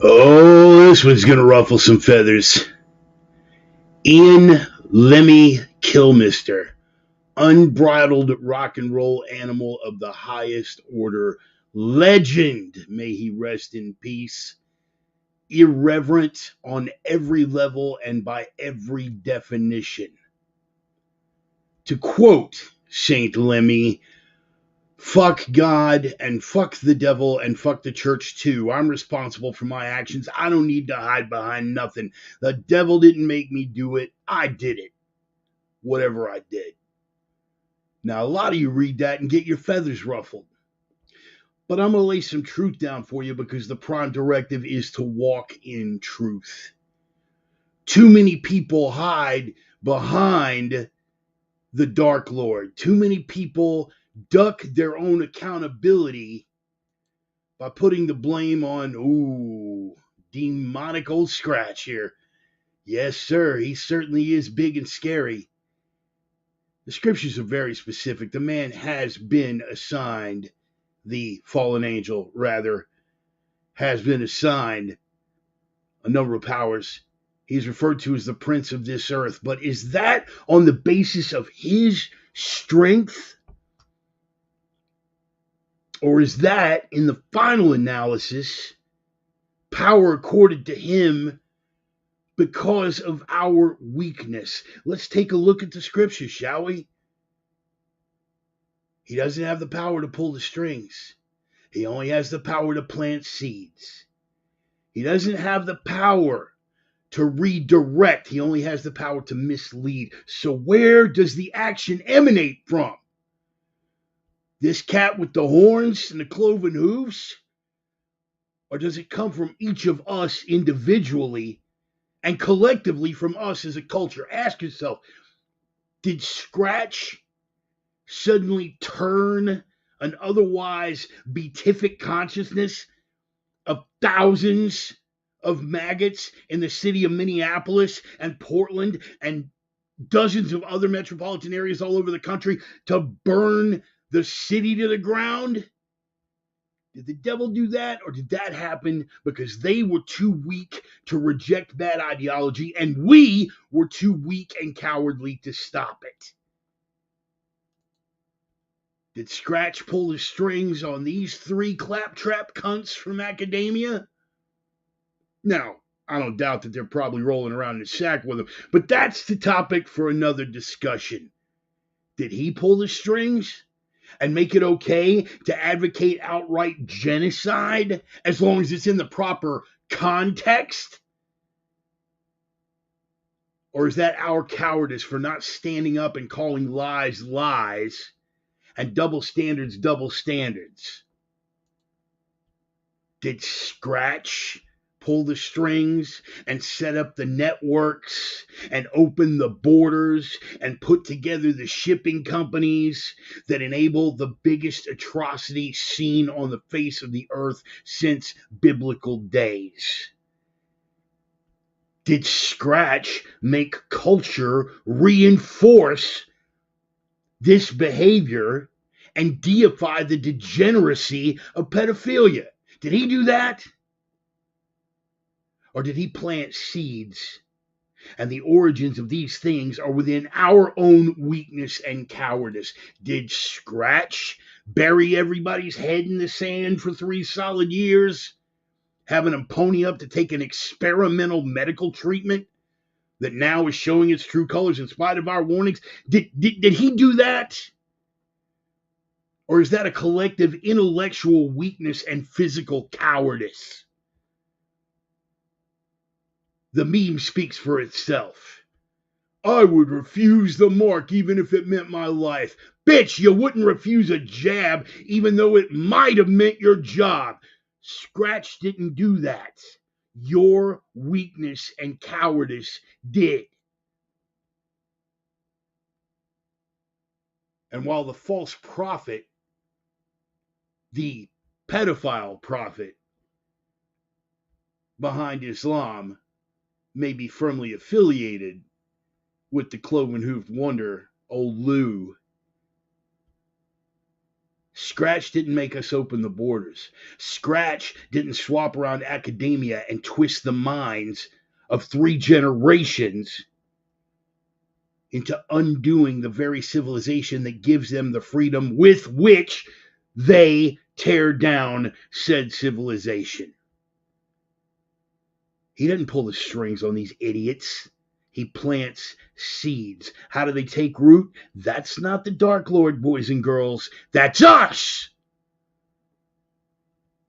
Oh, this one's gonna ruffle some feathers. Ian Lemmy Kilmister, unbridled rock and roll animal of the highest order, legend, may he rest in peace, irreverent on every level and by every definition. To quote Saint Lemmy, fuck God and fuck the devil and fuck the church too. I'm responsible for my actions. I don't need to hide behind nothing. The devil didn't make me do it. I did it. Whatever I did. Now, a lot of you read that and get your feathers ruffled. But I'm going to lay some truth down for you because the prime directive is to walk in truth. Too many people hide behind the Dark Lord. Too many people duck their own accountability by putting the blame on, demonic old Scratch here. Yes, sir, he certainly is big and scary. The scriptures are very specific. The man has been assigned, the fallen angel, rather, has been assigned a number of powers. He's referred to as the prince of this earth. But is that on the basis of his strength? Or is that, in the final analysis, power accorded to him because of our weakness? Let's take a look at the scriptures, shall we? He doesn't have the power to pull the strings. He only has the power to plant seeds. He doesn't have the power to redirect. He only has the power to mislead. So where does the action emanate from? This cat with the horns and the cloven hooves? Or does it come from each of us individually and collectively from us as a culture? Ask yourself, did Scratch suddenly turn an otherwise beatific consciousness of thousands of maggots in the city of Minneapolis and Portland and dozens of other metropolitan areas all over the country to burn the city to the ground? Did the devil do that, or did that happen because they were too weak to reject bad ideology and we were too weak and cowardly to stop it? Did Scratch pull the strings on these three claptrap cunts from academia? Now, I don't doubt that they're probably rolling around in a sack with him, but that's the topic for another discussion. Did he pull the strings and make it okay to advocate outright genocide as long as it's in the proper context? Or is that our cowardice for not standing up and calling lies lies and double standards double standards? Did Scratch pull the strings and set up the networks and open the borders and put together the shipping companies that enable the biggest atrocity seen on the face of the earth since biblical days? Did Scratch make culture reinforce this behavior and deify the degeneracy of pedophilia? Did he do that? Or did he plant seeds? And the origins of these things are within our own weakness and cowardice. Did Scratch bury everybody's head in the sand for 3 solid years, having them pony up to take an experimental medical treatment that now is showing its true colors in spite of our warnings? Did he do that? Or is that a collective intellectual weakness and physical cowardice? The meme speaks for itself. I would refuse the mark even if it meant my life. Bitch, you wouldn't refuse a jab even though it might have meant your job. Scratch didn't do that. Your weakness and cowardice did. And while the false prophet, the pedophile prophet behind Islam, may be firmly affiliated with the cloven-hoofed wonder, old Lou, Scratch didn't make us open the borders. Scratch didn't swap around academia and twist the minds of 3 generations into undoing the very civilization that gives them the freedom with which they tear down said civilization. He doesn't pull the strings on these idiots. He plants seeds. How do they take root? That's not the Dark Lord, boys and girls. That's us!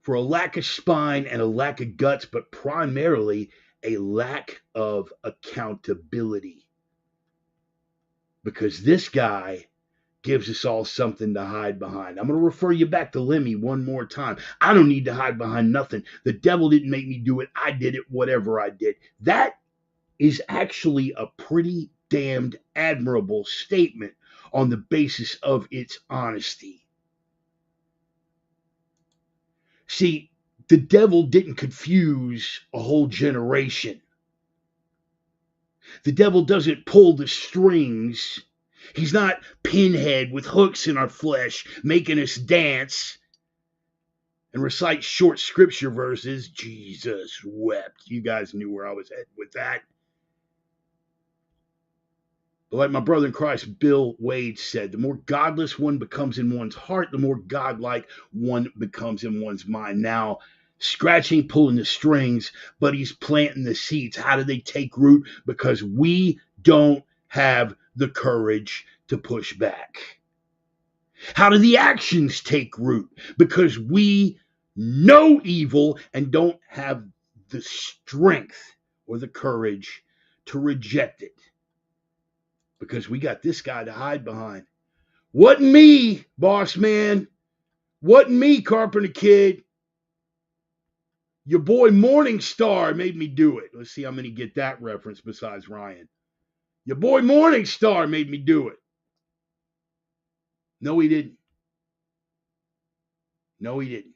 For a lack of spine and a lack of guts, but primarily a lack of accountability. Because this guy gives us all something to hide behind. I'm going to refer you back to Lemmy one more time. I don't need to hide behind nothing. The devil didn't make me do it. I did it, whatever I did. That is actually a pretty damned admirable statement on the basis of its honesty. See, the devil didn't confuse a whole generation. The devil doesn't pull the strings. He's not Pinhead with hooks in our flesh, making us dance and recite short scripture verses. Jesus wept. You guys knew where I was headed with that. But like my brother in Christ, Bill Wade, said, the more godless one becomes in one's heart, the more godlike one becomes in one's mind. Now, Scratching, pulling the strings, but he's planting the seeds. How do they take root? Because we don't have the courage to push back. How do the actions take root? Because we know evil and don't have the strength or the courage to reject it. Because we got this guy to hide behind. Wasn't me, boss man. Wasn't me, Carpenter Kid. Your boy Morningstar made me do it. Let's see how many get that reference besides Ryan. Your boy Morningstar made me do it. No, he didn't. No, he didn't.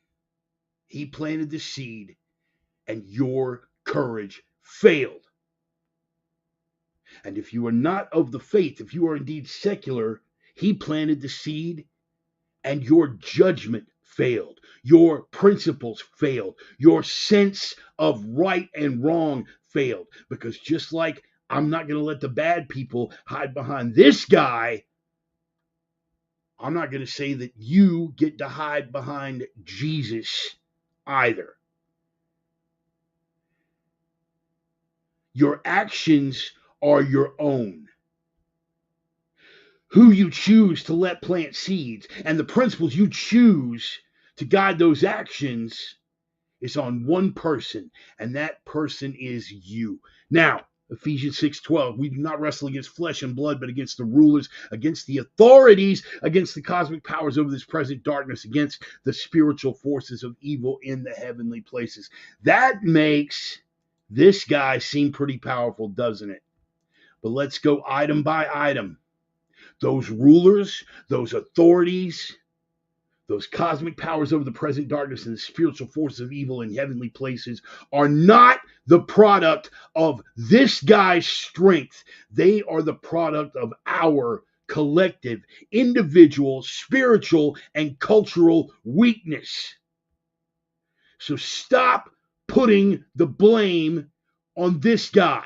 He planted the seed, and your courage failed. And if you are not of the faith, if you are indeed secular, he planted the seed, and your judgment failed. Your principles failed. Your sense of right and wrong failed. Because just like I'm not going to let the bad people hide behind this guy, I'm not going to say that you get to hide behind Jesus either. Your actions are your own. Who you choose to let plant seeds and the principles you choose to guide those actions is on one person, and that person is you. Now, Ephesians 6:12, we do not wrestle against flesh and blood, but against the rulers, against the authorities, against the cosmic powers over this present darkness, against the spiritual forces of evil in the heavenly places. That makes this guy seem pretty powerful, doesn't it? But let's go item by item. Those rulers, those authorities, those cosmic powers over the present darkness and the spiritual forces of evil in heavenly places are not the product of this guy's strength. They are the product of our collective, individual, spiritual, and cultural weakness. So stop putting the blame on this guy.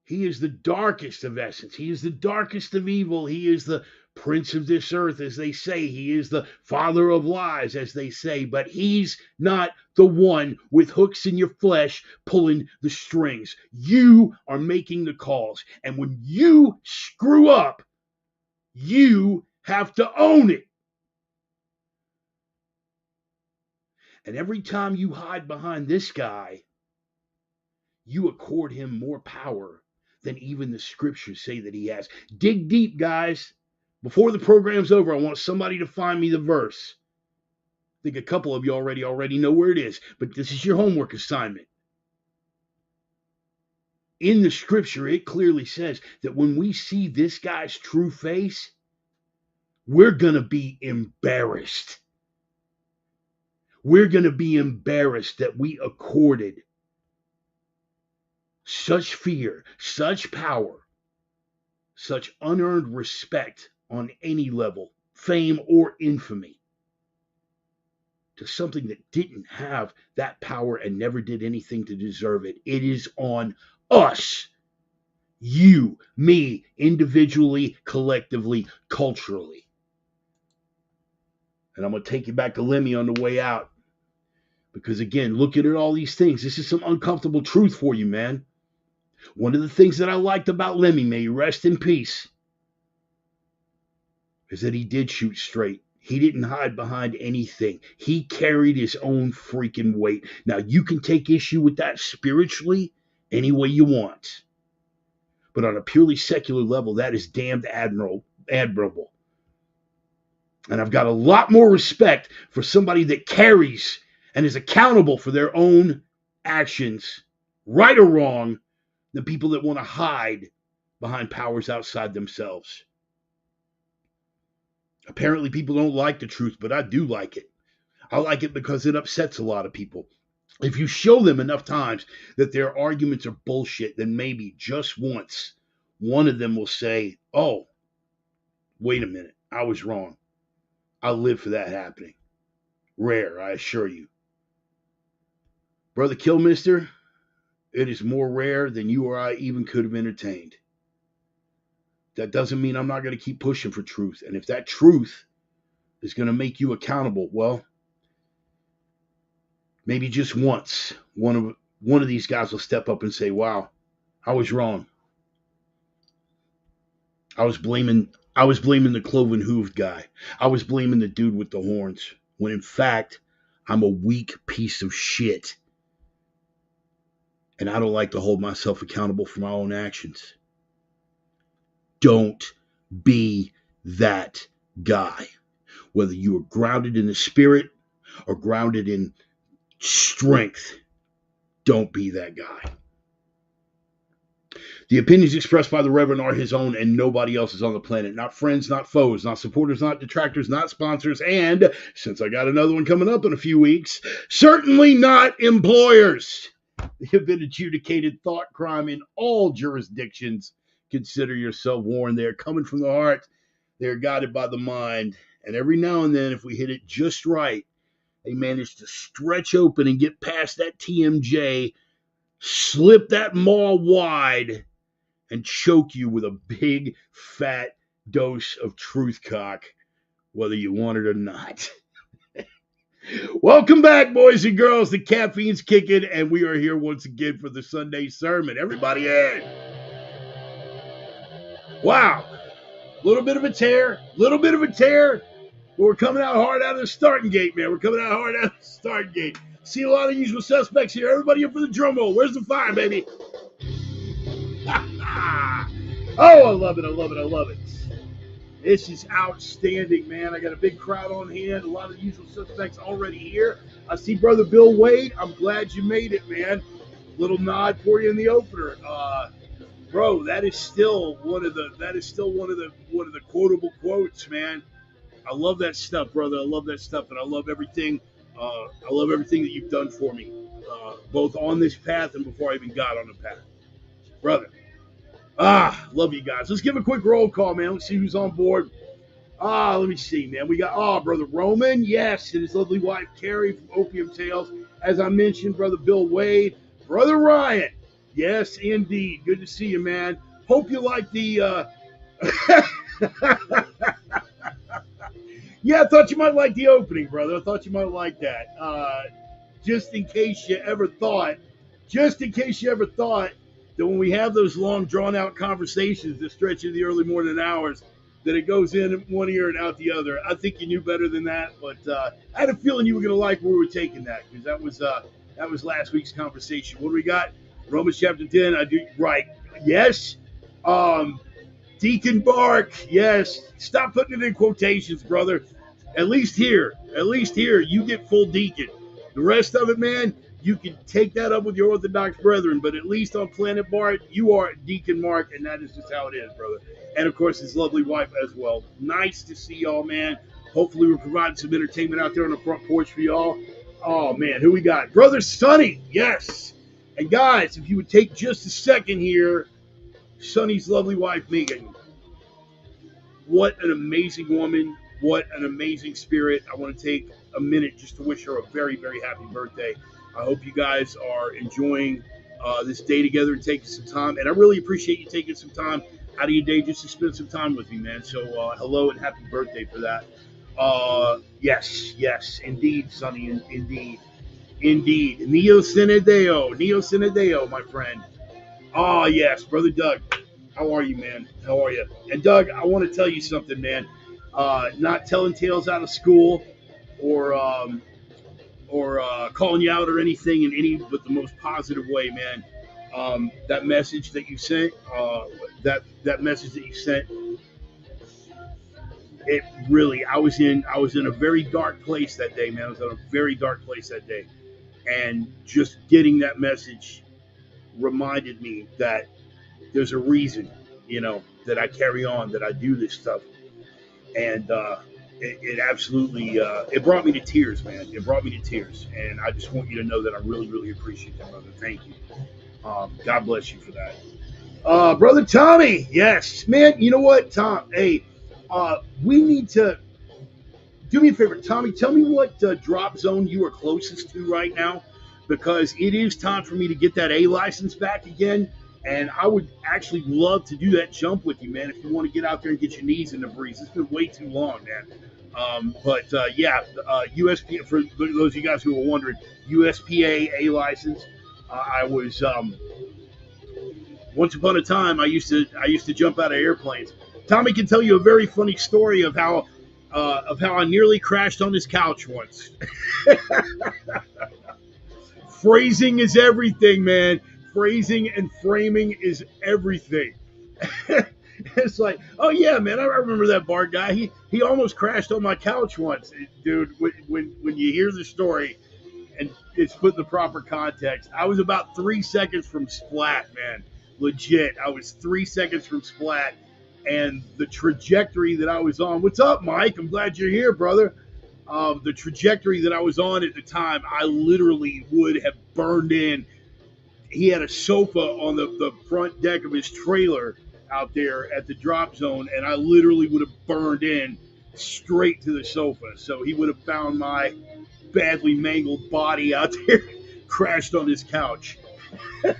He is the darkest of essence. He is the darkest of evil. He is the prince of this earth, as they say. He is the father of lies, as they say. But he's not the one with hooks in your flesh pulling the strings. You are making the calls. And when you screw up, you have to own it. And every time you hide behind this guy, you accord him more power than even the scriptures say that he has. Dig deep, guys. Before the program's over, I want somebody to find me the verse. I think a couple of you already know where it is, but this is your homework assignment. In the scripture, it clearly says that when we see this guy's true face, we're going to be embarrassed. We're going to be embarrassed that we accorded such fear, such power, such unearned respect on any level, fame or infamy, to something that didn't have that power and never did anything to deserve it. It is on us. You, me, individually, collectively, culturally. And I'm going to take you back to Lemmy on the way out. Because again, looking at all these things, this is some uncomfortable truth for you, man. One of the things that I liked about Lemmy, may he rest in peace, is that he did shoot straight. He didn't hide behind anything. He carried his own freaking weight. Now, you can take issue with that spiritually any way you want. But on a purely secular level, that is damned admirable. And I've got a lot more respect for somebody that carries and is accountable for their own actions, right or wrong, than people that want to hide behind powers outside themselves. Apparently, people don't like the truth, but I do like it. I like it because it upsets a lot of people. If you show them enough times that their arguments are bullshit, then maybe just once, one of them will say, oh, wait a minute, I was wrong. I'll live for that happening. Rare, I assure you. Brother Killmister, it is more rare than you or I even could have entertained. That doesn't mean I'm not going to keep pushing for truth. And if that truth is going to make you accountable, well, maybe just once, one of these guys will step up and say, wow, I was wrong. I was blaming the cloven-hooved guy. I was blaming the dude with the horns, when in fact, I'm a weak piece of shit. And I don't like to hold myself accountable for my own actions. Don't be that guy. Whether you are grounded in the spirit or grounded in strength, don't be that guy. The opinions expressed by the Reverend are his own and nobody else's on the planet. Not friends, not foes, not supporters, not detractors, not sponsors, and, since I got another one coming up in a few weeks, certainly not employers. They have been adjudicated thought crime in all jurisdictions. Consider yourself warned. They are coming from the heart. They are guided by the mind. And every now and then, if we hit it just right, they manage to stretch open and get past that TMJ, slip that maw wide, and choke you with a big, fat dose of truth cock, whether you want it or not. Welcome back, boys and girls. The caffeine's kicking, and we are here once again for the Sunday sermon. Everybody in. Wow. Little bit of a tear. But we're coming out hard out of the starting gate, man. See a lot of usual suspects here. Everybody up for the drum roll. Where's the fire, baby? Oh, I love it. This is outstanding, man. I got a big crowd on hand. A lot of the usual suspects already here. I see Brother Bill Wade. I'm glad you made it, man. Little nod for you in the opener. Bro, that is still one of the quotable quotes, man. I love that stuff, brother. I love that stuff, and I love everything. That you've done for me, both on this path and before I even got on the path, brother. Love you guys. Let's give a quick roll call, man. Let's see who's on board. Let me see, man. We got, Brother Roman, yes, and his lovely wife, Carrie from Opium Tales. As I mentioned, Brother Bill Wade, Brother Ryan, yes, indeed. Good to see you, man. Hope you like the, yeah, I thought you might like the opening, brother. I thought you might like that. Just in case you ever thought that when we have those long, drawn-out conversations that stretch into the early morning hours, that it goes in one ear and out the other. I think you knew better than that, but I had a feeling you were going to like where we were taking that, because that was last week's conversation. What do we got? Romans chapter 10. I do right. Yes. Deacon Bark. Yes. Stop putting it in quotations, brother. At least here, you get full deacon. The rest of it, man, you can take that up with your Orthodox brethren, but at least on Planet Bart, you are Deacon Mark, and that is just how it is, brother. And, of course, his lovely wife as well. Nice to see y'all, man. Hopefully we're providing some entertainment out there on the front porch for y'all. Oh, man, who we got? Brother Sonny, yes. And, guys, if you would take just a second here, Sonny's lovely wife, Megan. what an amazing woman. What an amazing spirit. I want to take a minute just to wish her a very, very happy birthday. I hope you guys are enjoying this day together and taking some time. And I really appreciate you taking some time out of your day just to spend some time with me, man. So hello and happy birthday for that. Yes, yes, indeed, Sonny, indeed. Indeed. Neo Sine Deo, my friend. Oh, yes, Brother Doug. How are you, man? How are you? And Doug, I want to tell you something, man. Not telling tales out of school or calling you out or anything in any but the most positive way, man. That message that you sent, that message that you sent, it really, I was in a very dark place that day, man. I was in a very dark place that day, and just getting that message reminded me that there's a reason, that I carry on, that I do this stuff, and it absolutely it brought me to tears, man. It brought me to tears, and I just want you to know that I really, really appreciate that, brother. Thank you. God bless you for that, brother Tommy. Yes, man. You know what, Tom? Hey, we need to do me a favor, Tommy. Tell me what drop zone you are closest to right now, because it is time for me to get that A license back again. And I would actually love to do that jump with you, man. If you want to get out there and get your knees in the breeze, it's been way too long, man. But yeah, USP, for those of you guys who are wondering, USPA A license. I was once upon a time I used to jump out of airplanes. Tommy can tell you a very funny story of how I nearly crashed on his couch once. Phrasing is everything, man. Phrasing and framing is everything. It's like, oh yeah, man, I remember that Bart guy. He almost crashed on my couch once, dude. When you hear the story and it's put in the proper context, I was about 3 seconds from splat, man. Legit, I was 3 seconds from splat, and the trajectory that I was on. What's up, Mike? I'm glad you're here, brother. The trajectory that I was on at the time, I literally would have burned in. He had a sofa on the front deck of his trailer out there at the drop zone, and I literally would have burned in straight to the sofa. So he would have found my badly mangled body out there, crashed on his couch. It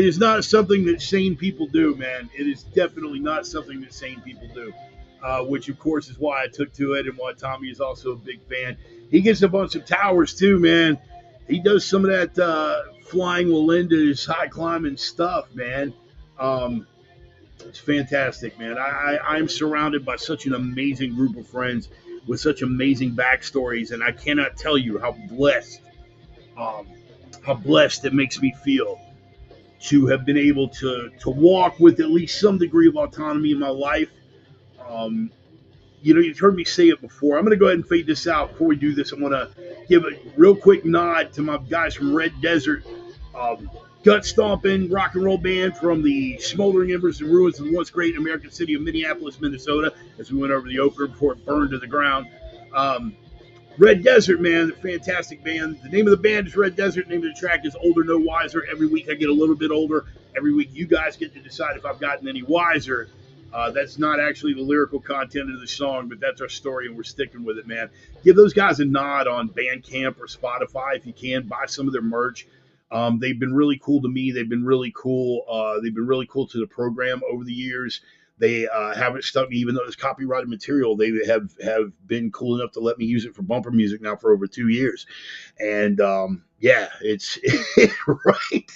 is not something that sane people do, man. It is definitely not something that sane people do. Which, of course, is why I took to it and why Tommy is also a big fan. He gets a bunch of towers, too, man. He does some of that flying Melinda's high climbing stuff, man. It's fantastic, man. I'm surrounded by such an amazing group of friends with such amazing backstories, and I cannot tell you how blessed it makes me feel to have been able to walk with at least some degree of autonomy in my life. You've heard me say it before. I'm going to go ahead and fade this out. Before we do this, I'm going to give a real quick nod to my guys from Red Desert, gut stomping rock and roll band from the smoldering embers and ruins of the once great American city of Minneapolis, Minnesota, as we went over the Oker before it burned to the ground. Red Desert, man, a fantastic band. The name of the band is Red Desert. The name of the track is Older No Wiser. Every week I get a little bit older. Every week you guys get to decide if I've gotten any wiser. That's not actually the lyrical content of the song, but that's our story, and we're sticking with it, man. Give those guys a nod on Bandcamp or Spotify if you can. Buy some of their merch. They've been really cool to me. They've been really cool. They've been really cool to the program over the years. They haven't stuck me, even though it's copyrighted material. They have been cool enough to let me use it for bumper music now for over 2 years. And yeah, it's right.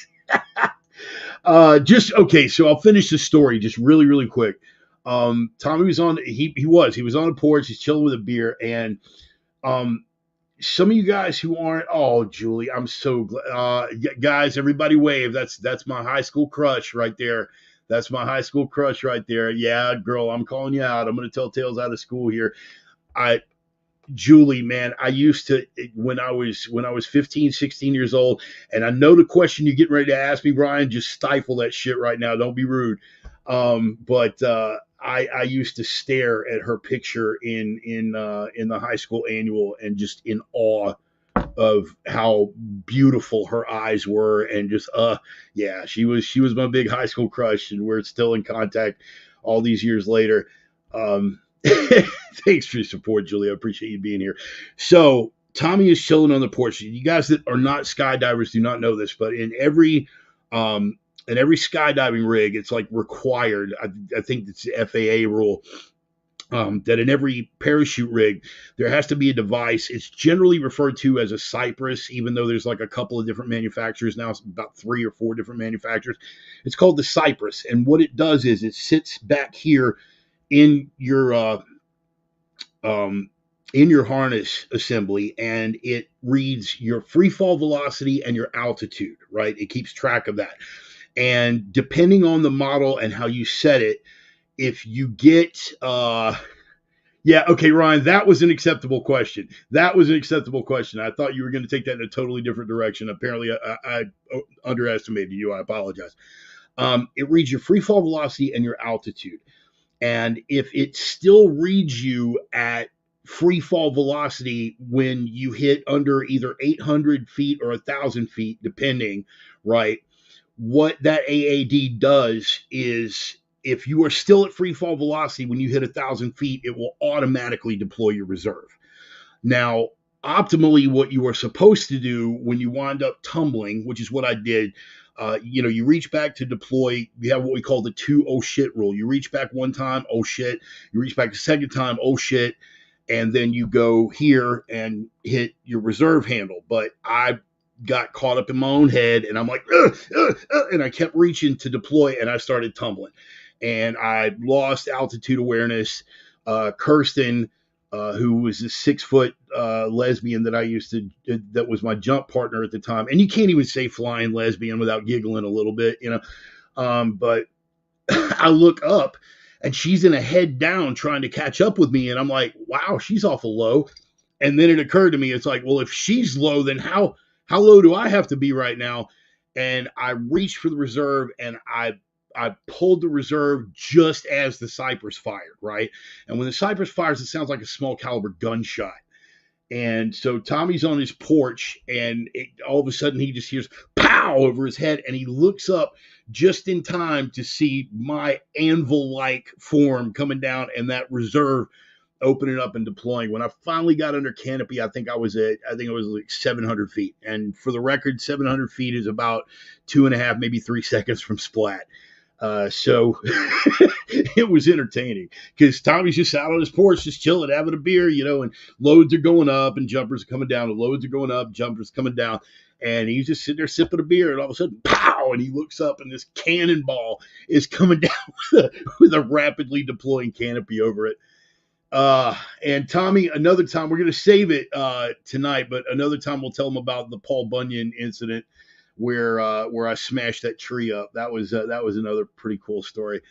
Okay, so I'll finish the story just really, really quick. Tommy was on. He was on a porch. He's chilling with a beer, and some of you guys who aren't. Oh, Julie, I'm so glad. Guys, everybody wave. That's my high school crush right there. That's my high school crush right there. Yeah, girl, I'm calling you out. I'm going to tell tales out of school here. Julie, man, I used to, when I was 15, 16 years old, and I know the question you're getting ready to ask me, Brian, just stifle that shit right now. Don't be rude. But I used to stare at her picture in the high school annual and just in awe of how beautiful her eyes were, and just yeah, she was my big high school crush, and we're still in contact all these years later. Thanks for your support, Julia. I appreciate you being here. So Tommy is chilling on the porch. You guys that are not skydivers do not know this, but in every skydiving rig, it's like required. I think it's the FAA rule that in every parachute rig, there has to be a device. It's generally referred to as a Cypress, even though there's like a couple of different manufacturers now, it's about 3 or 4 different manufacturers. It's called the Cypress. And what it does is it sits back here in your harness assembly, and it reads your free fall velocity and your altitude, right? It keeps track of that. And depending on the model and how you set it, if you get, yeah, okay, Ryan, that was an acceptable question. That was an acceptable question. I thought you were going to take that in a totally different direction. Apparently, I underestimated you. I apologize. It reads your free fall velocity and your altitude. And if it still reads you at free fall velocity when you hit under either 800 feet or 1,000 feet, depending, right? What that AAD does is if you are still at free fall velocity when you hit 1,000 feet, it will automatically deploy your reserve. Now, optimally, what you are supposed to do when you wind up tumbling, which is what I did, you reach back to deploy. You have what we call the 2 oh shit rule. You reach back one time, oh shit. You reach back a second time, oh shit. And then you go here and hit your reserve handle. But I got caught up in my own head, and I'm like, and I kept reaching to deploy, and I started tumbling. And I lost altitude awareness. Kirsten, who was a 6-foot lesbian that was my jump partner at the time. And you can't even say flying lesbian without giggling a little bit, but I look up and she's in a head down trying to catch up with me. And I'm like, wow, she's awful low. And then it occurred to me, it's like, well, if she's low, then how low do I have to be right now? And I reached for the reserve, and I pulled the reserve just as the Cypress fired, right? And when the Cypress fires, it sounds like a small caliber gunshot. And so Tommy's on his porch, and all of a sudden he just hears pow over his head, and he looks up just in time to see my anvil-like form coming down and that reserve opening up and deploying. When I finally got under canopy, I think it was like 700 feet. And for the record, 700 feet is about 2.5, maybe 3 seconds from splat. So it was entertaining because Tommy's just out on his porch, just chilling, having a beer, and loads are going up and jumpers are coming down, and loads are going up, jumpers coming down. And he's just sitting there sipping a beer, and all of a sudden, pow! And he looks up, and this cannonball is coming down with a rapidly deploying canopy over it. And Tommy, another time, we're going to save it tonight, but another time we'll tell him about the Paul Bunyan incident where I smashed that tree up. That was another pretty cool story.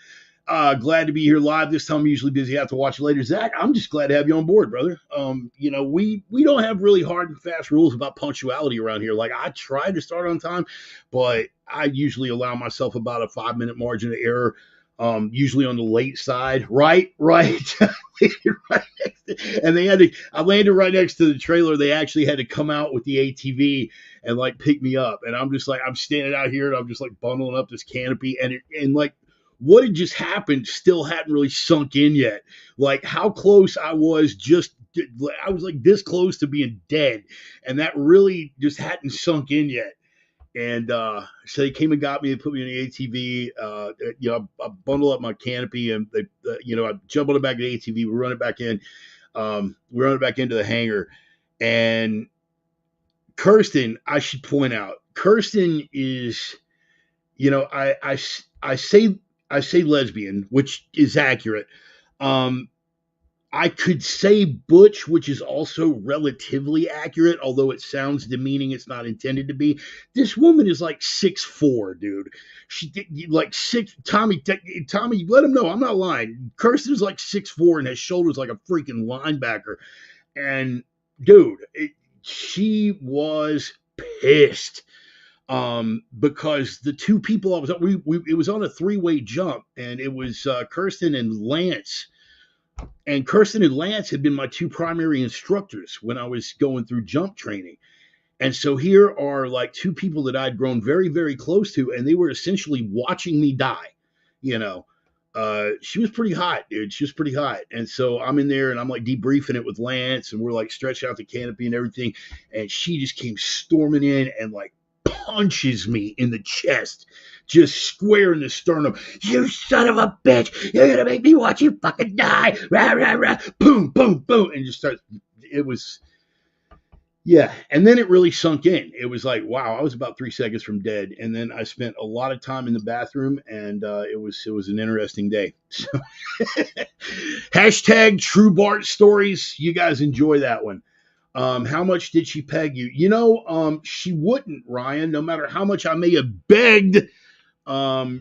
Glad to be here live this time. I'm usually busy. I have to watch it later. Zach, I'm just glad to have you on board, brother. We don't have really hard and fast rules about punctuality around here. Like, I try to start on time, but I usually allow myself about a 5-minute margin of error. Usually on the late side, right. And I landed right next to the trailer. They actually had to come out with the ATV and like pick me up. And I'm just like, I'm standing out here and I'm just like bundling up this canopy, and like what had just happened still hadn't really sunk in yet. Like how close I was I was like this close to being dead. And that really just hadn't sunk in yet. And so they came and got me and put me in the ATV. I bundle up my canopy, and I jump on the back of the ATV. We run it back in. We run it back into the hangar. And Kirsten, I should point out, Kirsten is, I say lesbian, which is accurate. I could say butch, which is also relatively accurate, although it sounds demeaning. It's not intended to be. This woman is like 6'4", dude. She like 6. Tommy, let him know I'm not lying. Kirsten's like 6'4" and has shoulders like a freaking linebacker. And dude, she was pissed because the two people I was on, it was on a 3-way jump, and it was Kirsten and Lance. And Kirsten and Lance had been my 2 primary instructors when I was going through jump training. And so here are like 2 people that I'd grown very, very close to, and they were essentially watching me die, she was pretty hot, dude. She was pretty hot. And so I'm in there and I'm like debriefing it with Lance and we're like stretching out the canopy and everything. And she just came storming in and like punches me in the chest, just square in the sternum. You son of a bitch. You're going to make me watch you fucking die. Rah, rah, rah. Boom, boom, boom. And just starts, it was, yeah. And then it really sunk in. It was like, wow, I was about 3 seconds from dead. And then I spent a lot of time in the bathroom and it was an interesting day. So hashtag True Bart Stories. You guys enjoy that one. How much did she peg you? She wouldn't, Ryan, no matter how much I may have begged.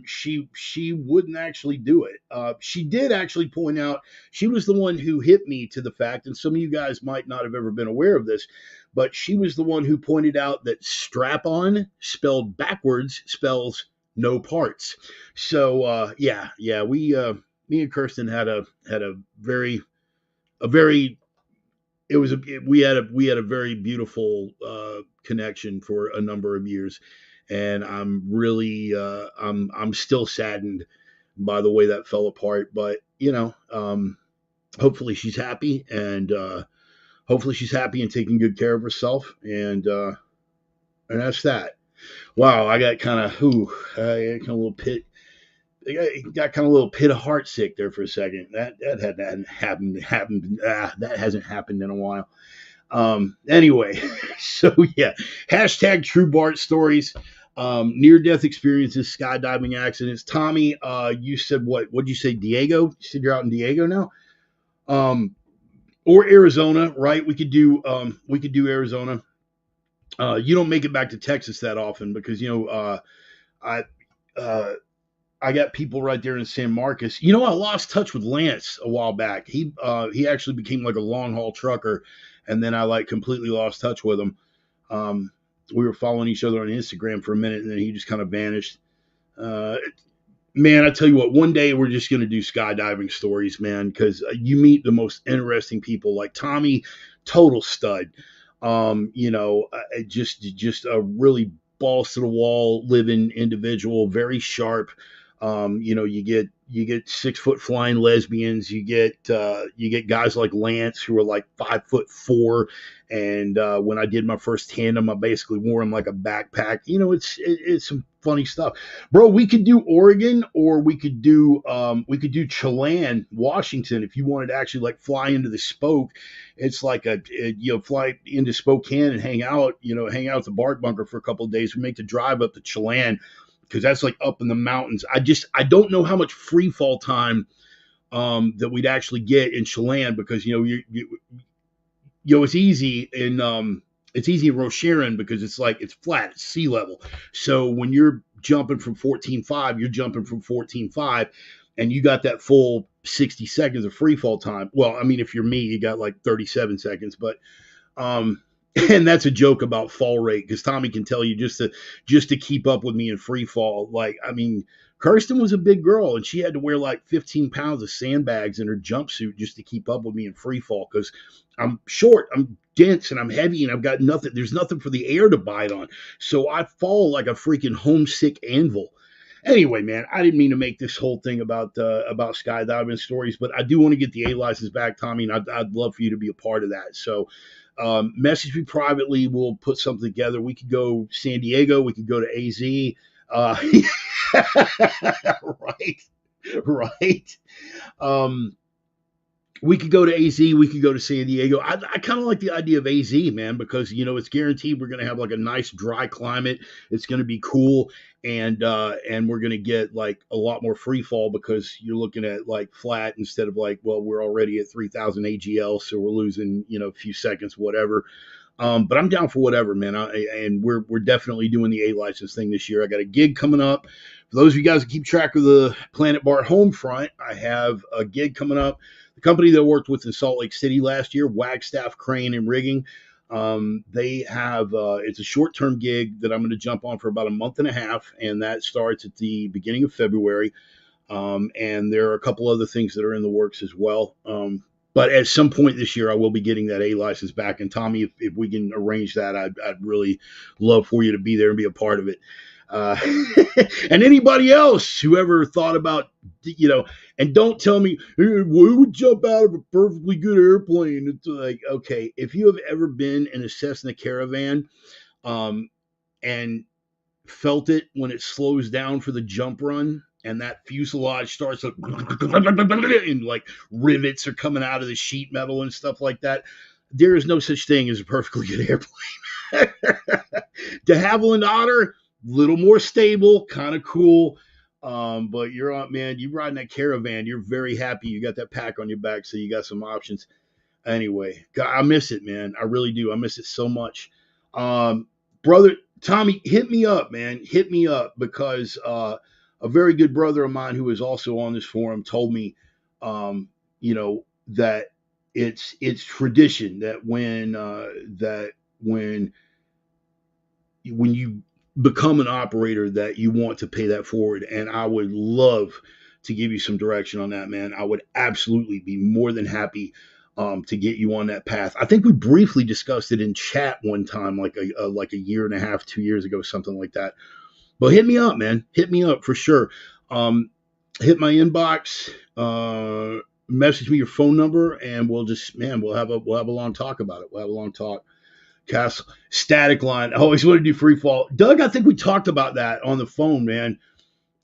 She wouldn't actually do it. She did actually point out she was the one who hit me to the fact, and some of you guys might not have ever been aware of this, but she was the one who pointed out that strap-on spelled backwards spells no parts. So me and Kirsten had a very we had a very beautiful connection for a number of years, and I'm really I'm still saddened by the way that fell apart. But hopefully she's happy, and taking good care of herself, and that's that. Wow, I got kind of I got kind of a little pit of heart sick there for a second. That hadn't happened. That hasn't happened in a while. Anyway, so yeah, hashtag True Bart Stories. Near-death experiences, skydiving accidents. Tommy, you said what? What'd you say, Diego? You said you're out in Diego now, or Arizona, right? We could do Arizona. You don't make it back to Texas that often because I got people right there in San Marcos. I lost touch with Lance a while back. He actually became like a long haul trucker, and then I like completely lost touch with him. We were following each other on Instagram for a minute, and then he just kind of vanished. Man, I tell you what, one day we're just going to do skydiving stories, man, because you meet the most interesting people. Like Tommy, total stud. Just a really balls to the wall living individual, very sharp. You get 6 foot flying lesbians. You get guys like Lance who are like 5'4", and when I did my first tandem, I basically wore him like a backpack. It's some funny stuff, bro. We could do Oregon, or we could do Chelan, Washington, if you wanted to actually like fly into the Spoke. It's like fly into Spokane and hang out at the BART bunker for a couple of days. We make the drive up to Chelan, because that's like up in the mountains. I don't know how much free fall time that we'd actually get in Chelan, because it's easy in Rocheron, because it's flat, it's sea level. So when you're jumping from 14.5, you're jumping from 14.5, and you got that full 60 seconds of free fall time. Well, I mean, if you're me, you got like 37 seconds, but and that's a joke about fall rate, because Tommy can tell you just to keep up with me in free fall. Like, I mean, Kirsten was a big girl, and she had to wear like 15 pounds of sandbags in her jumpsuit just to keep up with me in free fall, because I'm short, I'm dense, and I'm heavy, and I've got nothing. There's nothing for the air to bite on. So I fall like a freaking homesick anvil. Anyway, man, I didn't mean to make this whole thing about skydiving stories, but I do want to get the A license back, Tommy, and I'd love for you to be a part of that. So message me privately. We'll put something together. We could go San Diego. We could go to AZ. Right. We could go to AZ. We could go to San Diego. I kind of like the idea of AZ, man, because it's guaranteed we're going to have like a nice dry climate. It's going to be cool, and we're going to get like a lot more free fall, because you're looking at like flat instead of like, well, we're already at 3,000 AGL, so we're losing a few seconds, whatever. But I'm down for whatever, man. And we're definitely doing the A license thing this year. I got a gig coming up. For those of you guys that keep track of the Planet Bart home front, I have a gig coming up. The company that I worked with in Salt Lake City last year, Wagstaff Crane and Rigging, they have it's a short-term gig that I'm going to jump on for about a month and a half, and that starts at the beginning of February. And there are a couple other things that are in the works as well. But at some point this year, I will be getting that A license back. And Tommy, if we can arrange that, I'd really love for you to be there and be a part of it. Uh, and anybody else who ever thought about, and don't tell me, hey, who would jump out of a perfectly good airplane? It's like, okay, if you have ever been in a Cessna Caravan, and felt it when it slows down for the jump run and that fuselage starts to, and like rivets are coming out of the sheet metal and stuff like that. There is no such thing as a perfectly good airplane. De Havilland Otter, little more stable, kind of cool. But you're on, man, you riding that Caravan, you're very happy you got that pack on your back, so you got some options. Anyway, God, I miss it, man. I really do. I miss it so much. Brother Tommy, hit me up, man. Hit me up, because a very good brother of mine who is also on this forum told me, that it's tradition that when you become an operator, that you want to pay that forward. And I would love to give you some direction on that, man. I would absolutely be more than happy to get you on that path. I think we briefly discussed it in chat one time, like a year and a half, 2 years ago, something like that. But hit me up, man. Hit me up for sure. Hit my inbox, message me your phone number, and we'll have a long talk about it. We'll have a long talk. Castle static line. I always want to do free fall. Doug, I think we talked about that on the phone, man.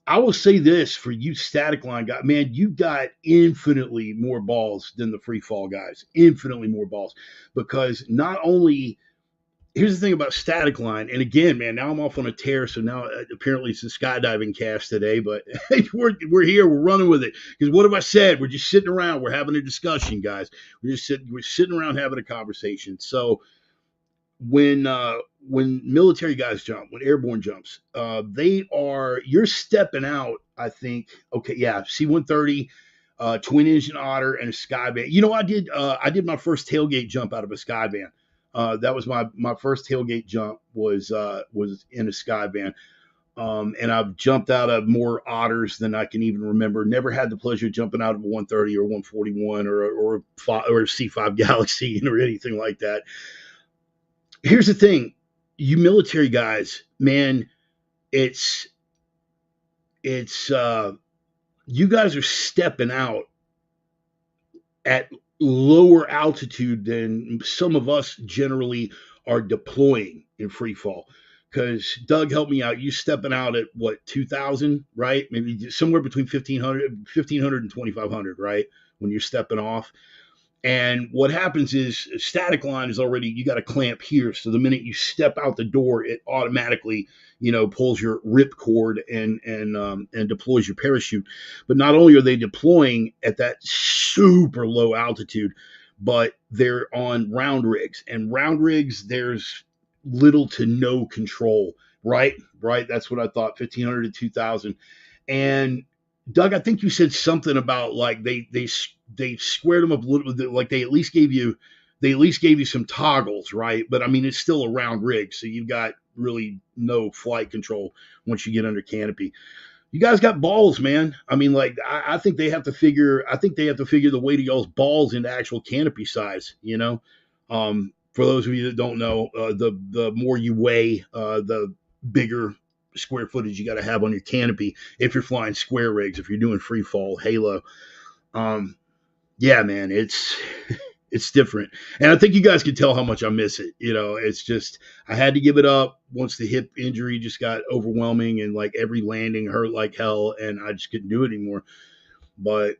I will say this for you static line guy, man, you got infinitely more balls than the free fall guys. Infinitely more balls. Because not only, here's the thing about static line, and again, man, now I'm off on a tear, so now apparently it's a skydiving cast today, but we're here, we're running with it. Because what have I said? We're just sitting around, we're having a discussion, guys. We're sitting around having a conversation. So when military guys jump, when airborne jumps, you're stepping out, I think. Okay, yeah, C-130, twin engine Otter, and a Skyvan. I did my first tailgate jump out of a Skyvan. That was my first tailgate jump was in a Skyvan. And I've jumped out of more Otters than I can even remember. Never had the pleasure of jumping out of a 130 or 141 or a C5 Galaxy or anything like that. Here's the thing, you military guys, man, it's you guys are stepping out at lower altitude than some of us generally are deploying in free fall. Because Doug, help me out, you stepping out at what, 2,000, right? Maybe somewhere between 1,500 and 2,500, right? When you're stepping off. And what happens is static line is already, you got a clamp here. So the minute you step out the door, it automatically, pulls your rip cord and deploys your parachute. But not only are they deploying at that super low altitude, but they're on round rigs. And round rigs, there's little to no control, right? Right. That's what I thought, 1,500 to 2,000. And Doug, I think you said something about like they squared them up a little bit, like they at least gave you some toggles, right? But I mean, it's still a round rig, so you've got really no flight control once you get under canopy. You guys got balls, man. I mean, like I think they have to figure the weight of y'all's balls into actual canopy size. For those of you that don't know, the more you weigh, the bigger square footage you got to have on your canopy if you're flying square rigs, if you're doing free fall, halo. Yeah, man, it's different. And I think you guys can tell how much I miss it. It's just, I had to give it up once the hip injury just got overwhelming and like every landing hurt like hell and I just couldn't do it anymore. But,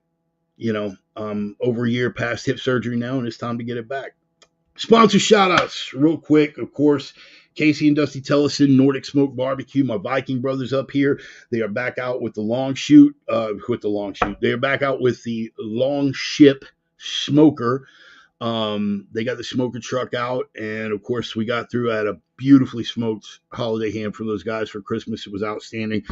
over a year past hip surgery now and it's time to get it back. Sponsor shout outs real quick, of course. Casey and Dusty Tellison, Nordic Smoke Barbecue, my Viking brothers up here. They are back out with the long shoot. They are back out with the long ship smoker. They got the smoker truck out, and of course, we got through at a beautifully smoked holiday ham for those guys for Christmas. It was outstanding.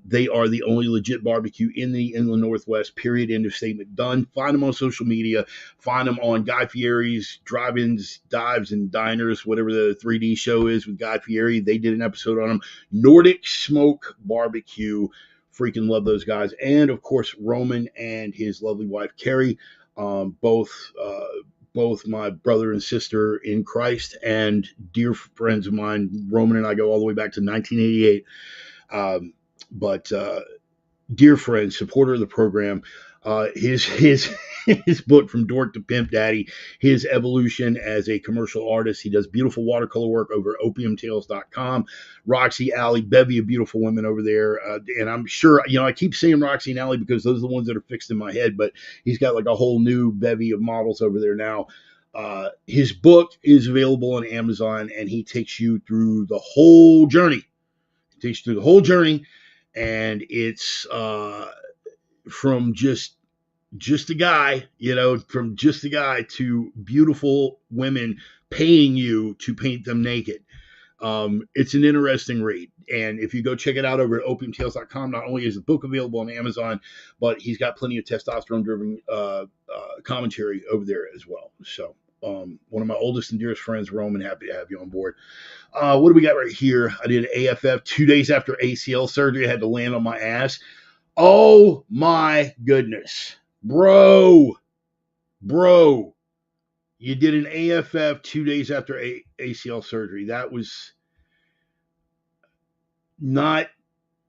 They are the only legit barbecue in the Inland Northwest, period, end of statement, done. Find them on social media. Find them on Guy Fieri's Drive-Ins, Dives, and Diners, whatever the 3D show is with Guy Fieri. They did an episode on them. Nordic Smoke Barbecue. Freaking love those guys. And, of course, Roman and his lovely wife, Carrie. Both both my brother and sister in Christ and dear friends of mine. Roman and I go all the way back to 1988. But dear friend, supporter of the program, his his book From Dork to Pimp Daddy, his evolution as a commercial artist. He does beautiful watercolor work over at opiumtales.com. Roxy, Allie, bevy of beautiful women over there. And I'm sure, I keep saying Roxy and Allie because those are the ones that are fixed in my head, but he's got like a whole new bevy of models over there now. His book is available on Amazon, and he takes you through the whole journey. And it's from just a guy, from just a guy to beautiful women paying you to paint them naked. It's an interesting read. And if you go check it out over at opiumtales.com, not only is the book available on Amazon, but he's got plenty of testosterone-driven commentary over there as well. So one of my oldest and dearest friends, Roman, happy to have you on board. What do we got right here? I did an AFF 2 days after ACL surgery. I had to land on my ass. Oh my goodness. Bro, you did an AFF 2 days after ACL surgery. That was not,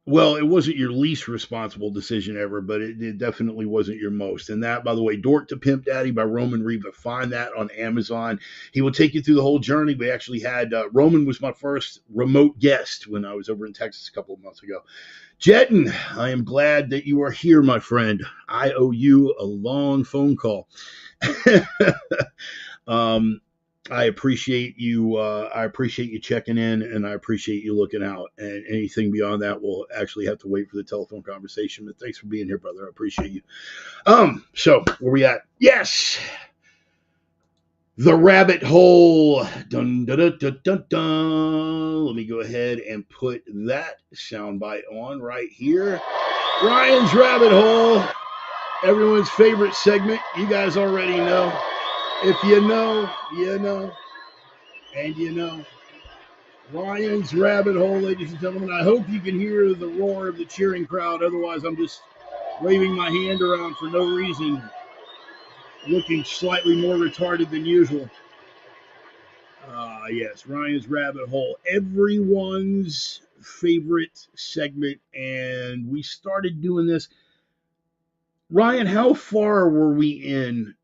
well, it wasn't your least responsible decision ever, but it definitely wasn't your most. And that, by the way, Dork to Pimp Daddy by Roman Riva. Find that on Amazon. He will take you through the whole journey. We actually had, Roman was my first remote guest when I was over in Texas a couple of months ago. Jetin, I am glad that you are here, my friend. I owe you a long phone call. I appreciate you. I appreciate you checking in, and I appreciate you looking out. And anything beyond that, we'll actually have to wait for the telephone conversation. But thanks for being here, brother. I appreciate you. So where we at? Yes, the rabbit hole. Dun dun dun dun dun dun. Let me go ahead and put that soundbite on right here. Ryan's rabbit hole. Everyone's favorite segment. You guys already know. If you know, you know, and you know. Ryan's rabbit hole, ladies and gentlemen. I hope you can hear the roar of the cheering crowd. Otherwise, I'm just waving my hand around for no reason, looking slightly more retarded than usual. Yes, Ryan's rabbit hole. Everyone's favorite segment, and we started doing this. Ryan, how far were we in?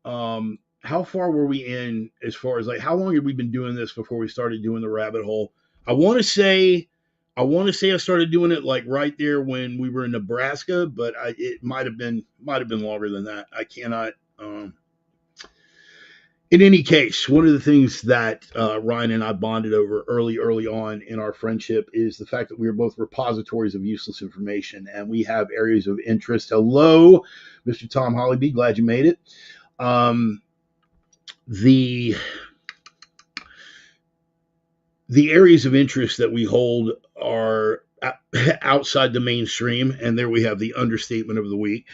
How far were we in as far as like how long had we been doing this before we started doing the rabbit hole? I want to say I started doing it like right there when we were in Nebraska, but it might have been longer than that. I cannot. In any case, one of the things that Ryan and I bonded over early on in our friendship is the fact that we are both repositories of useless information, and we have areas of interest. Hello, Mr. Tom Hollyby. Glad you made it. The areas of interest that we hold are outside the mainstream, and there we have the understatement of the week.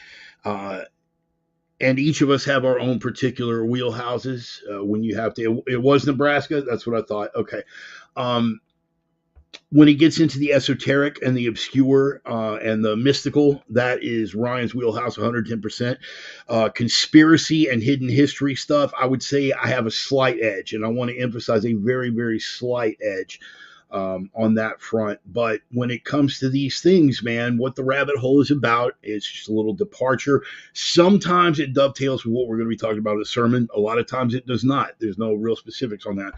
And each of us have our own particular wheelhouses. When you have to, it was Nebraska. That's what I thought. Okay. When he gets into the esoteric and the obscure and the mystical, that is Ryan's wheelhouse 110%. Conspiracy and hidden history stuff, I would say I have a slight edge, and I want to emphasize a very, very slight edge on that front. But when it comes to these things, man, what the rabbit hole is about is just a little departure. Sometimes it dovetails with what we're going to be talking about in the sermon. A lot of times it does not. There's no real specifics on that.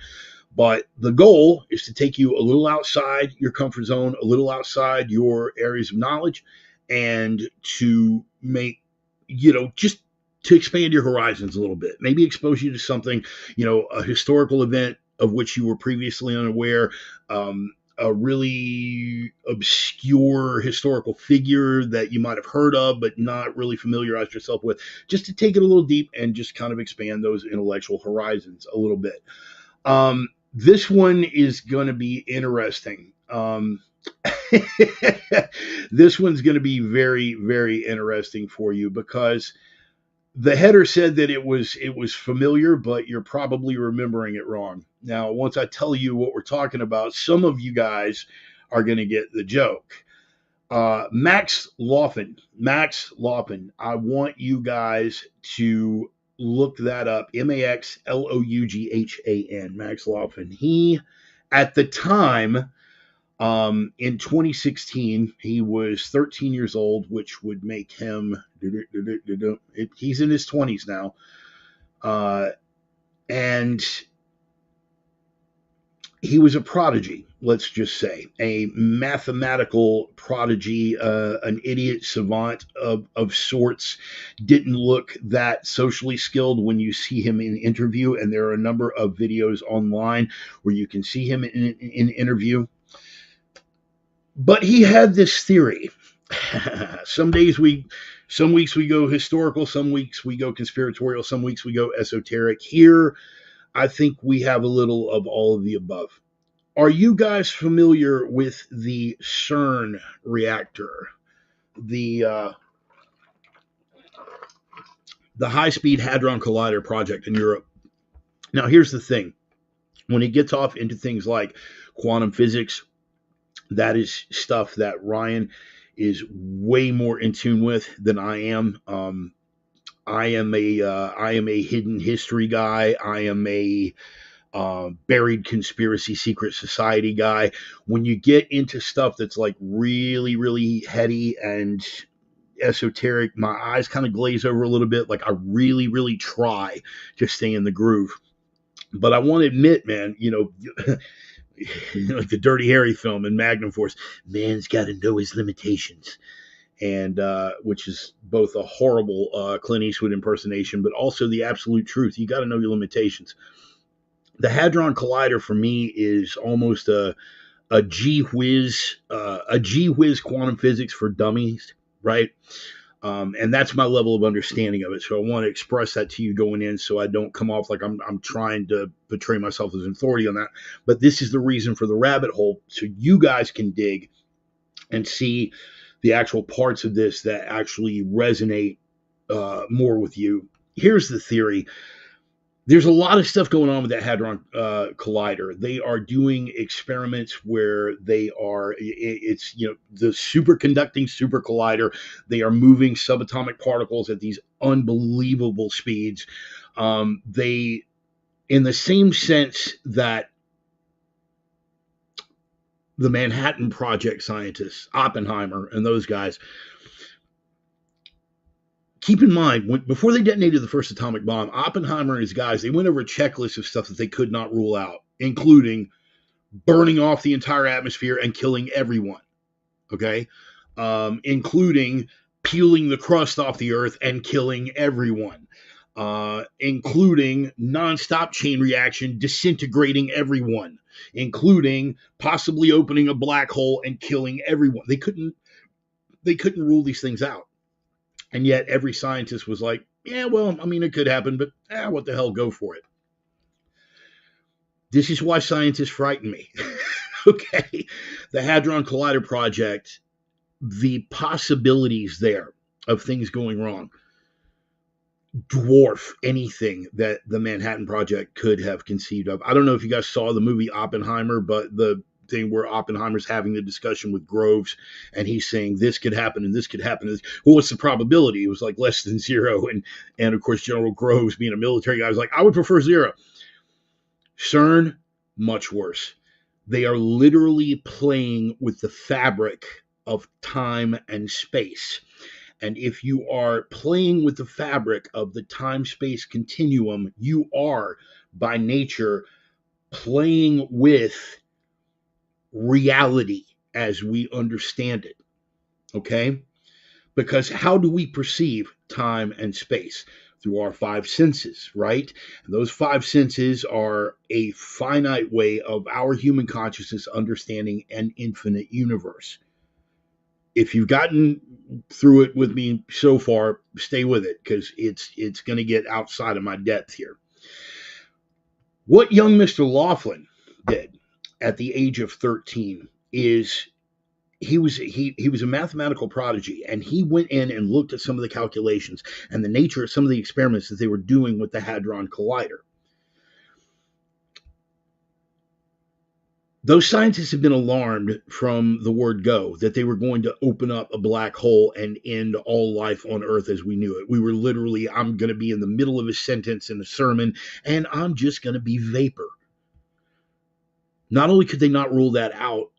But the goal is to take you a little outside your comfort zone, a little outside your areas of knowledge, and to make, just to expand your horizons a little bit. Maybe expose you to something, a historical event of which you were previously unaware, a really obscure historical figure that you might have heard of but not really familiarized yourself with, just to take it a little deep and just kind of expand those intellectual horizons a little bit. This one is going to be interesting. This one's going to be very, very interesting for you because the header said that it was familiar, but you're probably remembering it wrong. Now, once I tell you what we're talking about, some of you guys are going to get the joke. Max Laufin, I want you guys to look that up. Maxloughan, Max Lofgren. He, at the time, in 2016, he was 13 years old, which would make him, he's in his 20s now. And he was a prodigy, let's just say, a mathematical prodigy, an idiot savant of sorts. Didn't look that socially skilled when you see him in interview, and there are a number of videos online where you can see him in interview. But he had this theory. Some weeks we go historical, some weeks we go conspiratorial, some weeks we go esoteric. Here, I think we have a little of all of the above. Are you guys familiar with the CERN reactor, the high-speed hadron collider project in Europe? Now, here's the thing: when it gets off into things like quantum physics, that is stuff that Ryan is way more in tune with than I am. I am a hidden history guy. I am a buried conspiracy secret society guy. When you get into stuff that's like really, really heady and esoteric, my eyes kind of glaze over a little bit. Like I really, really try to stay in the groove. But I want to admit, man, like the Dirty Harry film and Magnum Force, man's got to know his limitations. And which is both a horrible Clint Eastwood impersonation, but also the absolute truth. You got to know your limitations. The Hadron Collider for me is almost a gee whiz quantum physics for dummies, right? And that's my level of understanding of it. So I want to express that to you going in, so I don't come off like I'm trying to portray myself as an authority on that. But this is the reason for the rabbit hole, so you guys can dig and see the actual parts of this that actually resonate more with you. Here's the theory. There's a lot of stuff going on with that Hadron Collider. They are doing experiments where it's the superconducting super collider. They are moving subatomic particles at these unbelievable speeds. They, in the same sense that the Manhattan Project scientists, Oppenheimer and those guys, keep in mind, before they detonated the first atomic bomb, Oppenheimer and his guys, they went over a checklist of stuff that they could not rule out, including burning off the entire atmosphere and killing everyone, okay? Including peeling the crust off the earth and killing everyone, including nonstop chain reaction, disintegrating everyone, including possibly opening a black hole and killing everyone. They couldn't rule these things out. And yet every scientist was like, yeah, well, I mean, it could happen, but what the hell, go for it. This is why scientists frighten me. Okay. The Hadron Collider Project, the possibilities there of things going wrong dwarf anything that the Manhattan Project could have conceived of. I don't know if you guys saw the movie Oppenheimer, but the thing where Oppenheimer's having the discussion with Groves and he's saying this could happen and this could happen. Well, what's the probability? It was like less than zero. And of course, General Groves, being a military guy, was like, I would prefer zero. CERN, much worse. They are literally playing with the fabric of time and space. And if you are playing with the fabric of the time-space continuum, you are, by nature, playing with reality as we understand it, okay? Because how do we perceive time and space? Through our five senses, right? And those five senses are a finite way of our human consciousness understanding an infinite universe. If you've gotten through it with me so far, stay with it, because it's going to get outside of my depth here. What young Mr. Laughlin did at the age of 13 is he was a mathematical prodigy, and he went in and looked at some of the calculations and the nature of some of the experiments that they were doing with the Hadron Collider. Those scientists have been alarmed from the word go that they were going to open up a black hole and end all life on Earth as we knew it. We were literally, I'm going to be in the middle of a sentence in a sermon, and I'm just going to be vapor. Not only could they not rule that out,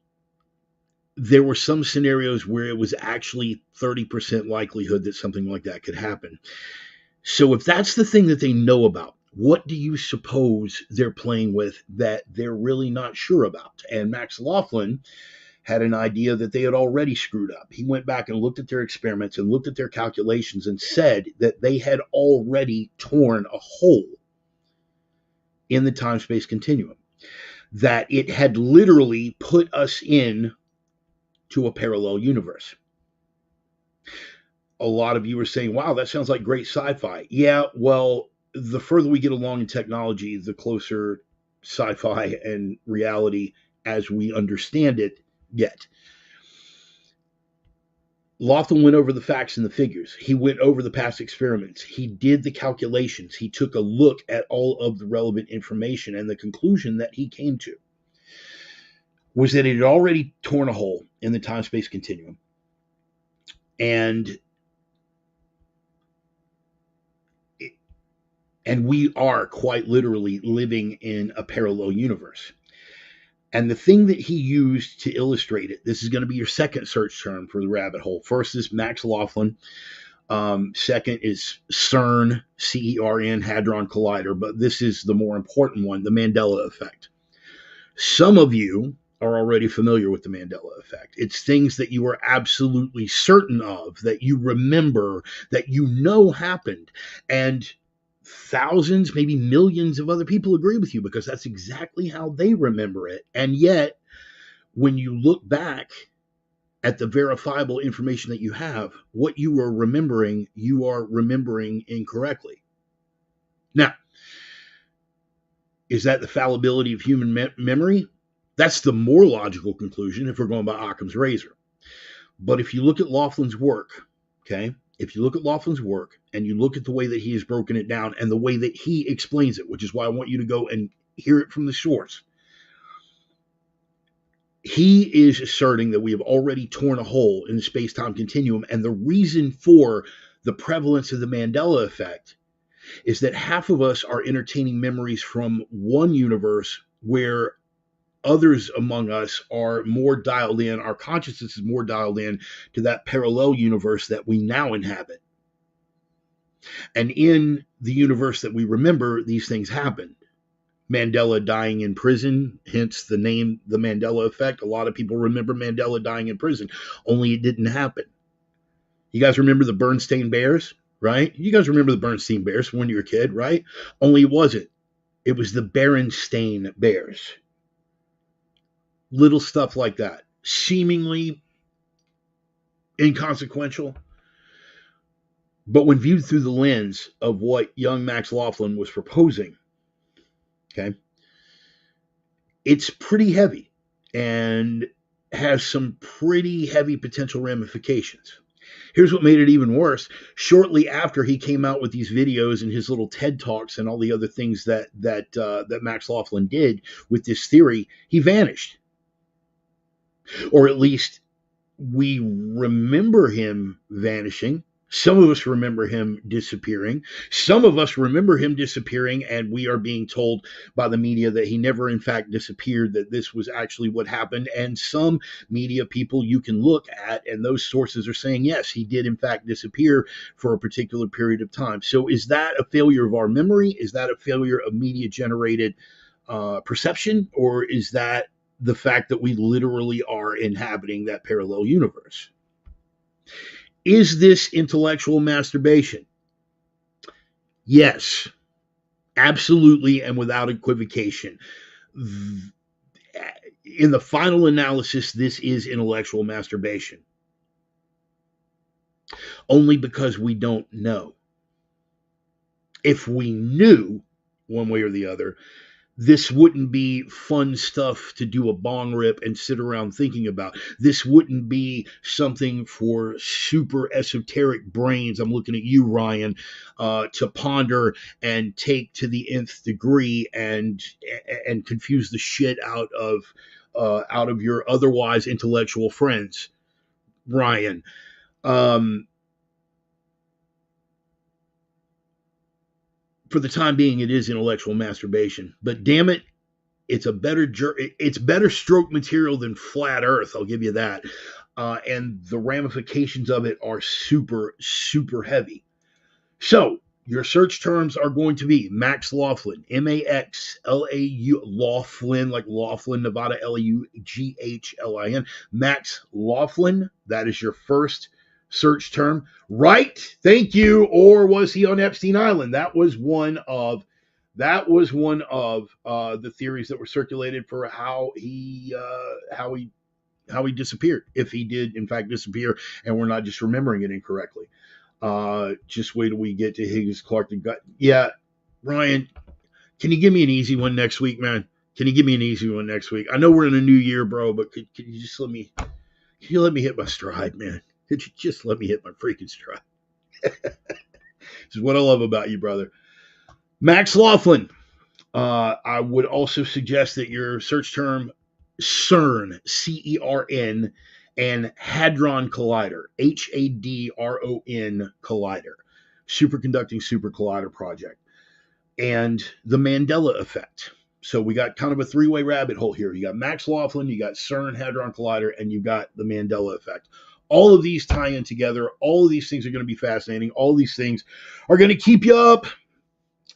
there were some scenarios where it was actually 30% likelihood that something like that could happen. So if that's the thing that they know about, what do you suppose they're playing with that they're really not sure about? And Max Laughlin had an idea that they had already screwed up. He went back and looked at their experiments and looked at their calculations and said that they had already torn a hole in the time-space continuum, that it had literally put us in to a parallel universe. A lot of you are saying, wow, that sounds like great sci-fi. Yeah, well, the further we get along in technology, the closer sci-fi and reality as we understand it get. Laughlin went over the facts and the figures. He went over the past experiments. He did the calculations. He took a look at all of the relevant information, and the conclusion that he came to was that it had already torn a hole in the time-space continuum. And we are quite literally living in a parallel universe. And the thing that he used to illustrate it, this is going to be your second search term for the rabbit hole. First is Max Laughlin. Second is CERN, CERN, Hadron Collider. But this is the more important one, the Mandela effect. Some of you are already familiar with the Mandela effect. It's things that you are absolutely certain of, that you remember, that you know happened. And thousands, maybe millions of other people agree with you because that's exactly how they remember it. And yet, when you look back at the verifiable information that you have, what you are remembering incorrectly. Now, is that the fallibility of human memory? That's the more logical conclusion if we're going by Occam's razor. But if you look at Laughlin's work, okay, if you look at Laughlin's work and you look at the way that he has broken it down and the way that he explains it, which is why I want you to go and hear it from the source, he is asserting that we have already torn a hole in the space-time continuum. And the reason for the prevalence of the Mandela effect is that half of us are entertaining memories from one universe where others among us are more dialed in, our consciousness is more dialed in to that parallel universe that we now inhabit. And in the universe that we remember, these things happened. Mandela dying in prison, hence the name, the Mandela effect. A lot of people remember Mandela dying in prison, only it didn't happen. You guys remember the Bernstein Bears, right? You guys remember the Bernstein Bears when you were a kid, right? Only it wasn't. It was the Berenstain Bears. Little stuff like that, seemingly inconsequential, but when viewed through the lens of what young Max Laughlin was proposing, okay, it's pretty heavy and has some pretty heavy potential ramifications. Here's what made it even worse. Shortly after he came out with these videos and his little TED Talks and all the other things that Max Laughlin did with this theory, he vanished. Or at least we remember him vanishing. Some of us remember him disappearing. Some of us remember him disappearing, and we are being told by the media that he never, in fact, disappeared, that this was actually what happened. And some media people you can look at, and those sources are saying, yes, he did, in fact, disappear for a particular period of time. So is that a failure of our memory? Is that a failure of media-generated perception? Or is that the fact that we literally are inhabiting that parallel universe? Is this intellectual masturbation? Yes, absolutely, and without equivocation. In the final analysis, this is intellectual masturbation. Only because we don't know. If we knew, one way or the other, this wouldn't be fun stuff to do a bong rip and sit around thinking about. This wouldn't be something for super esoteric brains, I'm looking at you, Ryan, to ponder and take to the nth degree and confuse the shit out of out of your otherwise intellectual friends, Ryan. For the time being, it is intellectual masturbation, but damn it, it's better stroke material than flat Earth. I'll give you that. And the ramifications of it are super, super heavy. So your search terms are going to be Max Laughlin, Maxlau, Laughlin, like Laughlin, Nevada, Laughlin. Max Laughlin, that is your first search term. Right? Thank you. Or was he on Epstein Island? That was one of the theories that were circulated for how he disappeared, if he did in fact disappear, and we're not just remembering it incorrectly. Just wait till we get to Higgins Clark. Yeah, Ryan, can you give me an easy one next week, man? Can you give me an easy one next week? I know we're in a new year, bro, but can you just let me hit my stride, man? Could you just let me hit my freaking stride? This is what I love about you, brother. Max Laughlin. I would also suggest that your search term CERN, CERN, and Hadron Collider, HADRON Collider, Superconducting Super Collider Project, and the Mandela Effect. So we got kind of a three-way rabbit hole here. You got Max Laughlin, you got CERN, Hadron Collider, and you got the Mandela Effect. All of these tie in together. All of these things are going to be fascinating. All of these things are going to keep you up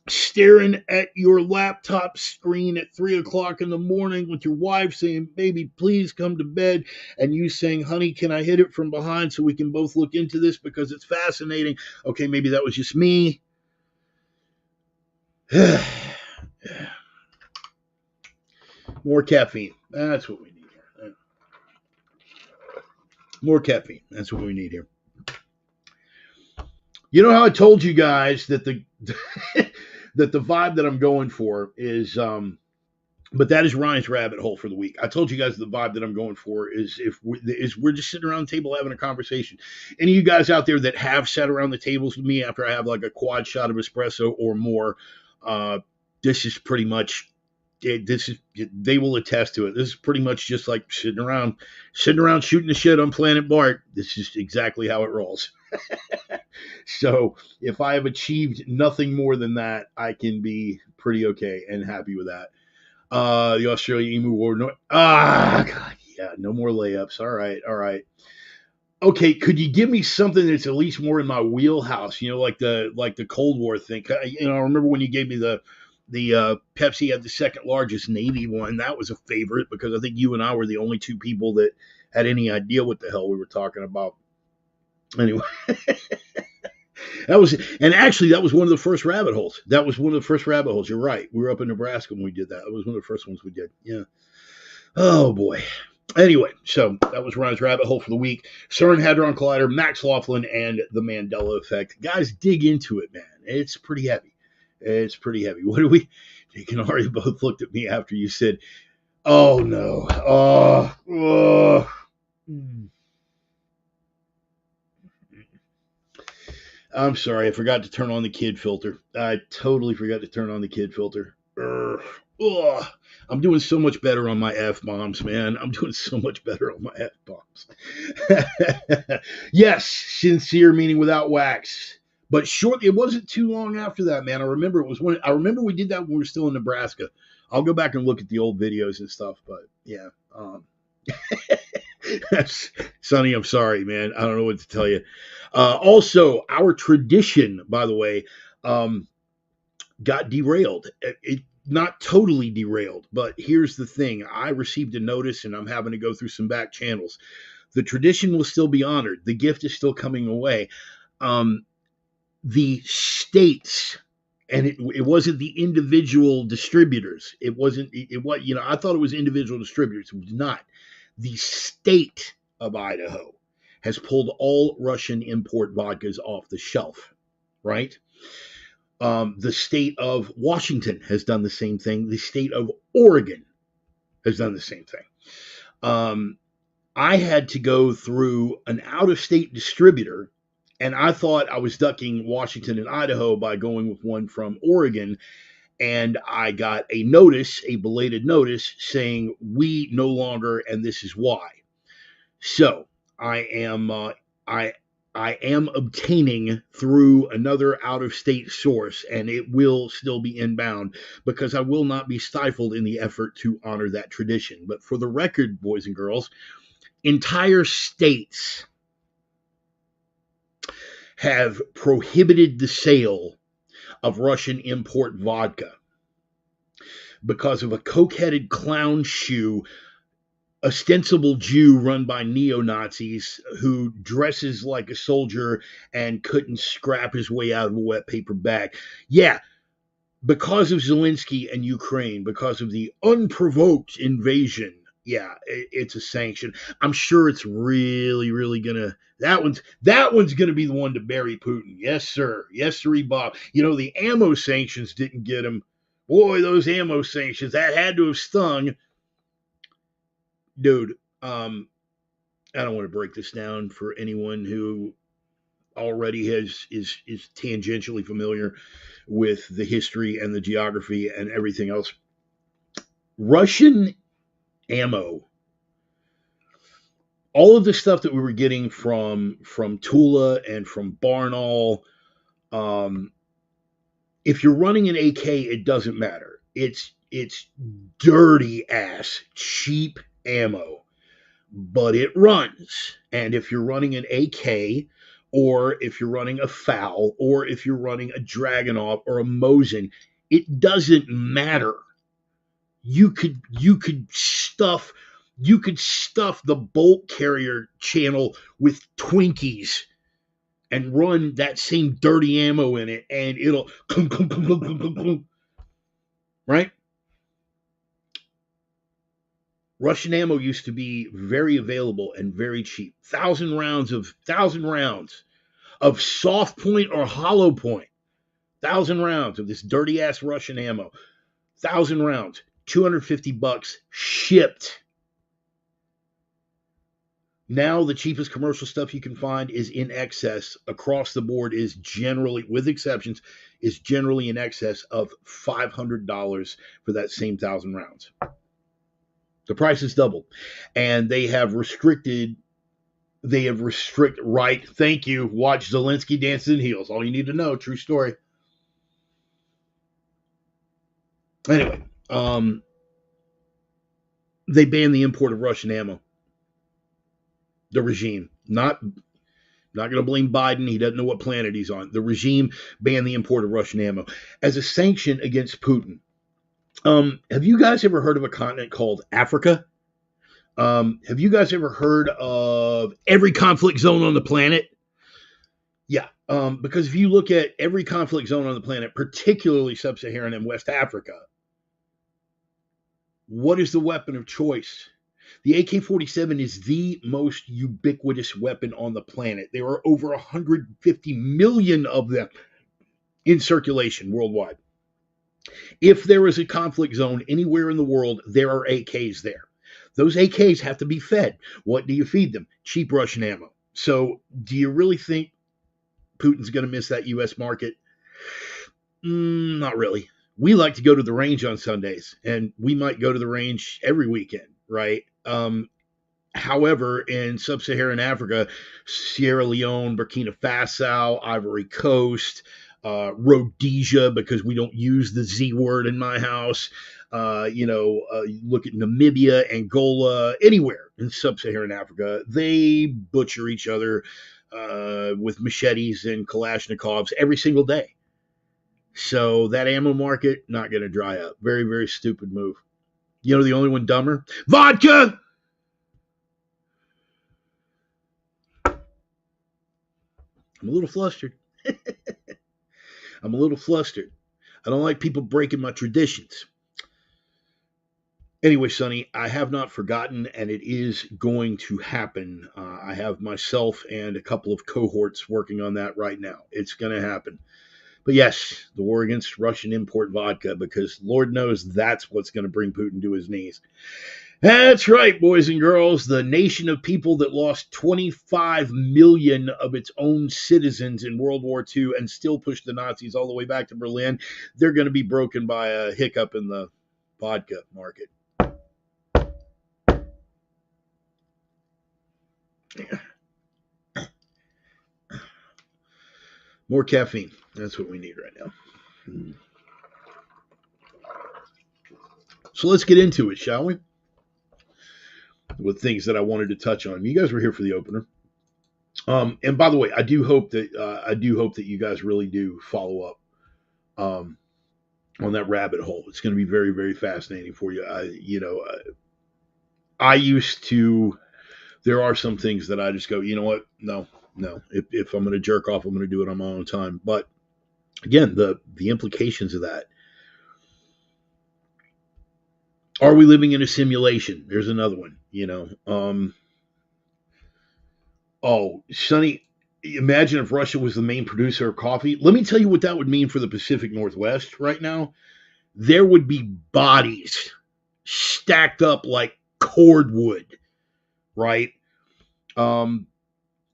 staring at your laptop screen at 3 o'clock in the morning with your wife saying, baby, please come to bed. And you saying, honey, can I hit it from behind so we can both look into this because it's fascinating? Okay, maybe that was just me. More caffeine. That's what we need here. More caffeine. That's what we need here. You know how I told you guys that the that the vibe that I'm going for is, but that is Ryan's rabbit hole for the week. I told you guys the vibe that I'm going for is we're just sitting around the table having a conversation. Any of you guys out there that have sat around the tables with me after I have like a quad shot of espresso or more, this is pretty much. They will attest to it. This is pretty much just like sitting around shooting the shit on Planet Bart. This is exactly how it rolls. So if I have achieved nothing more than that, I can be pretty okay and happy with that. The Australia Emu War. God, yeah, no more layups. All right. Okay, could you give me something that's at least more in my wheelhouse? You know, like the Cold War thing. You know, I remember when you gave me the Pepsi had the second largest Navy one. That was a favorite because I think you and I were the only two people that had any idea what the hell we were talking about. Anyway, that was one of the first rabbit holes. You're right. We were up in Nebraska when we did that. It was one of the first ones we did. Yeah. Oh boy. Anyway, so that was Ryan's rabbit hole for the week. CERN, Hadron Collider, Max Laughlin, and the Mandela Effect. Guys, dig into it, man. It's pretty heavy. What do we? Jake and Ari both looked at me after you said, "Oh no." I'm sorry, I forgot to turn on the kid filter. I totally forgot to turn on the kid filter. I'm doing so much better on my F-bombs, man. I'm doing so much better on my F-bombs. Yes, sincere meaning without wax. But shortly, it wasn't too long after that, man. I remember we did that when we were still in Nebraska. I'll go back and look at the old videos and stuff, but yeah. Sonny, I'm sorry, man. I don't know what to tell you. Also, our tradition, by the way, got derailed. It not totally derailed, but here's the thing. I received a notice, and I'm having to go through some back channels. The tradition will still be honored. The gift is still coming away. The states, and it wasn't the individual distributors. It wasn't. I thought it was individual distributors. It was not. The state of Idaho has pulled all Russian import vodkas off the shelf, right? The state of Washington has done the same thing. The state of Oregon has done the same thing. I had to go through an out-of-state distributor, and I thought I was ducking Washington and Idaho by going with one from Oregon. and I got a notice, a belated notice, saying we no longer, and this is why. So I am I I am obtaining through another out of state source, and it will still be inbound because I will not be stifled in the effort to honor that tradition. But for the record, boys and girls, entire states have prohibited the sale of Russian import vodka because of a coke-headed clown shoe ostensible Jew run by neo-Nazis who dresses like a soldier and couldn't scrap his way out of a wet paper bag. Yeah, because of Zelensky and Ukraine, because of the unprovoked invasion, yeah, it's a sanction. I'm sure it's really gonna that one's gonna be the one to bury Putin. Yes, sir. Yes, sir, Bob. You know, the ammo sanctions didn't get him. Boy, those ammo sanctions, that had to have stung. Dude, I don't want to break this down for anyone who already is tangentially familiar with the history and the geography and everything else. Russian ammo, all of the stuff that we were getting from Tula and from Barnaul, if you're running an AK, it doesn't matter. It's dirty ass cheap ammo, but it runs. And if you're running an AK, or if you're running a FAL, or if you're running a Dragunov or a Mosin, it doesn't matter. You could stuff the bolt carrier channel with Twinkies and run that same dirty ammo in it, and it'll right? Russian ammo used to be very available and very cheap. 1,000 rounds of soft point or hollow point. 1,000 rounds of this dirty ass Russian ammo. 1,000 rounds, $250 shipped. Now the cheapest commercial stuff you can find is in excess across the board, is generally, with exceptions, is generally in excess of $500 for that same 1,000 rounds. The price has doubled, and they have restricted. Right? Thank you. Watch Zelensky dance in heels. All you need to know. True story. Anyway, they banned the import of Russian ammo. The regime, not going to blame Biden. He doesn't know what planet he's on. The regime banned the import of Russian ammo as a sanction against Putin. Have you guys ever heard of a continent called Africa? Have you guys ever heard of every conflict zone on the planet? Yeah, because if you look at every conflict zone on the planet, particularly sub-Saharan and West Africa, what is the weapon of choice? The AK-47 is the most ubiquitous weapon on the planet. There are over 150 million of them in circulation worldwide. If there is a conflict zone anywhere in the world, there are AKs there. Those AKs have to be fed. What do you feed them? Cheap Russian ammo. So do you really think Putin's going to miss that U.S. market? Not really. We like to go to the range on Sundays, and we might go to the range every weekend, right? However, in sub-Saharan Africa, Sierra Leone, Burkina Faso, Ivory Coast, Rhodesia, because we don't use the Z word in my house. Look at Namibia, Angola, anywhere in sub-Saharan Africa, they butcher each other with machetes and Kalashnikovs every single day. So that ammo market, not going to dry up. Very, very stupid move. You know the only one dumber? Vodka! I'm a little flustered. I'm a little flustered. I don't like people breaking my traditions. Anyway, Sonny, I have not forgotten, and it is going to happen. I have myself and a couple of cohorts working on that right now. It's going to happen. But yes, the war against Russian import vodka, because Lord knows that's what's going to bring Putin to his knees. That's right, boys and girls. The nation of people that lost 25 million of its own citizens in World War II and still pushed the Nazis all the way back to Berlin, they're going to be broken by a hiccup in the vodka market. More caffeine. That's what we need right now. So let's get into it, shall we? With things that I wanted to touch on. You guys were here for the opener. And by the way, I do hope that you guys really do follow up on that rabbit hole. It's going to be very, very fascinating for you. I used to. There are some things that I just go, you know what? No. If I'm going to jerk off, I'm going to do it on my own time. But again, the implications of that. Are we living in a simulation? There's another one. Oh, Sonny, imagine if Russia was the main producer of coffee. Let me tell you what that would mean for the Pacific Northwest right now. There would be bodies stacked up like cordwood, right?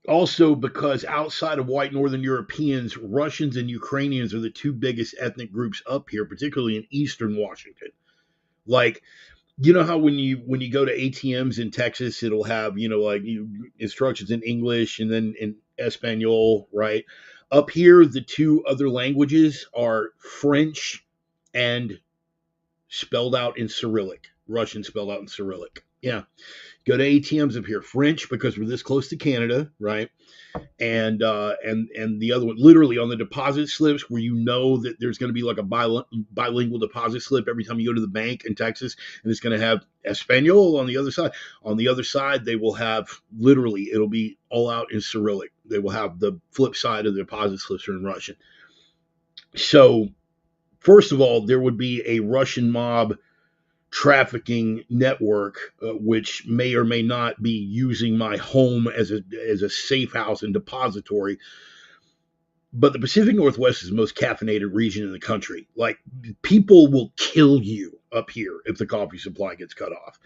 Also, because outside of white Northern Europeans, Russians and Ukrainians are the two biggest ethnic groups up here, particularly in Eastern Washington. Like, you know how when you go to ATMs in Texas, it'll have, instructions in English and then in Espanol, right? Up here, the two other languages are French and spelled out in Cyrillic. Russian spelled out in Cyrillic. Yeah. Go to ATMs up here. French, because we're this close to Canada, right? And the other one, literally on the deposit slips, where you know that there's going to be like a bilingual deposit slip every time you go to the bank in Texas, and it's going to have Espanol on the other side. On the other side, they will have literally, it'll be all out in Cyrillic. They will have the flip side of the deposit slips are in Russian. So, first of all, there would be a Russian mob trafficking network, which may or may not be using my home as a safe house and depository. But the Pacific Northwest is the most caffeinated region in the country. Like, people will kill you up here if the coffee supply gets cut off.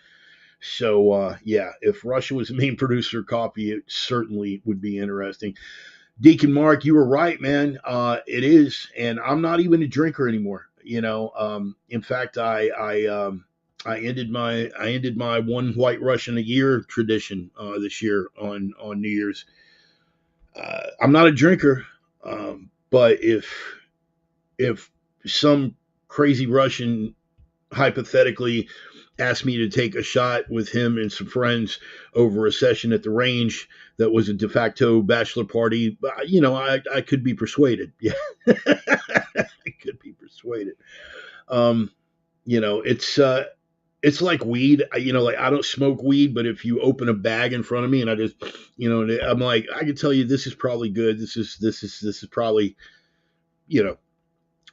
So, if Russia was the main producer of coffee, it certainly would be interesting. Deacon Mark, you were right, man. It is, and I'm not even a drinker anymore. In fact, I ended my one white Russian a year tradition this year on New Year's. I'm not a drinker, but if some crazy Russian hypothetically asked me to take a shot with him and some friends over a session at the range that was a de facto bachelor party, I could be persuaded. Yeah, I could be persuaded. It's like weed. I don't smoke weed, but if you open a bag in front of me and I just, I'm like, I can tell you this is probably good. This is probably,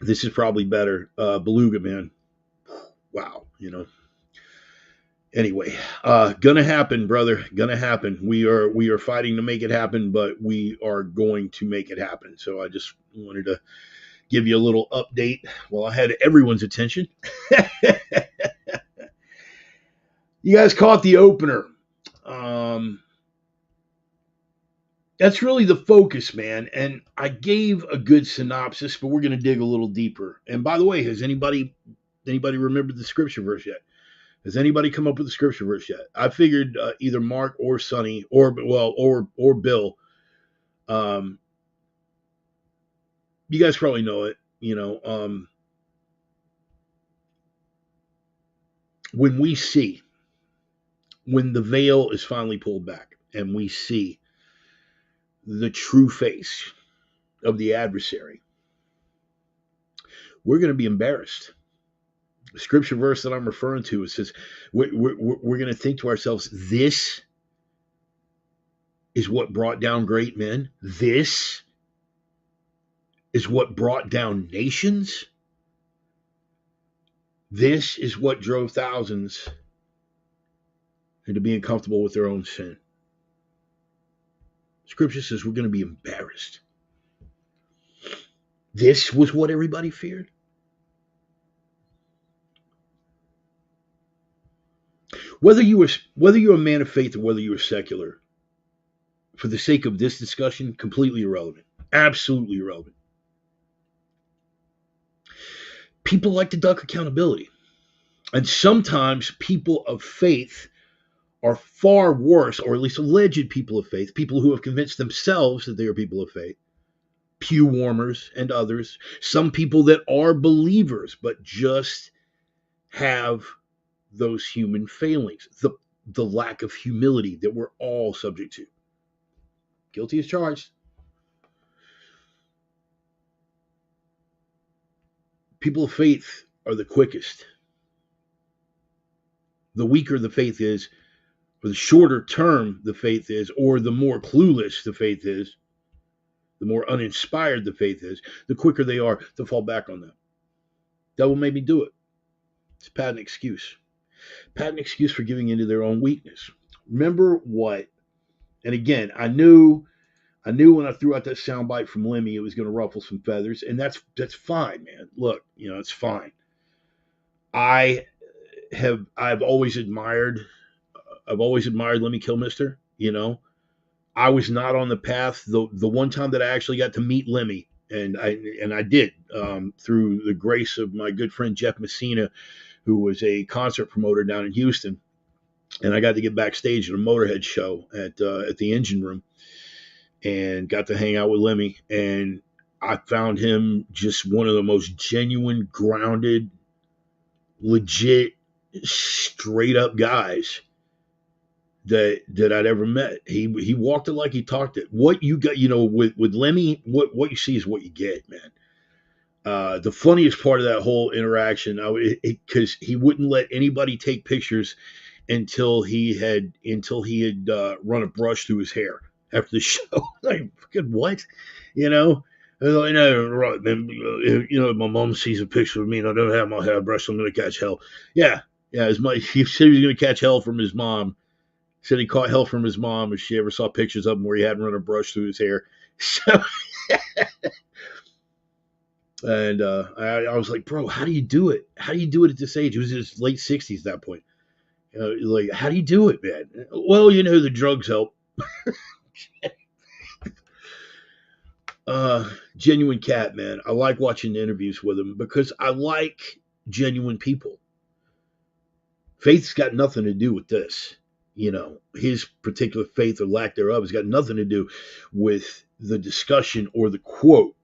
this is probably better. Beluga, man. Wow. Anyway, gonna happen, brother. Gonna happen. We are fighting to make it happen, but we are going to make it happen. So I just wanted to give you a little update while I had everyone's attention. You guys caught the opener. That's really the focus, man. And I gave a good synopsis, but we're going to dig a little deeper. And by the way, has anybody remembered the scripture verse yet? Has anybody come up with the scripture verse yet? I figured either Mark or Sonny or Bill. You guys probably know it. When the veil is finally pulled back and we see the true face of the adversary, we're going to be embarrassed. The scripture verse that I'm referring to, it says we're going to think to ourselves, this is what brought down great men. This is what brought down nations. This is what drove thousands into being comfortable with their own sin. Scripture says we're going to be embarrassed. This was what everybody feared. Whether you're a man of faith or whether you're secular, for the sake of this discussion, completely irrelevant. Absolutely irrelevant. People like to duck accountability. And sometimes people of faith are far worse, or at least alleged people of faith, people who have convinced themselves that they are people of faith, pew warmers and others, some people that are believers but just have those human failings, the lack of humility that we're all subject to. Guilty as charged. People of faith are the quickest. The weaker the faith is, or the shorter term the faith is, or the more clueless the faith is, the more uninspired the faith is, the quicker they are to fall back on that. Devil made me do it. It's a patent excuse. Patent excuse for giving into their own weakness. Remember what? And again, I knew when I threw out that soundbite from Lemmy, it was going to ruffle some feathers, and that's fine, man. Look, it's fine. I've always admired Lemmy Kilmister. I was not on the path. The one time that I actually got to meet Lemmy, and I did through the grace of my good friend Jeff Messina, who was a concert promoter down in Houston, and I got to get backstage at a Motorhead show at the Engine Room, and got to hang out with Lemmy, and I found him just one of the most genuine, grounded, legit, straight up guys that I'd ever met. He walked it like he talked it. What you got, with Lemmy, what you see is what you get, man. The funniest part of that whole interaction, because he wouldn't let anybody take pictures until he had run a brush through his hair after the show. Like, fucking what? Like, no, my mom sees a picture of me and I don't have my hair brushed, I'm going to catch hell. Yeah. He said he was going to catch hell from his mom. He said he caught hell from his mom if she ever saw pictures of him where he hadn't run a brush through his hair. So, and I was like, bro, how do you do it? How do you do it at this age? It was his late 60s at that point. Like, how do you do it, man? Well, the drugs help. Genuine cat, man. I like watching the interviews with him because I like genuine people. Faith's got nothing to do with this. His particular faith or lack thereof has got nothing to do with the discussion or the quote.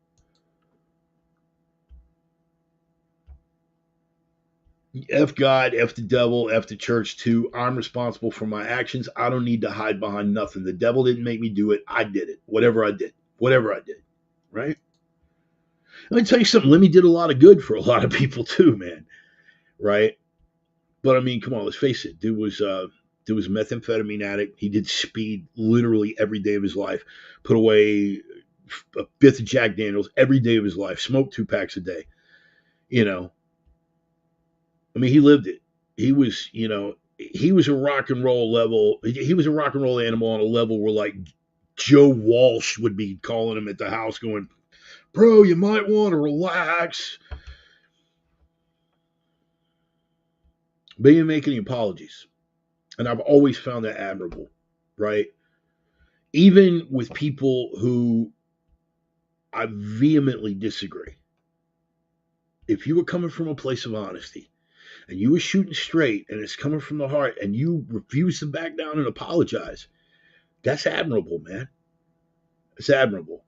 F God, F the devil, F the church too. I'm responsible for my actions. I don't need to hide behind nothing. The devil didn't make me do it. I did it. Whatever I did. Right? Let me tell you something. Lemmy did a lot of good for a lot of people too, man. Right? But I mean, come on, let's face it. Dude was a methamphetamine addict. He did speed literally every day of his life. Put away a fifth of Jack Daniels every day of his life. Smoked 2 packs a day. I mean, he lived it. He was a rock and roll level. He was a rock and roll animal on a level where like Joe Walsh would be calling him at the house going, bro, you might want to relax. But he didn't make any apologies. And I've always found that admirable, right? Even with people who I vehemently disagree. If you were coming from a place of honesty and you were shooting straight and it's coming from the heart and you refuse to back down and apologize, that's admirable, man. It's admirable.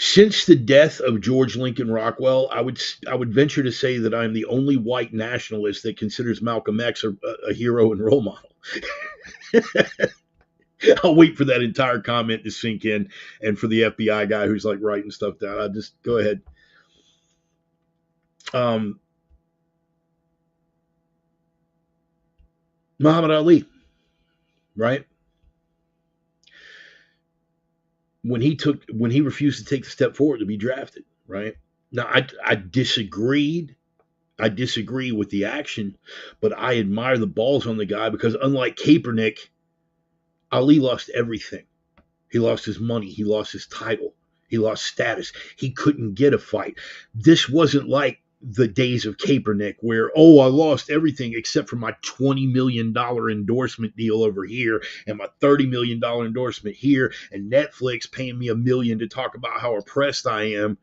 Since the death of George Lincoln Rockwell, I would venture to say that I'm the only white nationalist that considers Malcolm X a hero and role model. I'll wait for that entire comment to sink in and for the FBI guy who's like writing stuff down. I'll just go ahead. Muhammad Ali, right? When he refused to take the step forward to be drafted, right? Now, I disagreed. I disagree with the action, but I admire the balls on the guy because unlike Kaepernick, Ali lost everything. He lost his money. He lost his title. He lost status. He couldn't get a fight. This wasn't like the days of Kaepernick where, oh, I lost everything except for my $20 million endorsement deal over here and my $30 million endorsement here and Netflix paying me $1 million to talk about how oppressed I am.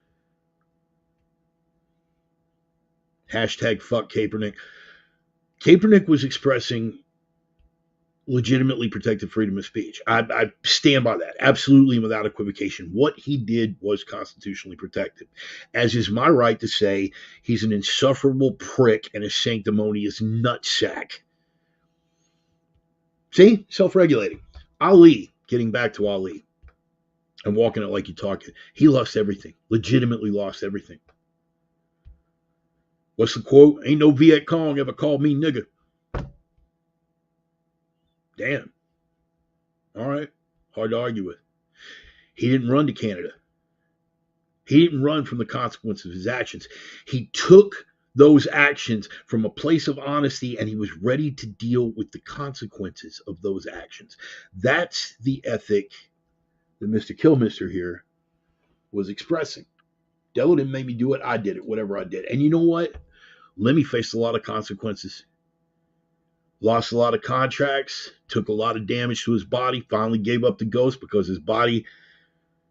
Hashtag fuck Kaepernick. Kaepernick was expressing legitimately protected freedom of speech. I stand by that, absolutely and without equivocation. What he did was constitutionally protected, as is my right to say he's an insufferable prick and a sanctimonious nutsack. See? Self-regulating. Ali, getting back to Ali and walking it like you talk it, he lost everything, legitimately lost everything. What's the quote? Ain't no Viet Cong ever called me nigger. Damn. All right. Hard to argue with. He didn't run to Canada. He didn't run from the consequences of his actions. He took those actions from a place of honesty and he was ready to deal with the consequences of those actions. That's the ethic that Mr. Killmister here was expressing. Devil didn't make me do it. I did it, whatever I did. And you know what? Lemmy faced a lot of consequences. Lost a lot of contracts, took a lot of damage to his body, finally gave up the ghost because his body,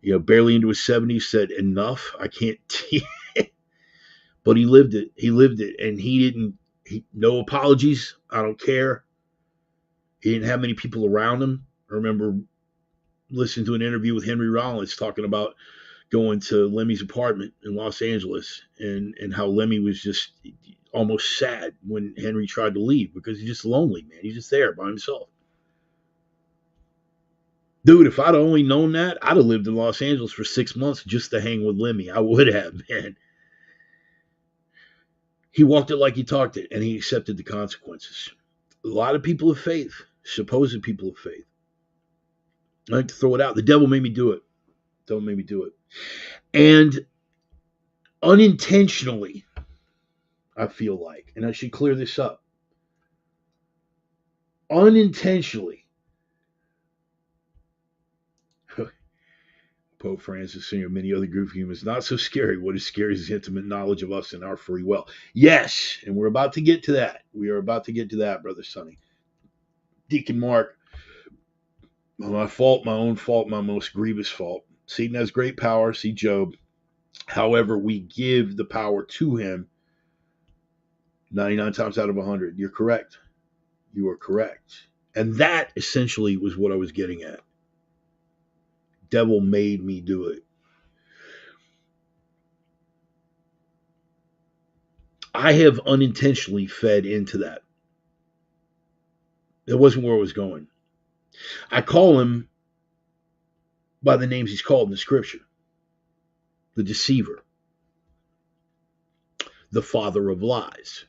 barely into his 70s, said, enough, I can't. But he lived it. He lived it. And no apologies. I don't care. He didn't have many people around him. I remember listening to an interview with Henry Rollins talking about going to Lemmy's apartment in Los Angeles and how Lemmy was just almost sad when Henry tried to leave because he's just lonely, man. He's just there by himself. Dude, if I'd only known that, I'd have lived in Los Angeles for 6 months just to hang with Lemmy. I would have, man. He walked it like he talked it, and he accepted the consequences. A lot of people of faith, supposed people of faith, I like to throw it out. The devil made me do it. The devil made me do it. And unintentionally, I feel like, and I should clear this up, unintentionally, Pope Francis, Senior, many other group of humans, not so scary. What is scary is intimate knowledge of us and our free will. Yes, and we're about to get to that. We are about to get to that, Brother Sonny. Deacon Mark, my fault, my own fault, my most grievous fault. Satan has great power, see Job. However, we give the power to him 99 times out of 100. You're correct. You are correct. And that essentially was what I was getting at. Devil made me do it. I have unintentionally fed into that. It wasn't where I was going. I call him by the names he's called in the scripture. The deceiver. The father of lies.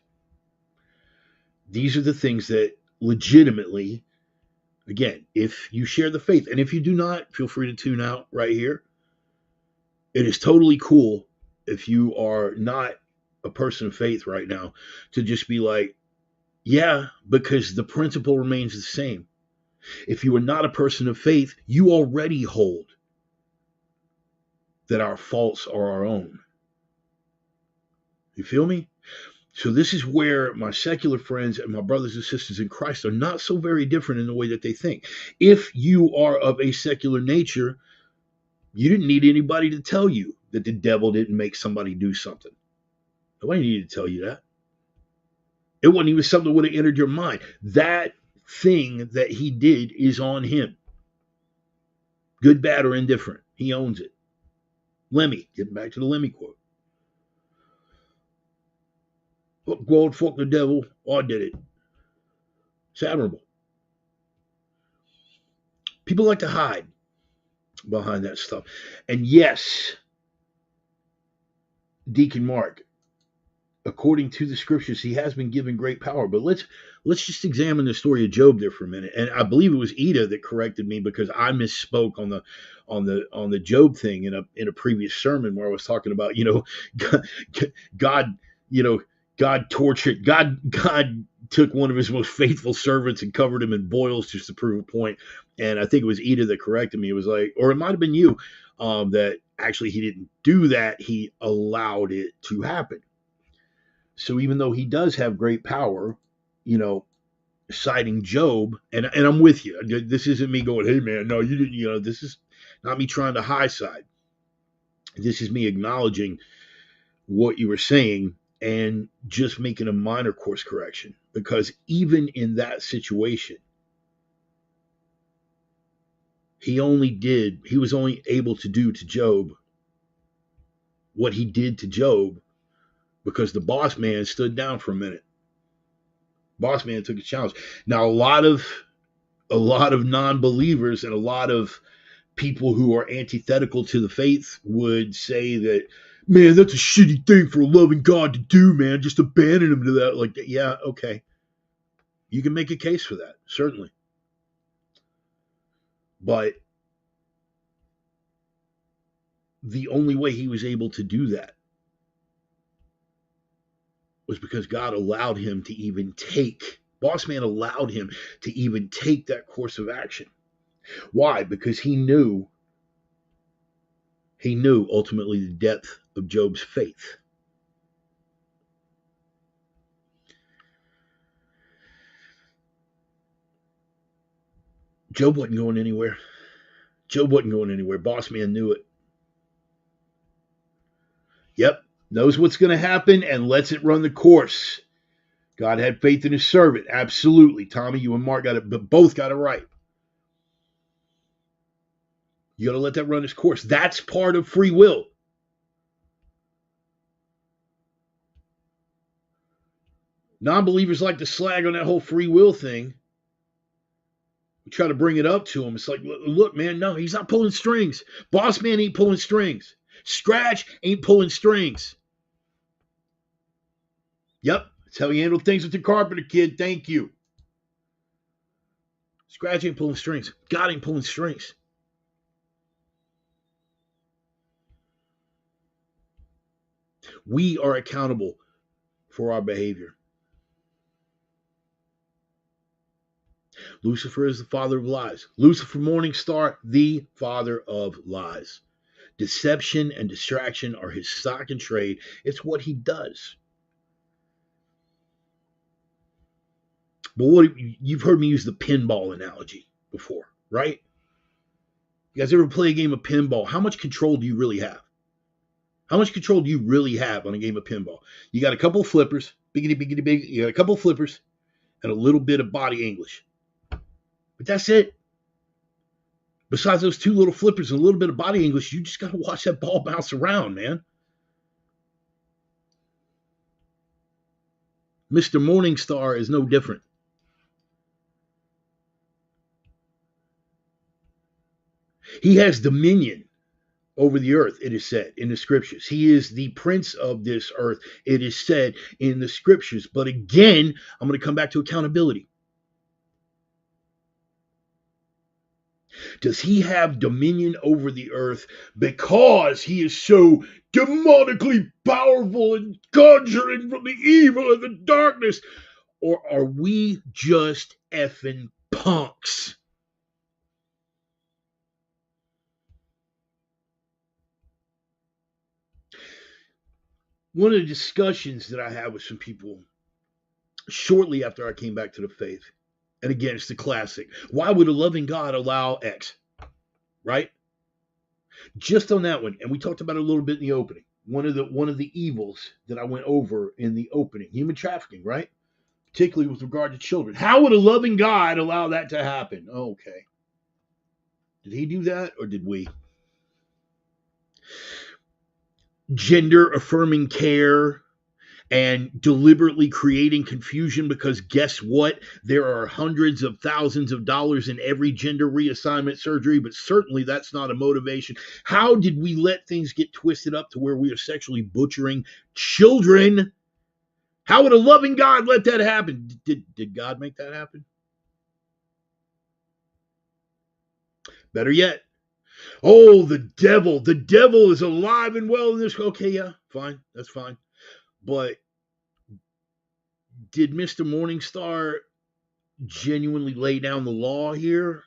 These are the things that legitimately, again, if you share the faith, and if you do not, feel free to tune out right here. It is totally cool if you are not a person of faith right now to just be like, yeah, because the principle remains the same. If you are not a person of faith, you already hold that our faults are our own. You feel me? So this is where my secular friends and my brothers and sisters in Christ are not so very different in the way that they think. If you are of a secular nature, you didn't need anybody to tell you that the devil didn't make somebody do something. Nobody needed to tell you that. It wasn't even something that would have entered your mind. That thing that he did is on him. Good, bad, or indifferent. He owns it. Lemmy, getting back to the Lemmy quote. Fuck God, fuck the devil. I did it. It's admirable. People like to hide behind that stuff. And yes, Deacon Mark, according to the scriptures, he has been given great power. But let's just examine the story of Job there for a minute. And I believe it was Ida that corrected me because I misspoke on the Job thing in a previous sermon where I was talking about, God, God tortured, God took one of his most faithful servants and covered him in boils just to prove a point. And I think it was Ida that corrected me. It was like, or it might have been you, that actually he didn't do that. He allowed it to happen. So even though he does have great power, you know, citing Job, and I'm with you. This isn't me going, hey man, no, you didn't, you know, this is not me trying to high side. This is me acknowledging what you were saying and just making a minor course correction. Because even in that situation, he was only able to do to Job what he did to Job because the boss man stood down for a minute. Boss man took a challenge. Now a lot of non-believers and a lot of people who are antithetical to the faith would say that, man, that's a shitty thing for a loving God to do, man. Just abandon him to that. Like, yeah, okay. You can make a case for that, certainly. But the only way he was able to do that was because God allowed him to even take, boss man allowed him to even take that course of action. Why? Because he knew ultimately the depth of Job's faith. Job wasn't going anywhere. Job wasn't going anywhere. Boss man knew it. Yep, knows what's going to happen and lets it run the course. God had faith in his servant. Absolutely. Tommy, you and Mark got it, but both got it right. You got to let that run its course. That's part of free will. Non-believers like to slag on that whole free will thing. We try to bring it up to him. It's like, look, man, no, he's not pulling strings. Boss man ain't pulling strings. Scratch ain't pulling strings. Yep, that's how you handle things with the carpenter, kid. Thank you. Scratch ain't pulling strings. God ain't pulling strings. We are accountable for our behavior. Lucifer is the father of lies. Lucifer, morning star, the father of lies. Deception and distraction are his stock and trade. It's what he does. But you've heard me use the pinball analogy before, right? You guys ever play a game of pinball? How much control do you really have? How much control do you really have on a game of pinball? You got a couple of flippers, biggity, biggity, big. You got a couple of flippers and a little bit of body English. But that's it. Besides those two little flippers and a little bit of body English, you just got to watch that ball bounce around, man. Mr. Morningstar is no different. He has dominion over the earth, it is said in the scriptures. He is the prince of this earth, it is said in the scriptures. But again, I'm going to come back to accountability. Does he have dominion over the earth because he is so demonically powerful and conjuring from the evil and the darkness? Or are we just effing punks? One of the discussions that I had with some people shortly after I came back to the faith, and again, it's the classic. Why would a loving God allow X? Right? Just on that one, and we talked about it a little bit in the opening. One of the evils that I went over in the opening, human trafficking, right? Particularly with regard to children. How would a loving God allow that to happen? Okay. Did he do that or did we? Gender affirming care and deliberately creating confusion because guess what? There are hundreds of thousands of dollars in every gender reassignment surgery, but certainly that's not a motivation. How did we let things get twisted up to where we are sexually butchering children? How would a loving God let that happen? Did God make that happen? Better yet, oh, the devil is alive and well in this. Okay, yeah, fine, that's fine. But did Mr. Morningstar genuinely lay down the law here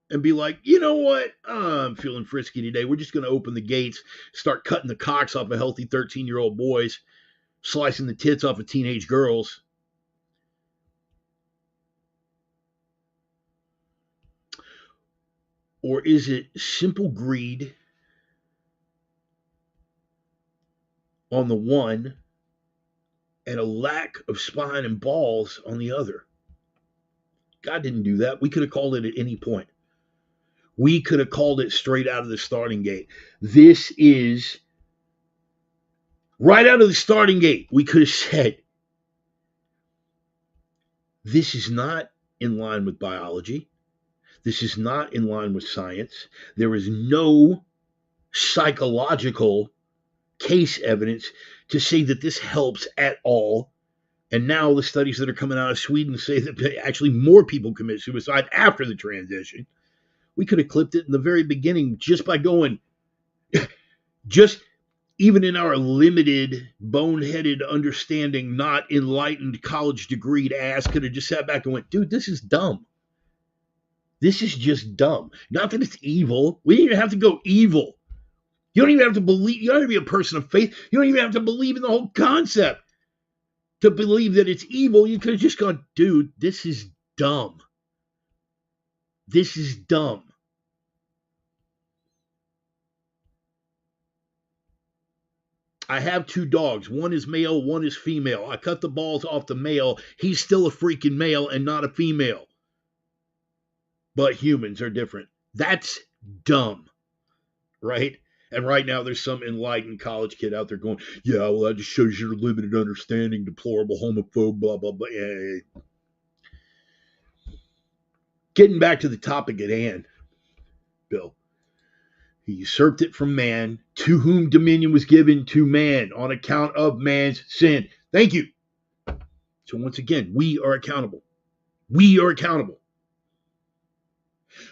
and be like, you know what? I'm feeling frisky today. We're just going to open the gates, start cutting the cocks off of healthy 13-year-old boys. slicing the tits off of teenage girls. Or is it simple greed on the one and a lack of spine and balls on the other? God didn't do that. We could have called it at any point. We could have called it straight out of the starting gate. This is right out of the starting gate. We could have said, this is not in line with biology. This is not in line with science. There is no psychological case evidence to say that this helps at all. And now the studies that are coming out of Sweden say that actually more people commit suicide after the transition. We could have clipped it in the very beginning just by going, just even in our limited, boneheaded understanding, not enlightened, college degreed ass could have just sat back and went, dude, this is dumb. This is just dumb. Not that it's evil. We don't even have to go evil. You don't even have to believe. You don't have to be a person of faith. You don't even have to believe in the whole concept to believe that it's evil. You could have just gone, dude, this is dumb. This is dumb. I have 2 dogs. One is male, one is female. I cut the balls off the male. He's still a freaking male and not a female. But humans are different. That's dumb, right? And right now there's some enlightened college kid out there going, yeah, well, that just shows your limited understanding, deplorable homophobe, blah, blah, blah. Yeah. Getting back to the topic at hand, Bill. He usurped it from man, to whom dominion was given to man on account of man's sin. Thank you. So once again, we are accountable. We are accountable.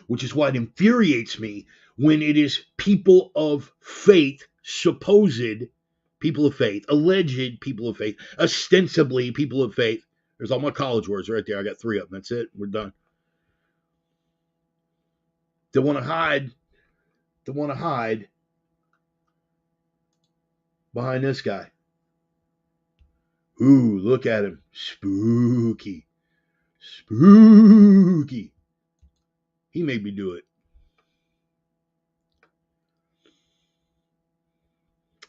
Which is why it infuriates me when it is people of faith, supposed people of faith, alleged people of faith, ostensibly people of faith. There's all my college words right there. I got 3 of them. That's it. We're done. They want to hide behind this guy. Ooh, look at him. Spooky. He made me do it.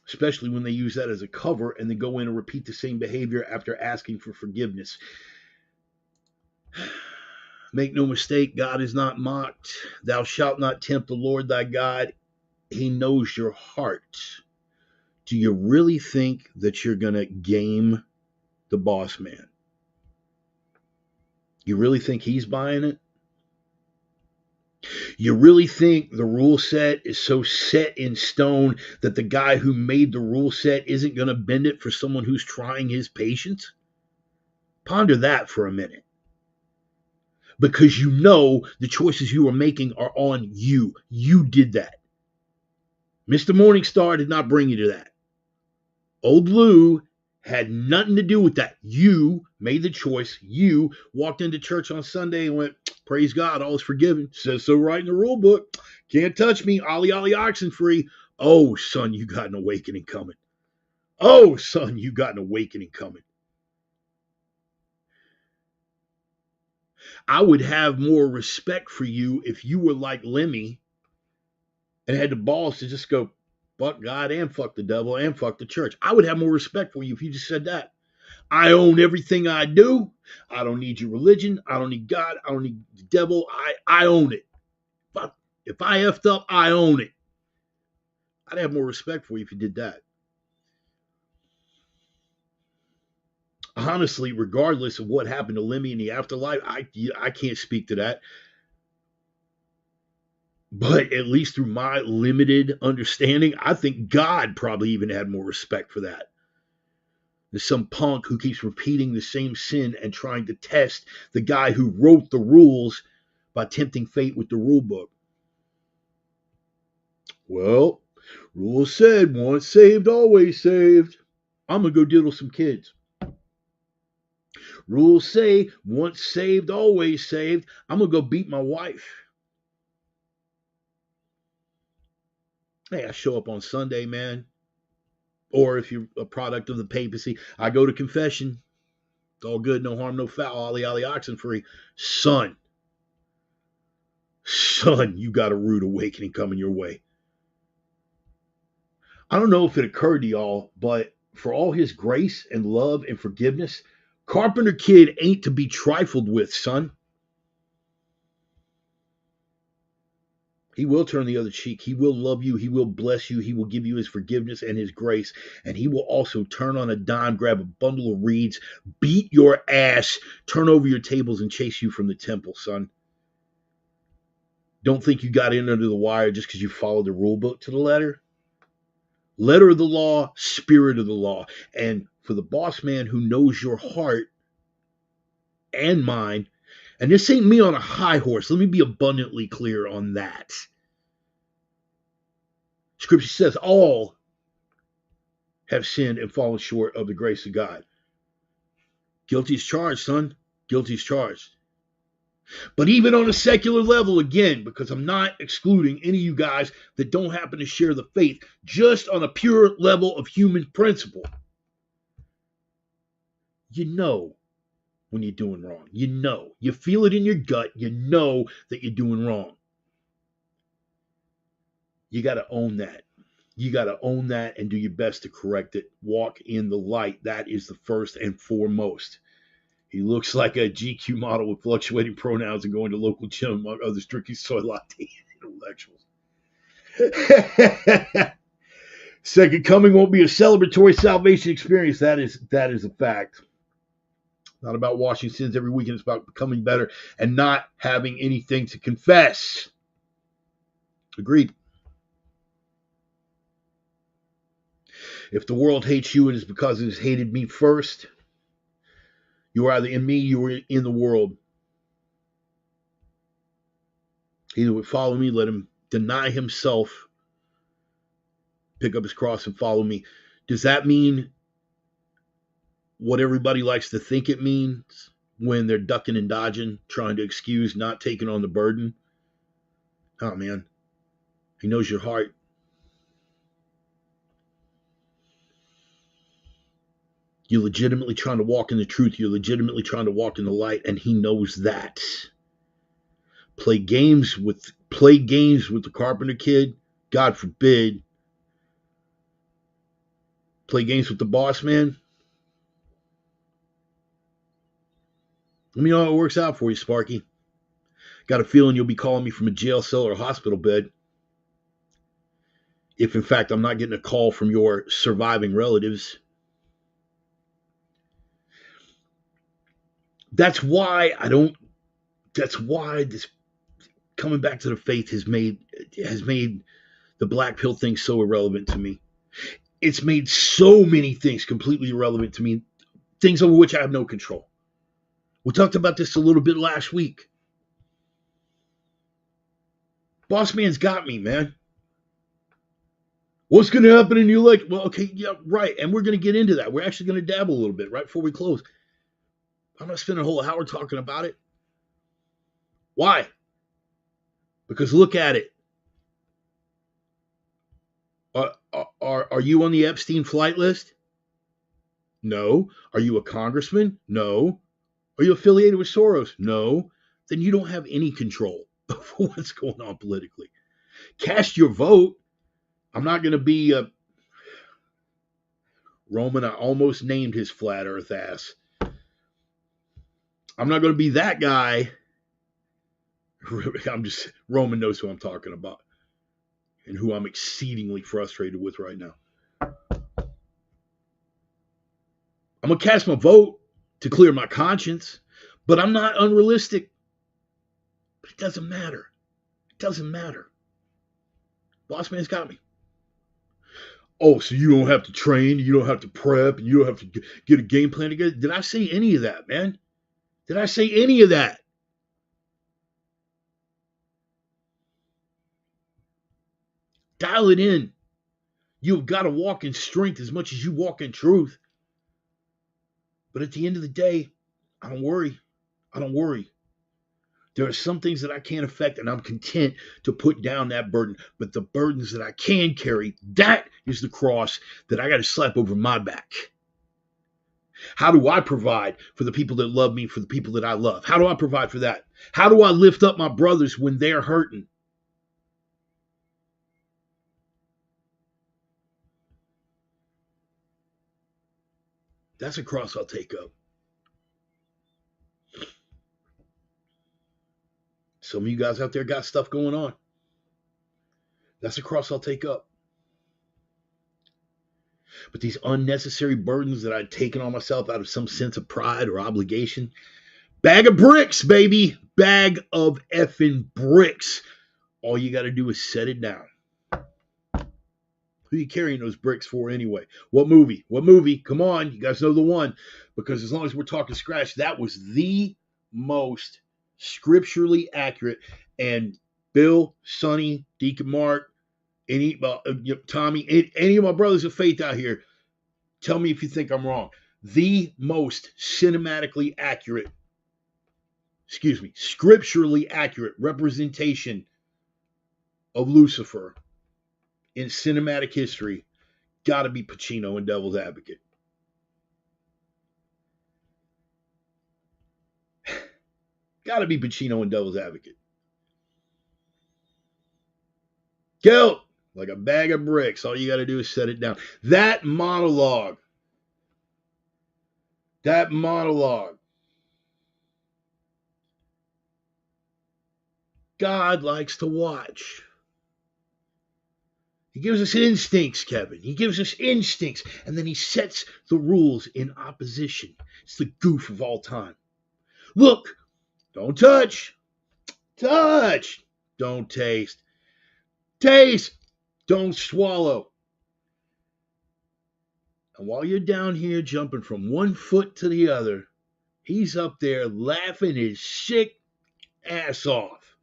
Especially when they use that as a cover and then go in and repeat the same behavior after asking for forgiveness. Make no mistake, God is not mocked. Thou shalt not tempt the Lord thy God. He knows your heart. Do you really think that you're going to game the boss man? You really think he's buying it? You really think the rule set is so set in stone that the guy who made the rule set isn't going to bend it for someone who's trying his patience? Ponder that for a minute. Because you know the choices you are making are on you. You did that. Mr. Morningstar did not bring you to that. Old Lou had nothing to do with that. You made the choice. You walked into church on Sunday and went, praise God, all is forgiven. Says so right in the rule book. Can't touch me. Ollie, ollie, oxen free. Oh, son, you got an awakening coming. Oh, son, you got an awakening coming. I would have more respect for you if you were like Lemmy and had the balls to just go, fuck God and fuck the devil and fuck the church. I would have more respect for you if you just said that. I own everything I do. I don't need your religion. I don't need God. I don't need the devil. I own it. If I effed up, I own it. I'd have more respect for you if you did that. Honestly, regardless of what happened to Lemmy in the afterlife, I can't speak to that. But at least through my limited understanding, I think God probably even had more respect for that. There's some punk who keeps repeating the same sin and trying to test the guy who wrote the rules by tempting fate with the rule book. Well, rules said once saved, always saved. I'm going to go diddle some kids. Rules say once saved, always saved. I'm going to go beat my wife. Hey, I show up on Sunday, man. Or if you're a product of the papacy, I go to confession. It's all good, no harm, no foul, ollie ollie oxen free. Son, you got a rude awakening coming your way. I don't know if it occurred to y'all, but for all his grace and love and forgiveness, Carpenter Kid ain't to be trifled with, son. He will turn the other cheek. He will love you. He will bless you. He will give you his forgiveness and his grace. And he will also turn on a dime, grab a bundle of reeds, beat your ass, turn over your tables, and chase you from the temple, son. Don't think you got in under the wire just because you followed the rule book to the letter. Letter of the law, spirit of the law. And for the boss man who knows your heart and mine, and this ain't me on a high horse. Let me be abundantly clear on that. Scripture says all have sinned and fallen short of the grace of God. Guilty is charged, son. Guilty is charged. But even on a secular level, again, because I'm not excluding any of you guys that don't happen to share the faith, just on a pure level of human principle, you know when you're doing wrong. You know. You feel it in your gut. You know that you're doing wrong. You got to own that. You got to own that and do your best to correct it. Walk in the light. That is the first and foremost. He looks like a GQ model with fluctuating pronouns and going to local gym among other strictly soy latte intellectuals. Second coming won't be a celebratory salvation experience. That is a fact. Not about washing sins every weekend. It's about becoming better and not having anything to confess. Agreed. If the world hates you, it is because it has hated me first. You are either in me, you are in the world. He that would follow me, let him deny himself, pick up his cross and follow me. Does that mean what everybody likes to think it means when they're ducking and dodging, trying to excuse not taking on the burden? Oh, man. He knows your heart. You're legitimately trying to walk in the truth. You're legitimately trying to walk in the light, and he knows that. Play games with the Carpenter Kid, God forbid. Play games with the boss man. Let me know how it works out for you, Sparky. Got a feeling you'll be calling me from a jail cell or a hospital bed. If, in fact, I'm not getting a call from your surviving relatives. That's why this coming back to the faith has made the black pill thing so irrelevant to me. It's made so many things completely irrelevant to me, things over which I have no control. We talked about this a little bit last week. Boss man's got me, man. What's going to happen in your life? Well, okay, yeah, right. And we're going to get into that. We're actually going to dabble a little bit right before we close. I'm not spending a whole hour talking about it. Why? Because look at it. Are you on the Epstein flight list? No. Are you a congressman? No. Are you affiliated with Soros? No. Then you don't have any control over what's going on politically. Cast your vote. I'm not going to be a Roman. I almost named his flat earth ass. I'm not going to be that guy. Roman knows who I'm talking about and who I'm exceedingly frustrated with right now. I'm going to cast my vote to clear my conscience, but I'm not unrealistic. But it doesn't matter. It doesn't matter. Boss man's got me. Oh, so you don't have to train, you don't have to prep, and you don't have to get a game plan together. Did I say any of that, man? Did I say any of that? Dial it in. You've got to walk in strength as much as you walk in truth. But at the end of the day, I don't worry. There are some things that I can't affect, and I'm content to put down that burden. But the burdens that I can carry, that is the cross that I got to slap over my back. How do I provide for the people that love me, for the people that I love? How do I provide for that? How do I lift up my brothers when they're hurting? That's a cross I'll take up. Some of you guys out there got stuff going on. That's a cross I'll take up. But these unnecessary burdens that I'd taken on myself out of some sense of pride or obligation, bag of bricks, baby. Bag of effing bricks. All you got to do is set it down. Who are you carrying those bricks for anyway? What movie? What movie? Come on, you guys know the one. Because as long as we're talking scratch, that was the most scripturally accurate. And Bill, Sonny, Deacon Mark, Tommy, any of my brothers of faith out here, tell me if you think I'm wrong. The most scripturally accurate representation of Lucifer in cinematic history got to be Pacino and Devil's Advocate. Got to be Pacino and Devil's Advocate. Guilt, like a bag of bricks. All you got to do is set it down. That monologue. God likes to watch. He gives us instincts, Kevin. He gives us instincts, and then he sets the rules in opposition. It's the goof of all time. Look, don't touch. Touch. Don't taste. Taste. Don't swallow. And while you're down here jumping from one foot to the other, he's up there laughing his sick ass off.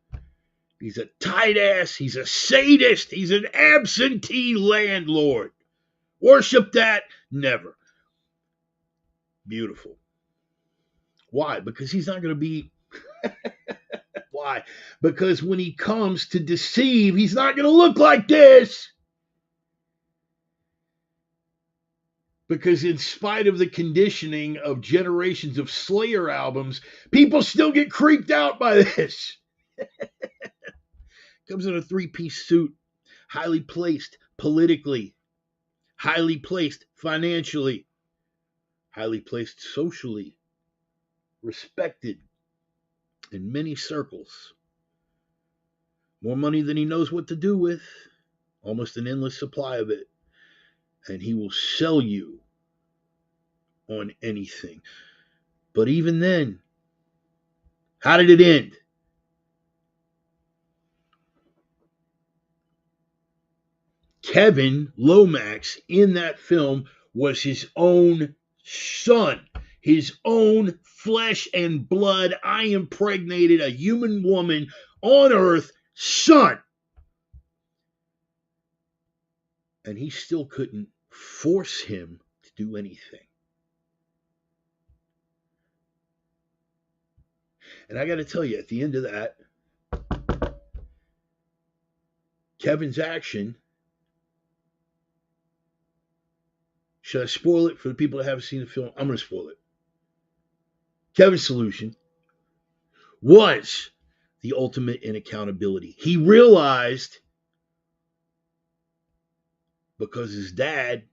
He's a tight ass. He's a sadist. He's an absentee landlord. Worship that? Never. Beautiful. Why? Because he's not going to be... Why? Because when he comes to deceive, he's not going to look like this. Because in spite of the conditioning of generations of Slayer albums, people still get creeped out by this. Comes in a three-piece suit, highly placed politically, highly placed financially, highly placed socially, respected in many circles. More money than he knows what to do with, almost an endless supply of it. And he will sell you on anything. But even then, how did it end? Kevin Lomax in that film was his own son, his own flesh and blood. I impregnated a human woman on earth, son. And he still couldn't force him to do anything. And I got to tell you, at the end of that, Kevin's action, should I spoil it for the people that haven't seen the film? I'm going to spoil it. Kevin's solution was the ultimate in accountability. He realized, because his dad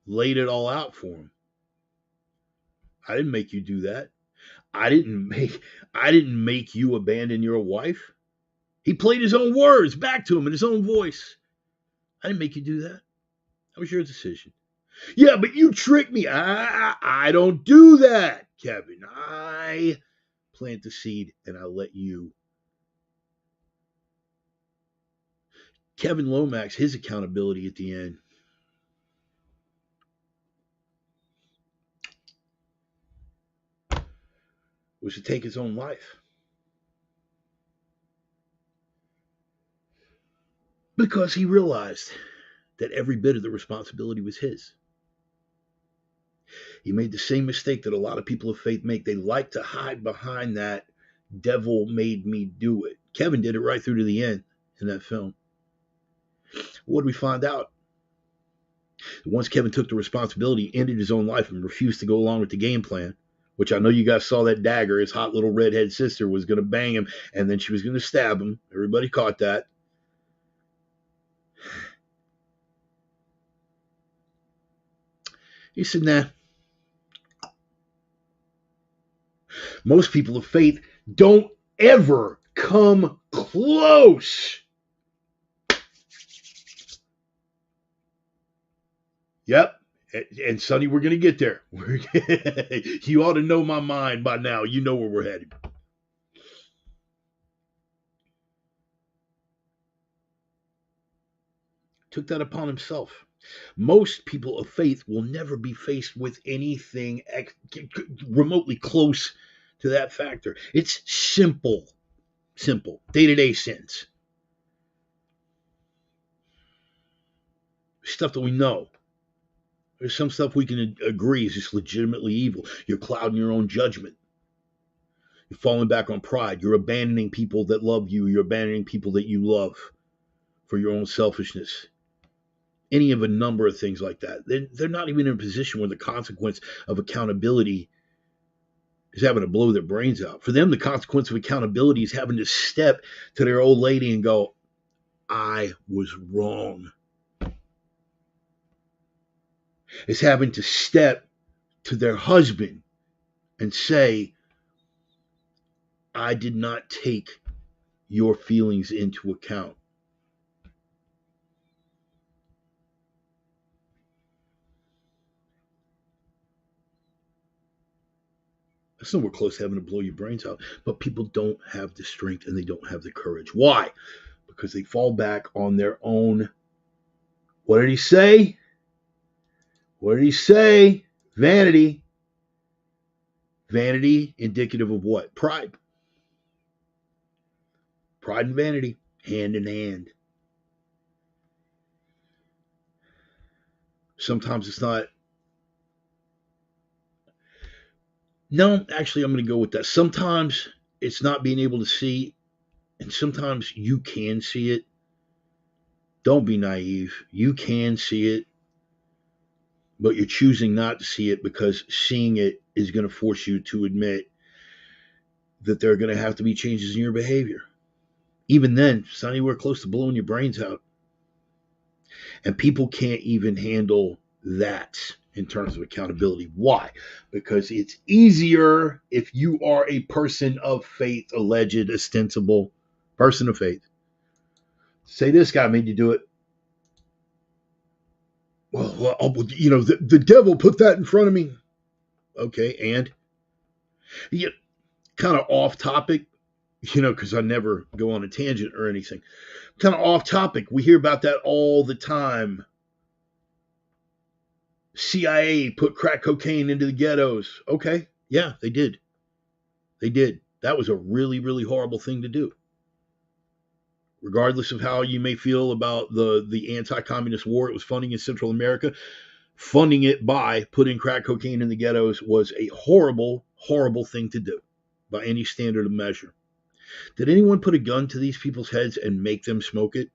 laid it all out for him. I didn't make you do that. I didn't make you abandon your wife. He played his own words back to him in his own voice. I didn't make you do that. That was your decision. Yeah, but you tricked me. I don't do that, Kevin. I plant the seed and I let you. Kevin Lomax, his accountability at the end. Was to take his own life. Because he realized that every bit of the responsibility was his. He made the same mistake that a lot of people of faith make. They like to hide behind that devil made me do it. Kevin did it right through to the end in that film. What did we find out? Once Kevin took the responsibility, ended his own life, and refused to go along with the game plan, which I know you guys saw that dagger. His hot little redhead sister was going to bang him, and then she was going to stab him. Everybody caught that. He said, nah. Most people of faith don't ever come close. Yep. And Sonny, we're going to get there. You ought to know my mind by now. You know where we're headed. Took that upon himself. Most people of faith will never be faced with anything remotely close to that factor. It's simple, day-to-day sins. Stuff that we know. There's some stuff we can agree is just legitimately evil. You're clouding your own judgment. You're falling back on pride. You're abandoning people that love you. You're abandoning people that you love for your own selfishness. Any of a number of things like that. They're not even in a position where the consequence of accountability is having to blow their brains out. For them, the consequence of accountability is having to step to their old lady and go, I was wrong. It's having to step to their husband and say, I did not take your feelings into account. That's nowhere close to having to blow your brains out. But people don't have the strength and they don't have the courage. Why? Because they fall back on their own. What did he say? What did he say? Vanity. Vanity indicative of what? Pride. Pride and vanity, hand in hand. Sometimes it's not. No, actually, I'm going to go with that. Sometimes it's not being able to see, and sometimes you can see it. Don't be naive. You can see it, but you're choosing not to see it because seeing it is going to force you to admit that there are going to have to be changes in your behavior. Even then, it's not anywhere close to blowing your brains out. And people can't even handle that in terms of accountability. Why? Because it's easier if you are a person of faith, alleged, ostensible person of faith. Say this guy made you do it. Well, you know, the devil put that in front of me. Okay, and kind of off topic, you know, because I never go on a tangent or anything. Kind of off topic. We hear about that all the time. CIA put crack cocaine into the ghettos. Okay, yeah, they did. They did. That was a really, really horrible thing to do. Regardless of how you may feel about the anti-communist war it was funding in Central America, funding it by putting crack cocaine in the ghettos was a horrible, horrible thing to do by any standard of measure. Did anyone put a gun to these people's heads and make them smoke it?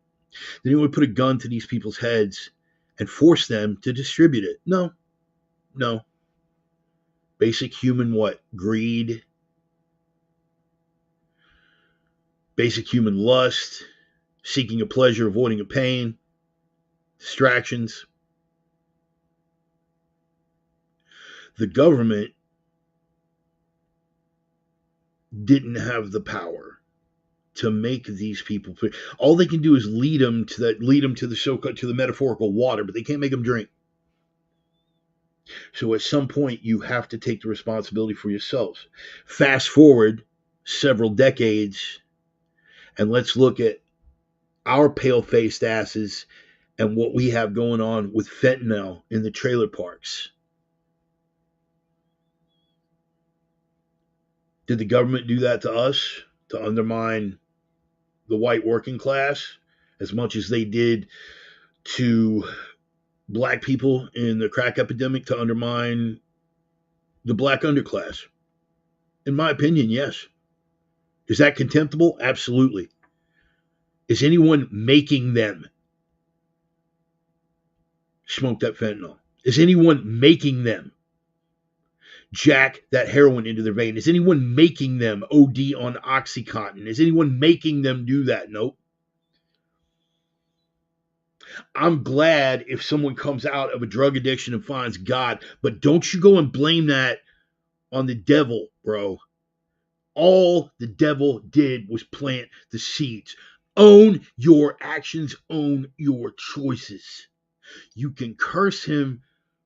Did anyone put a gun to these people's heads and force them to distribute it? No. No. Basic human what? Greed. Basic human lust. Seeking a pleasure, avoiding a pain. Distractions. The government didn't have the power to make these people. All they can do is lead them to the so-called, to the metaphorical water, but they can't make them drink. So at some point, you have to take the responsibility for yourselves. Fast forward several decades, and let's look at our pale-faced asses and what we have going on with fentanyl in the trailer parks. Did the government do that to us to undermine the white working class as much as they did to black people in the crack epidemic to undermine the black underclass? In my opinion, yes. Is that contemptible? Absolutely. Is anyone making them smoke that fentanyl? Is anyone making them jack that heroin into their vein? Is anyone making them OD on Oxycontin? Is anyone making them do that? Nope. I'm glad if someone comes out of a drug addiction and finds God, but don't you go and blame that on the devil, bro. All the devil did was plant the seeds. Own your actions, own your choices. You can curse him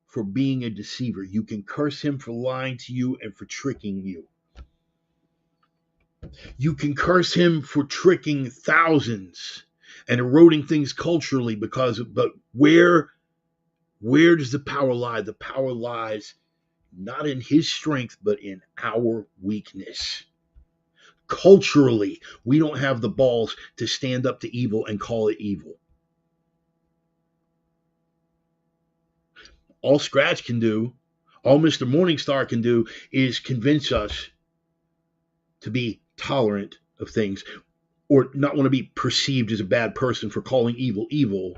for being a deceiver. You can curse him for lying to you and for tricking you. You can curse him for tricking thousands and eroding things culturally but where does the power lie? The power lies not in his strength, but in our weakness. Culturally, we don't have the balls to stand up to evil and call it evil. All Scratch can do, all Mr. Morningstar can do, is convince us to be tolerant of things or not want to be perceived as a bad person for calling evil evil.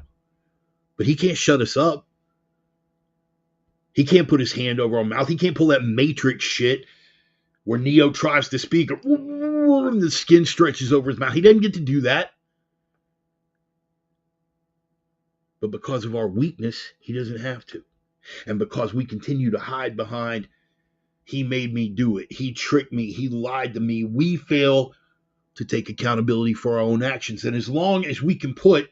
But he can't shut us up. He can't put his hand over our mouth. He can't pull that Matrix shit where Neo tries to speak and the skin stretches over his mouth. He doesn't get to do that. But because of our weakness, he doesn't have to. And because we continue to hide behind, he made me do it, he tricked me, he lied to me, we fail to take accountability for our own actions. And as long as we can put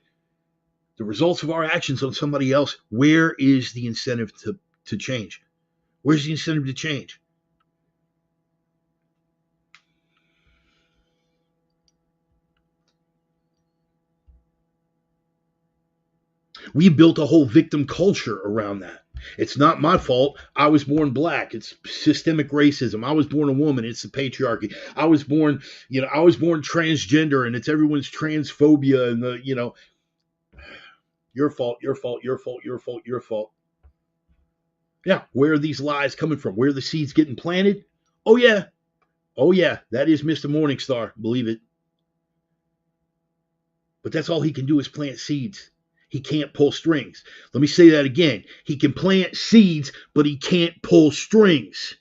the results of our actions on somebody else, where is the incentive to change? Where's the incentive to change? We built a whole victim culture around that. It's not my fault. I was born black. It's systemic racism. I was born a woman. It's the patriarchy. I was born transgender, and it's everyone's transphobia and the, your fault, your fault, your fault, your fault, your fault. Yeah, where are these lies coming from? Where are the seeds getting planted? Oh yeah, that is Mr. Morningstar. Believe it. But that's all he can do is plant seeds. He can't pull strings. Let me say that again. He can plant seeds, but he can't pull strings.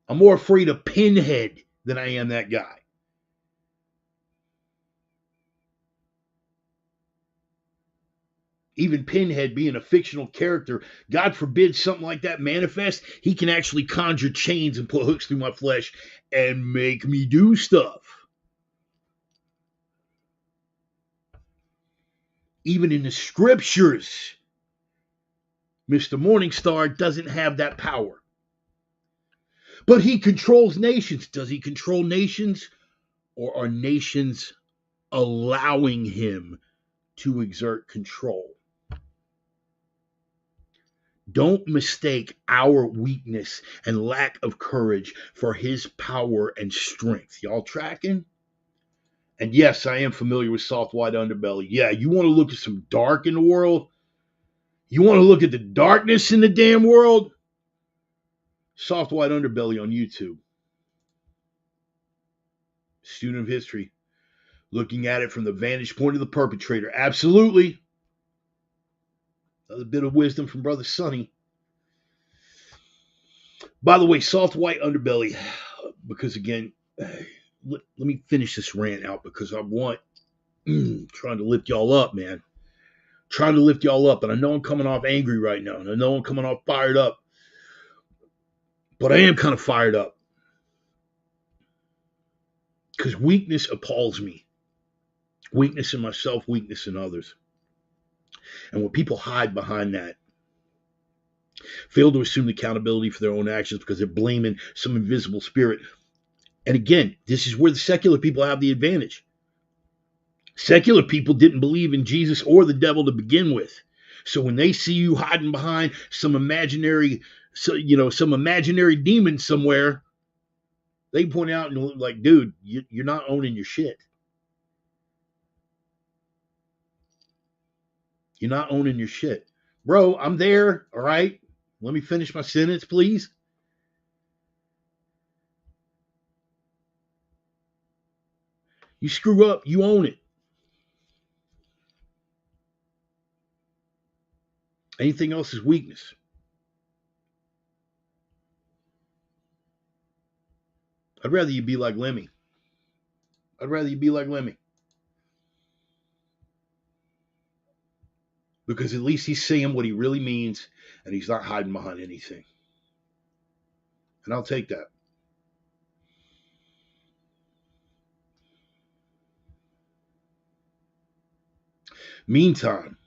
I'm more afraid of Pinhead than I am that guy. Even Pinhead being a fictional character, God forbid something like that manifest, he can actually conjure chains and put hooks through my flesh and make me do stuff. Even in the scriptures, Mr. Morningstar doesn't have that power. But he controls nations. Does he control nations? Or are nations allowing him to exert control? Don't mistake our weakness and lack of courage for his power and strength. Y'all tracking? And yes, I am familiar with soft white underbelly. Yeah, you want to look at some dark in the world? You want to look at the darkness in the damn world? Soft white underbelly on YouTube. Student of history. Looking at it from the vantage point of the perpetrator. Absolutely. Another bit of wisdom from Brother Sonny. By the way, soft white underbelly, because again, let me finish this rant out because I want trying to lift y'all up, man. Trying to lift y'all up. And I know I'm coming off angry right now. And I know I'm coming off fired up. But I am kind of fired up. Because weakness appalls me. Weakness in myself, weakness in others. And when people hide behind that, fail to assume accountability for their own actions because they're blaming some invisible spirit. And again, this is where the secular people have the advantage. Secular people didn't believe in Jesus or the devil to begin with. So when they see you hiding behind some imaginary demon somewhere, they point out and like, dude, you're not owning your shit. You're not owning your shit. Bro, I'm there, all right? Let me finish my sentence, please. You screw up, you own it. Anything else is weakness. I'd rather you be like Lemmy. I'd rather you be like Lemmy. Because at least he's saying what he really means and he's not hiding behind anything. And I'll take that. Meantime,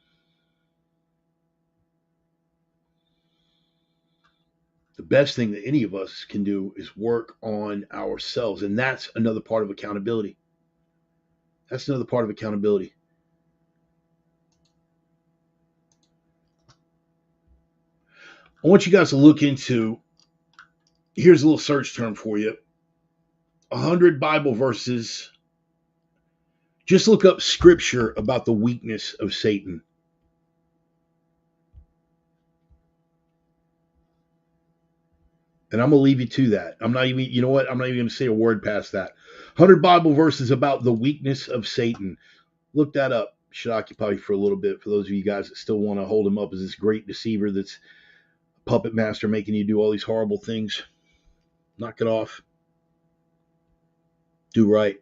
the best thing that any of us can do is work on ourselves. And that's another part of accountability. That's another part of accountability. I want you guys to look into, here's a little search term for you, 100 Bible verses. Just look up scripture about the weakness of Satan. And I'm going to leave you to that. I'm not even, you know what? I'm not even going to say a word past that. 100 Bible verses about the weakness of Satan. Look that up. Should occupy you for a little bit for those of you guys that still want to hold him up as this great deceiver that's a puppet master making you do all these horrible things. Knock it off. Do right.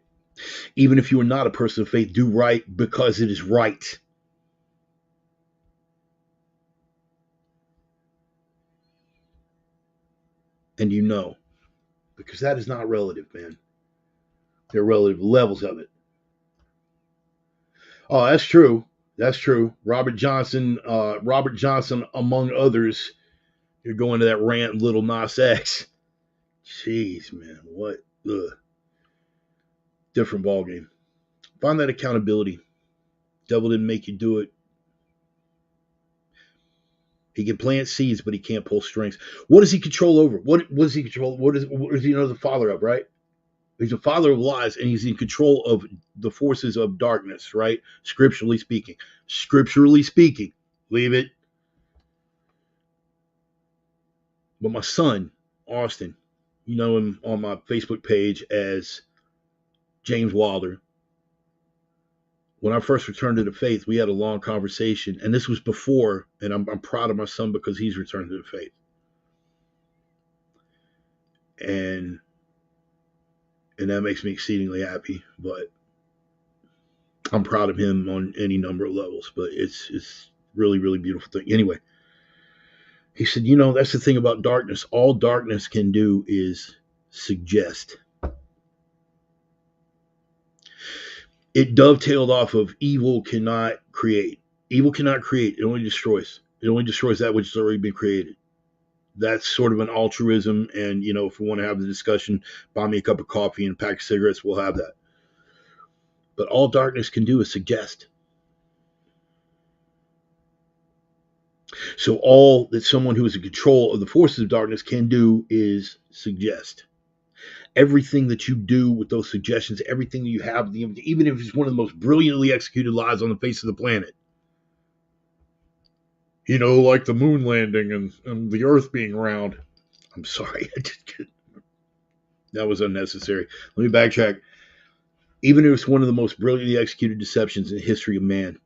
Even if you are not a person of faith, do right because it is right. And you know, because that is not relative, man. There are relative levels of it. Oh, that's true. That's true. Robert Johnson, among others. You're going to that rant, Little Nas X. Jeez, man, what? Ugh. Different ballgame. Find that accountability. Devil didn't make you do it. He can plant seeds, but he can't pull strings. What does he control over? What does he control? What is he the father of, right? He's the father of lies, and he's in control of the forces of darkness, right? Scripturally speaking. Scripturally speaking. Leave it. But my son, Austin, you know him on my Facebook page as James Wilder. When I first returned to the faith, we had a long conversation, and this was before, and I'm proud of my son because he's returned to the faith. And that makes me exceedingly happy, but I'm proud of him on any number of levels, but it's really, really beautiful thing. Anyway, he said, you know, that's the thing about darkness. All darkness can do is suggest. It dovetailed off of evil cannot create. Evil cannot create. It only destroys. It only destroys that which has already been created. That's sort of an altruism. And, you know, if we want to have the discussion, buy me a cup of coffee and a pack of cigarettes, we'll have that. But all darkness can do is suggest. So all that someone who is in control of the forces of darkness can do is suggest. Everything that you do with those suggestions, everything that you have, even if it's one of the most brilliantly executed lies on the face of the planet. You know, like the moon landing and the earth being round. I'm sorry. That was unnecessary. Let me backtrack. Even if it's one of the most brilliantly executed deceptions in the history of man.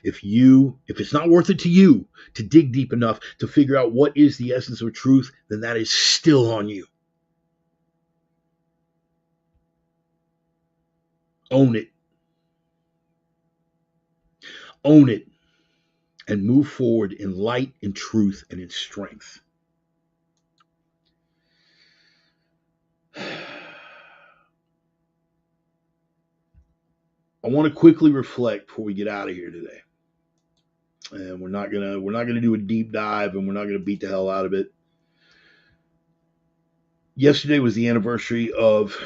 If it's not worth it to you to dig deep enough to figure out what is the essence of truth, then that is still on you. Own it. Own it. And move forward in light, in truth, and in strength. I want to quickly reflect before we get out of here today. And we're not gonna do a deep dive, and we're not gonna beat the hell out of it. Yesterday was the anniversary of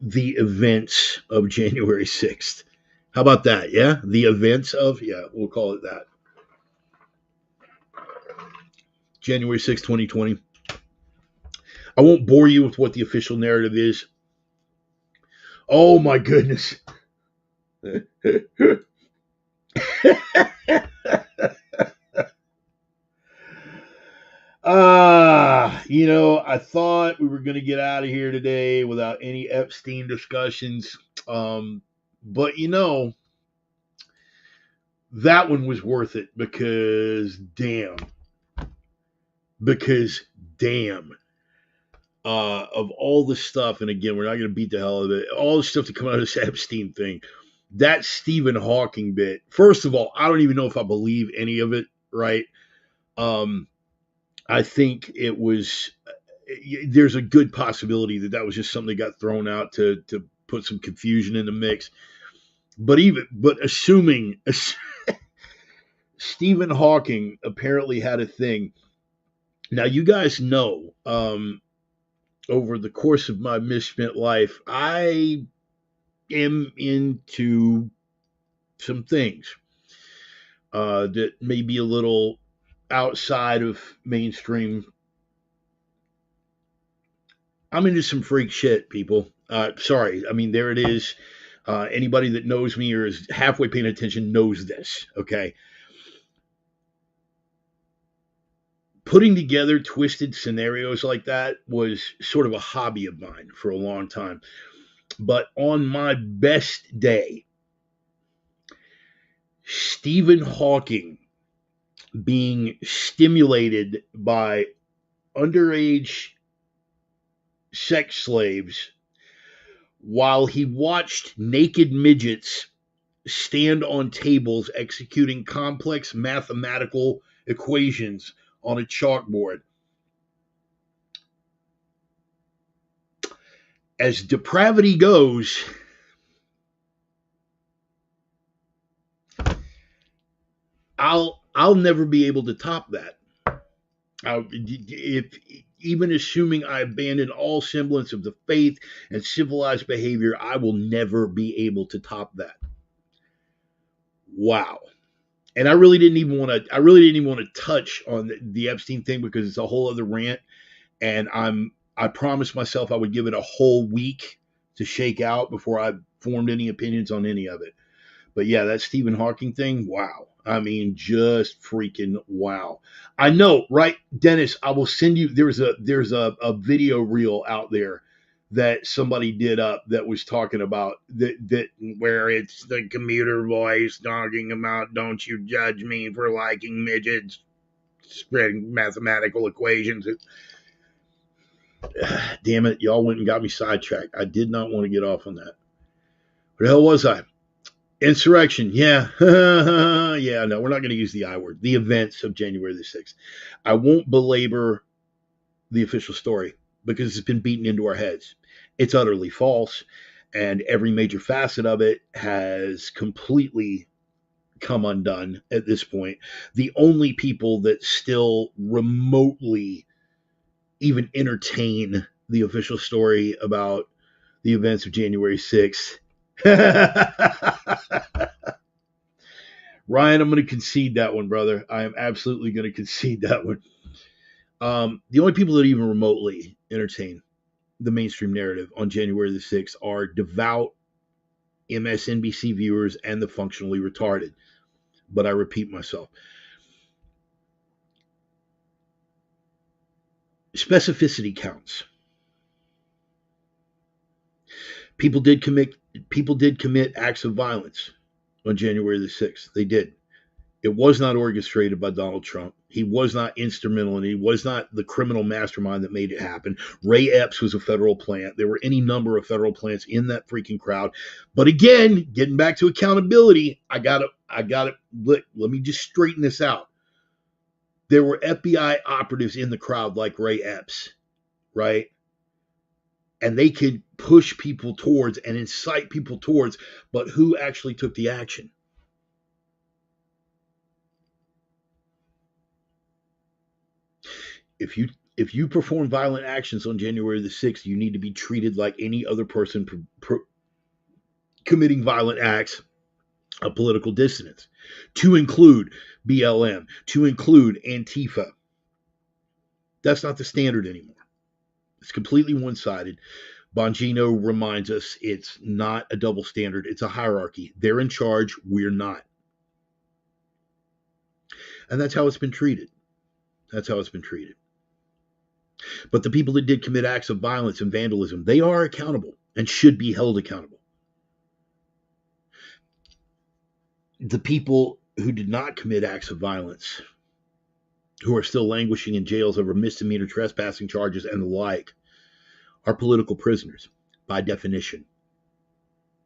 the events of January 6th. How about that? Yeah? The events of, we'll call it that. January 6th, 2020. I won't bore you with what the official narrative is. Oh my goodness. I thought we were going to get out of here today without any Epstein discussions. But that one was worth it because damn, of all the stuff, and again, we're not going to beat the hell out of it, all the stuff to come out of this Epstein thing, that Stephen Hawking bit, first of all, I don't even know if I believe any of it, right? I think it was, there's a good possibility that that was just something that got thrown out to put some confusion in the mix. But assuming Stephen Hawking apparently had a thing. Now, you guys know, over the course of my misspent life, I am into some things that may be a little outside of mainstream. I'm into some freak shit, people. Sorry. I mean, there it is. Anybody that knows me or is halfway paying attention knows this, okay? Putting together twisted scenarios like that was sort of a hobby of mine for a long time. But on my best day, Stephen Hawking being stimulated by underage sex slaves while he watched naked midgets stand on tables executing complex mathematical equations on a chalkboard. As depravity goes, I'll never be able to top that. If even assuming I abandon all semblance of the faith and civilized behavior, I will never be able to top that. Wow. And I really didn't even want to touch on the Epstein thing because it's a whole other rant. And I promised myself I would give it a whole week to shake out before I formed any opinions on any of it. But yeah, that Stephen Hawking thing, wow. I mean, just freaking wow. I know, right, Dennis? I will send you. There's a video reel out there that somebody did up that was talking about that where it's the commuter voice talking about, don't you judge me for liking midgets, spreading mathematical equations. Damn it, y'all went and got me sidetracked. I did not want to get off on that. Where the hell was I? Insurrection, yeah. Yeah, no, we're not going to use the I word. The events of January the 6th. I won't belabor the official story because it's been beaten into our heads. It's utterly false, and every major facet of it has completely come undone at this point. The only people that still remotely even entertain the official story about the events of January 6th. Ryan, I'm going to concede that one, brother. I am absolutely going to concede that one. The only people that even remotely entertain the mainstream narrative on January the 6th are devout MSNBC viewers and the functionally retarded. But I repeat myself. Specificity counts. People did commit acts of violence on January the 6th. They did. It was not orchestrated by Donald Trump. He was not instrumental, and he was not the criminal mastermind that made it happen. Ray Epps was a federal plant. There were any number of federal plants in that freaking crowd. But again, getting back to accountability, I got it. Let me just straighten this out. There were FBI operatives in the crowd like Ray Epps, right? And they could push people towards and incite people towards, but who actually took the action? If you perform violent actions on January the 6th, you need to be treated like any other person committing violent acts of political dissidence, to include BLM, to include Antifa. That's not the standard anymore. It's completely one-sided. Bongino reminds us it's not a double standard. It's a hierarchy. They're in charge. We're not. And that's how it's been treated. That's how it's been treated. But the people that did commit acts of violence and vandalism, they are accountable and should be held accountable. The people who did not commit acts of violence, who are still languishing in jails over misdemeanor trespassing charges and the like, are political prisoners by definition.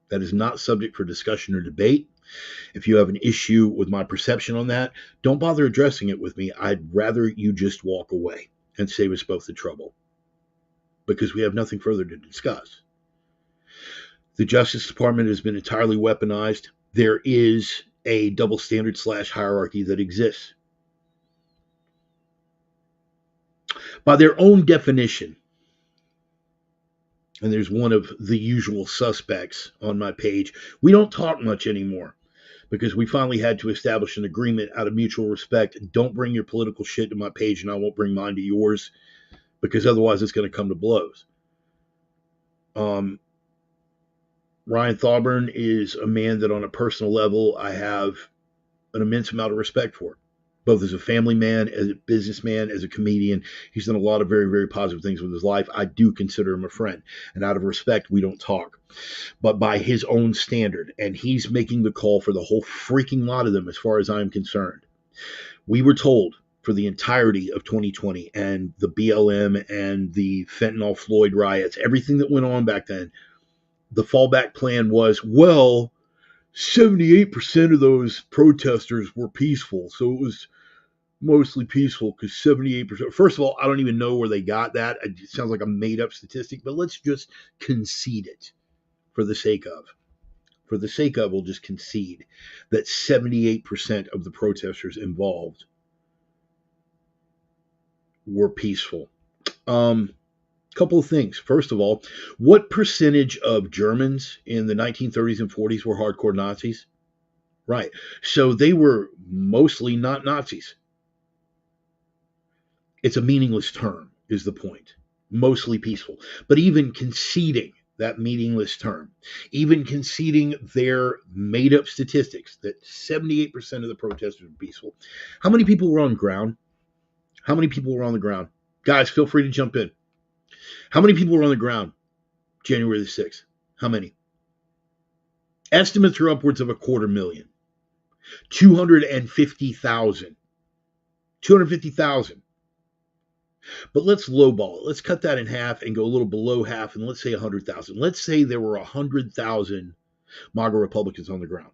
That is not subject for discussion or debate. If you have an issue with my perception on that, don't bother addressing it with me. I'd rather you just walk away and save us both the trouble, because we have nothing further to discuss. The Justice Department has been entirely weaponized. There is a double standard / hierarchy that exists. By their own definition, and there's one of the usual suspects on my page, we don't talk much anymore because we finally had to establish an agreement out of mutual respect. Don't bring your political shit to my page and I won't bring mine to yours, because otherwise it's going to come to blows. Ryan Thauburn is a man that on a personal level I have an immense amount of respect for, both as a family man, as a businessman, as a comedian. He's done a lot of very, very positive things with his life. I do consider him a friend, and out of respect, we don't talk. But by his own standard, and he's making the call for the whole freaking lot of them as far as I'm concerned. We were told for the entirety of 2020 and the BLM and the fentanyl Floyd riots, everything that went on back then, the fallback plan was, well, 78% of those protesters were peaceful, so it was mostly peaceful because 78%. First of all, I don't even know where they got that. It sounds like a made-up statistic, but let's just concede it for the sake of. For the sake of, we'll just concede that 78% of the protesters involved were peaceful. Couple of things. First of all, what percentage of Germans in the 1930s and 40s were hardcore Nazis? Right. So they were mostly not Nazis. It's a meaningless term, is the point. Mostly peaceful. But even conceding that meaningless term, even conceding their made-up statistics that 78% of the protesters were peaceful, how many people were on the ground? How many people were on the ground? Guys, feel free to jump in. How many people were on the ground January the 6th? How many? Estimates are upwards of 250,000. 250,000. 250,000. But let's lowball it. Let's cut that in half and go a little below half, and let's say 100,000. Let's say there were 100,000 MAGA Republicans on the ground.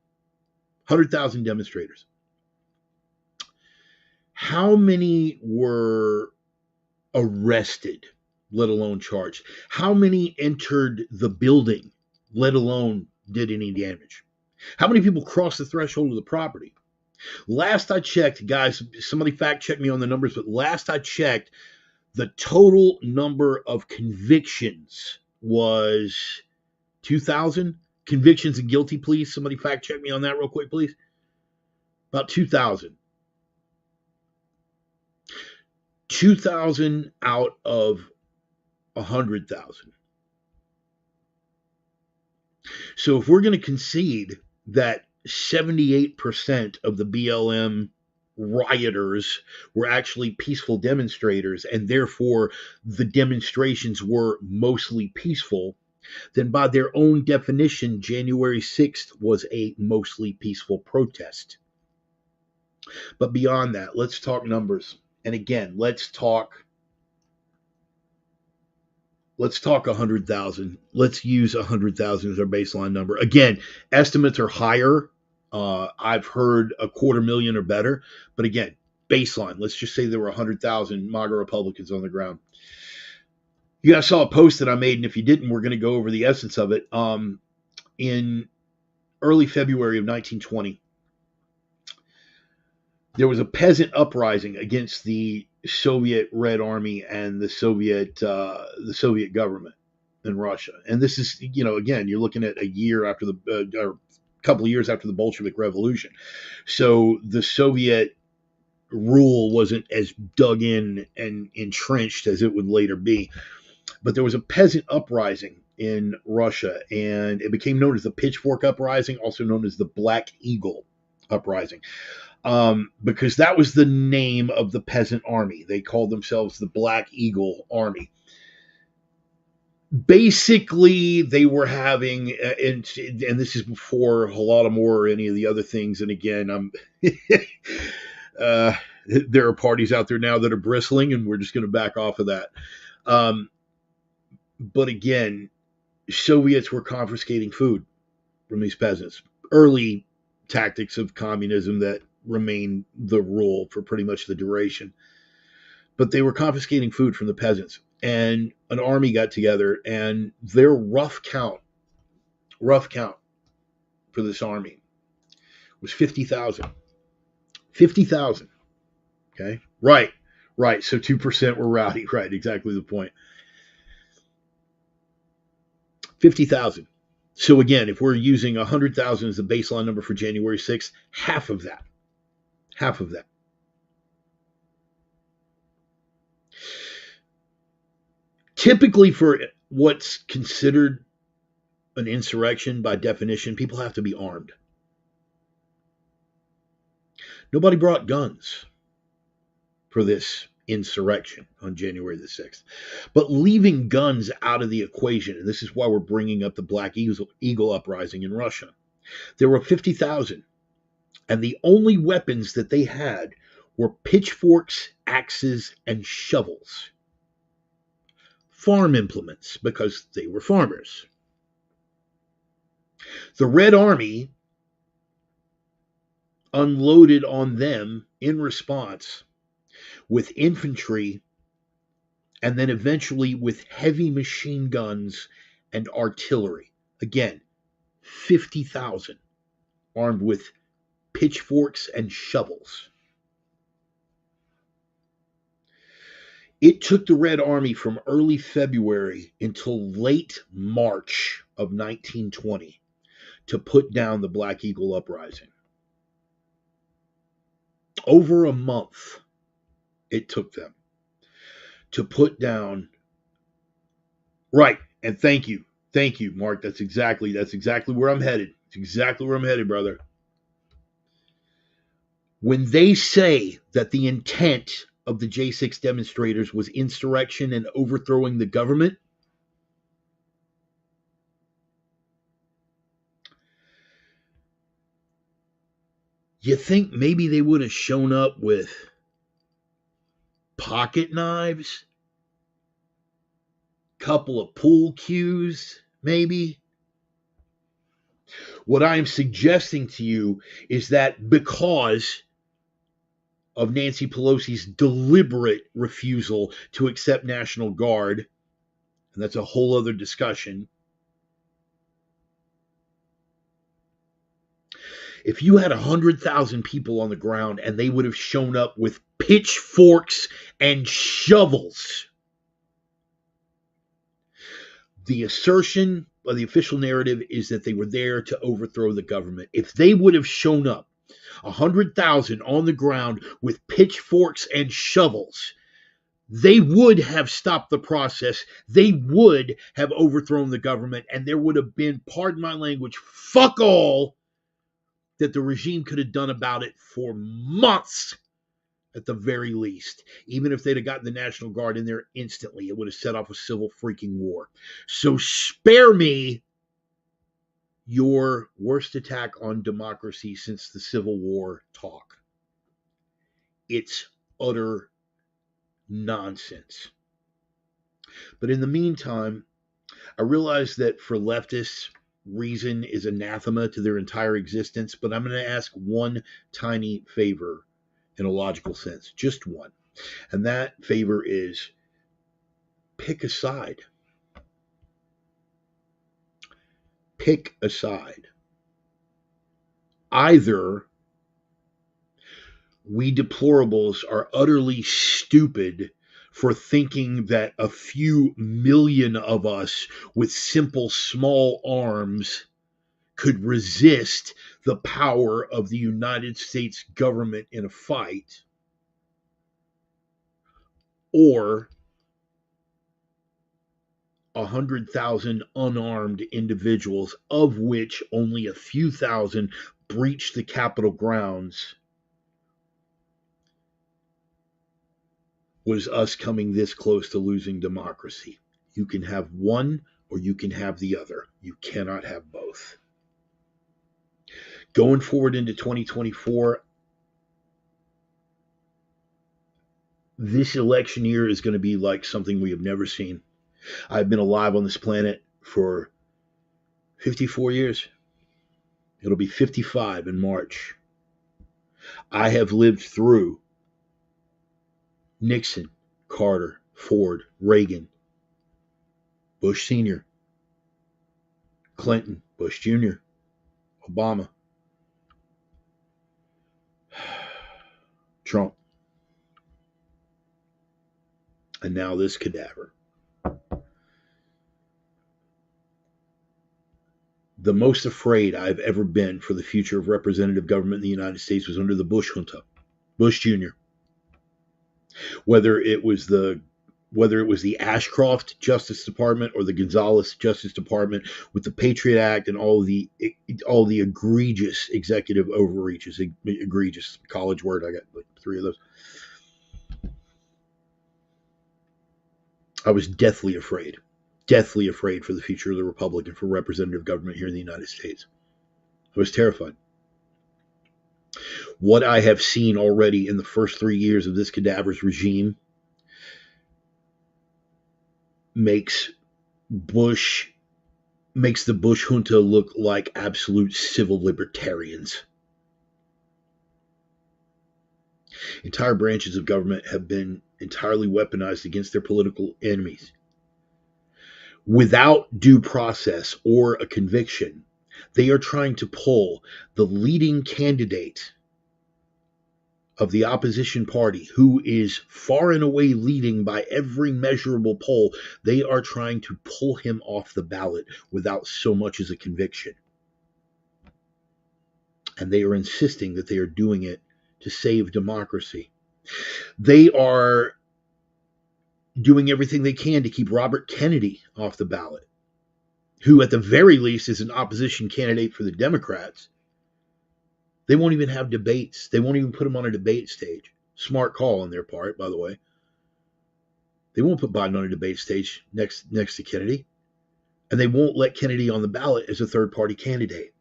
100,000 demonstrators. How many were arrested, let alone charged? How many entered the building, let alone did any damage? How many people crossed the threshold of the property? Last I checked, guys, somebody fact check me on the numbers, but last I checked, the total number of convictions was 2,000. Convictions and guilty pleas. Somebody fact check me on that real quick, please. About 2,000. 2,000 out of 100,000. So if we're going to concede that 78% of the BLM rioters were actually peaceful demonstrators, and therefore the demonstrations were mostly peaceful, then by their own definition, January 6th was a mostly peaceful protest. But beyond that, let's talk numbers. And again, let's talk 100,000. Let's use 100,000 as our baseline number. Again, estimates are higher. I've heard 250,000 or better. But again, baseline. Let's just say there were 100,000 MAGA Republicans on the ground. You guys saw a post that I made, and if you didn't, we're going to go over the essence of it. In early February of 1920, there was a peasant uprising against the Soviet Red Army and the Soviet government in Russia. And this is, again, you're looking at a year after or couple of years after the Bolshevik Revolution. So the Soviet rule wasn't as dug in and entrenched as it would later be. But there was a peasant uprising in Russia, and it became known as the Pitchfork Uprising, also known as the Black Eagle Uprising. because that was the name of the peasant army. They called themselves the Black Eagle Army. Basically, they were having, and this is before Holodomor or any of the other things. And again, there are parties out there now that are bristling, and we're just going to back off of that. But again, Soviets were confiscating food from these peasants. Early tactics of communism that remain the rule for pretty much the duration. But they were confiscating food from the peasants. And an army got together, and their rough count for this army was 50,000. 50,000. Okay? Right. So 2% were rowdy. Right, exactly the point. 50,000. So again, if we're using 100,000 as the baseline number for January 6th, half of that. Typically, for what's considered an insurrection, by definition, people have to be armed. Nobody brought guns for this insurrection on January the 6th. But leaving guns out of the equation, and this is why we're bringing up the Black Eagle uprising in Russia, there were 50,000, and the only weapons that they had were pitchforks, axes, and shovels. Farm implements, because they were farmers. The Red Army unloaded on them in response with infantry, and then eventually with heavy machine guns and artillery. Again, 50,000 armed with pitchforks and shovels. It took the Red Army from early February until late March of 1920 to put down the Black Eagle uprising. Over a month it took them to put down. Right, and thank you, Mark. That's exactly where I'm headed. It's exactly where I'm headed, brother. When they say that the intent of the J6 demonstrators was insurrection and overthrowing the government, you think maybe they would have shown up with pocket knives, couple of pool cues, maybe? What I am suggesting to you is that because of Nancy Pelosi's deliberate refusal to accept National Guard, and that's a whole other discussion. If you had 100,000 people on the ground and they would have shown up with pitchforks and shovels, the assertion of the official narrative is that they were there to overthrow the government. If they would have shown up 100,000 on the ground with pitchforks and shovels, they would have stopped the process. They would have overthrown the government, and there would have been, pardon my language, fuck all that the regime could have done about it for months at the very least. Even if they'd have gotten the National Guard in there instantly, it would have set off a civil freaking war. So spare me your worst attack on democracy since the Civil War talk. It's utter nonsense. But in the meantime, I realize that for leftists, reason is anathema to their entire existence, but I'm going to ask one tiny favor in a logical sense, just one. And that favor is pick a side. Pick a side. Either we deplorables are utterly stupid for thinking that a few million of us with simple small arms could resist the power of the United States government in a fight, or 100,000 unarmed individuals, of which only a few thousand breached the Capitol grounds, was us coming this close to losing democracy. You can have one or you can have the other. You cannot have both. Going forward into 2024, this election year is going to be like something we have never seen. I've been alive on this planet for 54 years. It'll be 55 in March. I have lived through Nixon, Carter, Ford, Reagan, Bush Sr., Clinton, Bush Jr., Obama, Trump, and now this cadaver. The most afraid I've ever been for the future of representative government in the United States was under the Bush junta, Bush Jr. Whether it was the Ashcroft Justice Department or the Gonzales Justice Department with the Patriot Act and all the egregious executive overreaches, egregious college word, I got like 3 of those. I was deathly afraid for the future of the Republic and for representative government here in the United States. I was terrified. What I have seen already in the first 3 years of this cadaver's regime makes the Bush junta look like absolute civil libertarians. Entire branches of government have been entirely weaponized against their political enemies. Without due process or a conviction, they are trying to pull the leading candidate of the opposition party, who is far and away leading by every measurable poll. They are trying to pull him off the ballot without so much as a conviction. And they are insisting that they are doing it to save democracy. They are doing everything they can to keep Robert Kennedy off the ballot, who at the very least is an opposition candidate for the Democrats. They won't even have debates. They won't even put him on a debate stage. Smart call on their part, by the way. They won't put Biden on a debate stage next to Kennedy. And they won't let Kennedy on the ballot as a third-party candidate.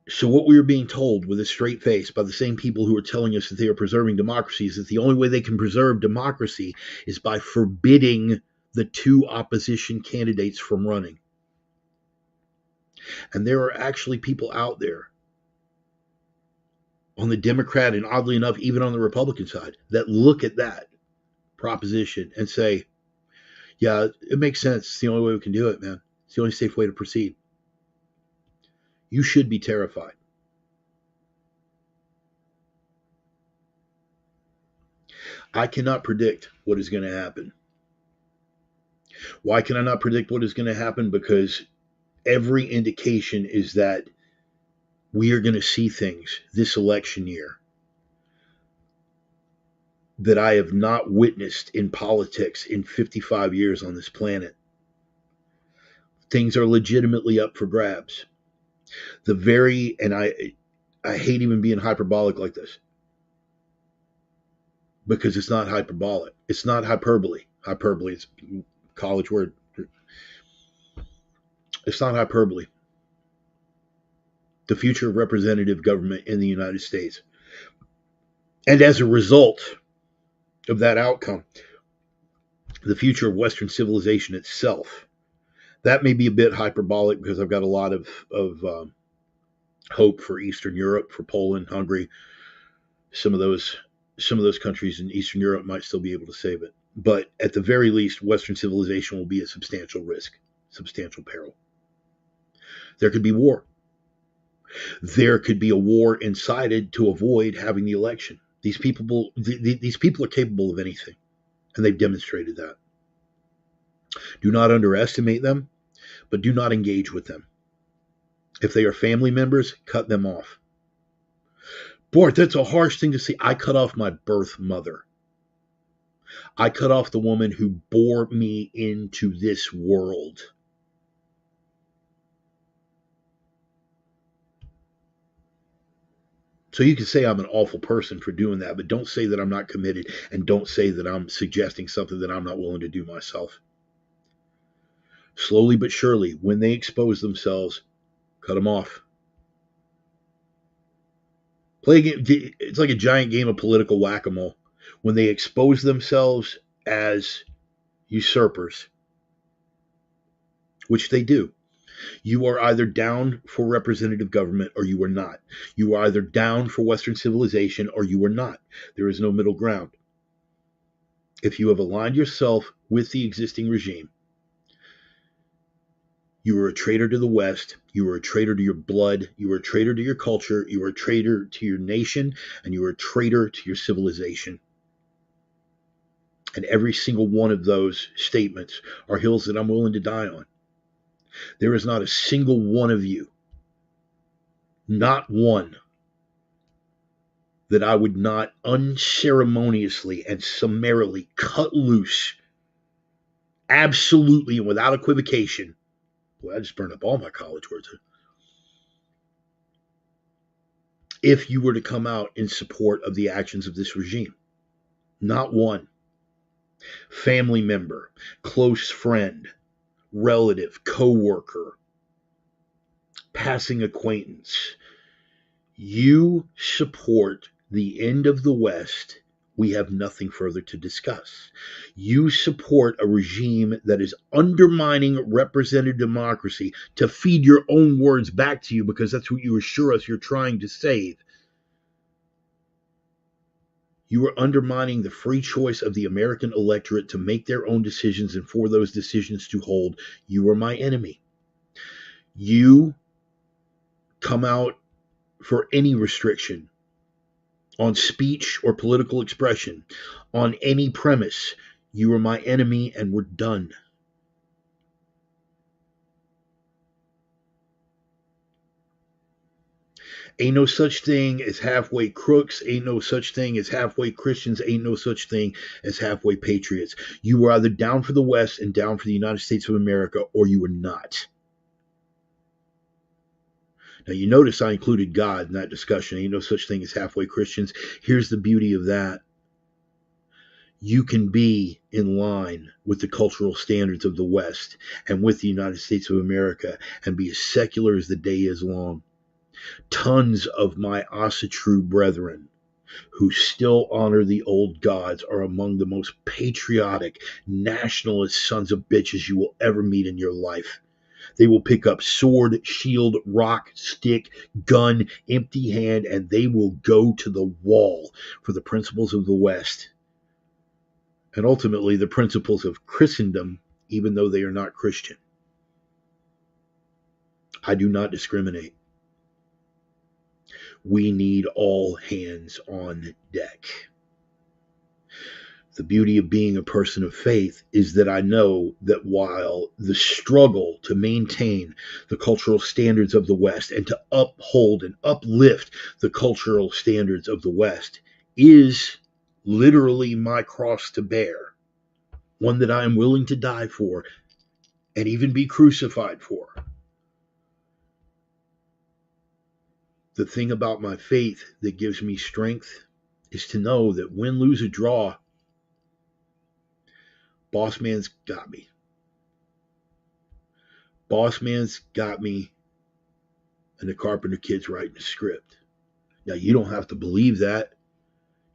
So what we are being told with a straight face by the same people who are telling us that they are preserving democracy is that the only way they can preserve democracy is by forbidding the 2 opposition candidates from running. And there are actually people out there on the Democrat and oddly enough, even on the Republican side, that look at that proposition and say, yeah, it makes sense. It's the only way we can do it, man. It's the only safe way to proceed. You should be terrified. I cannot predict what is going to happen. Why can I not predict what is going to happen? Because every indication is that we are going to see things this election year that I have not witnessed in politics in 55 years on this planet. Things are legitimately up for grabs. And I hate even being hyperbolic like this, because it's not hyperbolic. It's not hyperbole. Hyperbole is a college word. It's not hyperbole. The future of representative government in the United States. And as a result of that outcome, the future of Western civilization itself. That may be a bit hyperbolic because I've got a lot of hope for Eastern Europe, for Poland, Hungary. Some of those countries in Eastern Europe might still be able to save it. But at the very least, Western civilization will be at substantial risk, substantial peril. There could be war. There could be a war incited to avoid having the election. These people are capable of anything, and they've demonstrated that. Do not underestimate them, but do not engage with them. If they are family members, cut them off. Bart, that's a harsh thing to say. I cut off my birth mother. I cut off the woman who bore me into this world. So you can say I'm an awful person for doing that, but don't say that I'm not committed, and don't say that I'm suggesting something that I'm not willing to do myself. Slowly but surely, when they expose themselves, cut them off. Play a game. It's like a giant game of political whack-a-mole. When they expose themselves as usurpers, which they do, you are either down for representative government or you are not. You are either down for Western civilization or you are not. There is no middle ground. If you have aligned yourself with the existing regime, you are a traitor to the West. You are a traitor to your blood. You are a traitor to your culture. You are a traitor to your nation. And you are a traitor to your civilization. And every single one of those statements are hills that I'm willing to die on. There is not a single one of you, not one, that I would not unceremoniously and summarily cut loose, absolutely and without equivocation. Well, I just burned up all my college words. If you were to come out in support of the actions of this regime, not one. Family member, close friend, relative, co-worker, passing acquaintance, you support the end of the West, we have nothing further to discuss. You support a regime that is undermining representative democracy to feed your own words back to you because that's what you assure us you're trying to save. You are undermining the free choice of the American electorate to make their own decisions and for those decisions to hold. You are my enemy. You come out for any restriction on speech or political expression, on any premise. You are my enemy and we're done. Ain't no such thing as halfway crooks. Ain't no such thing as halfway Christians. Ain't no such thing as halfway patriots. You are either down for the West and down for the United States of America, or you are not. Now, you notice I included God in that discussion. Ain't no such thing as halfway Christians. Here's the beauty of that. You can be in line with the cultural standards of the West and with the United States of America and be as secular as the day is long. Tons of my Asatru brethren who still honor the old gods are among the most patriotic, nationalist sons of bitches you will ever meet in your life. They will pick up sword, shield, rock, stick, gun, empty hand, and they will go to the wall for the principles of the West. And ultimately the principles of Christendom, even though they are not Christian. I do not discriminate. We need all hands on deck. The beauty of being a person of faith is that I know that while the struggle to maintain the cultural standards of the West and to uphold and uplift the cultural standards of the West is literally my cross to bear, one that I am willing to die for and even be crucified for. The thing about my faith that gives me strength is to know that win, lose, or draw, Boss Man's got me. Boss Man's got me, and the Carpenter Kid's writing the script. Now, you don't have to believe that.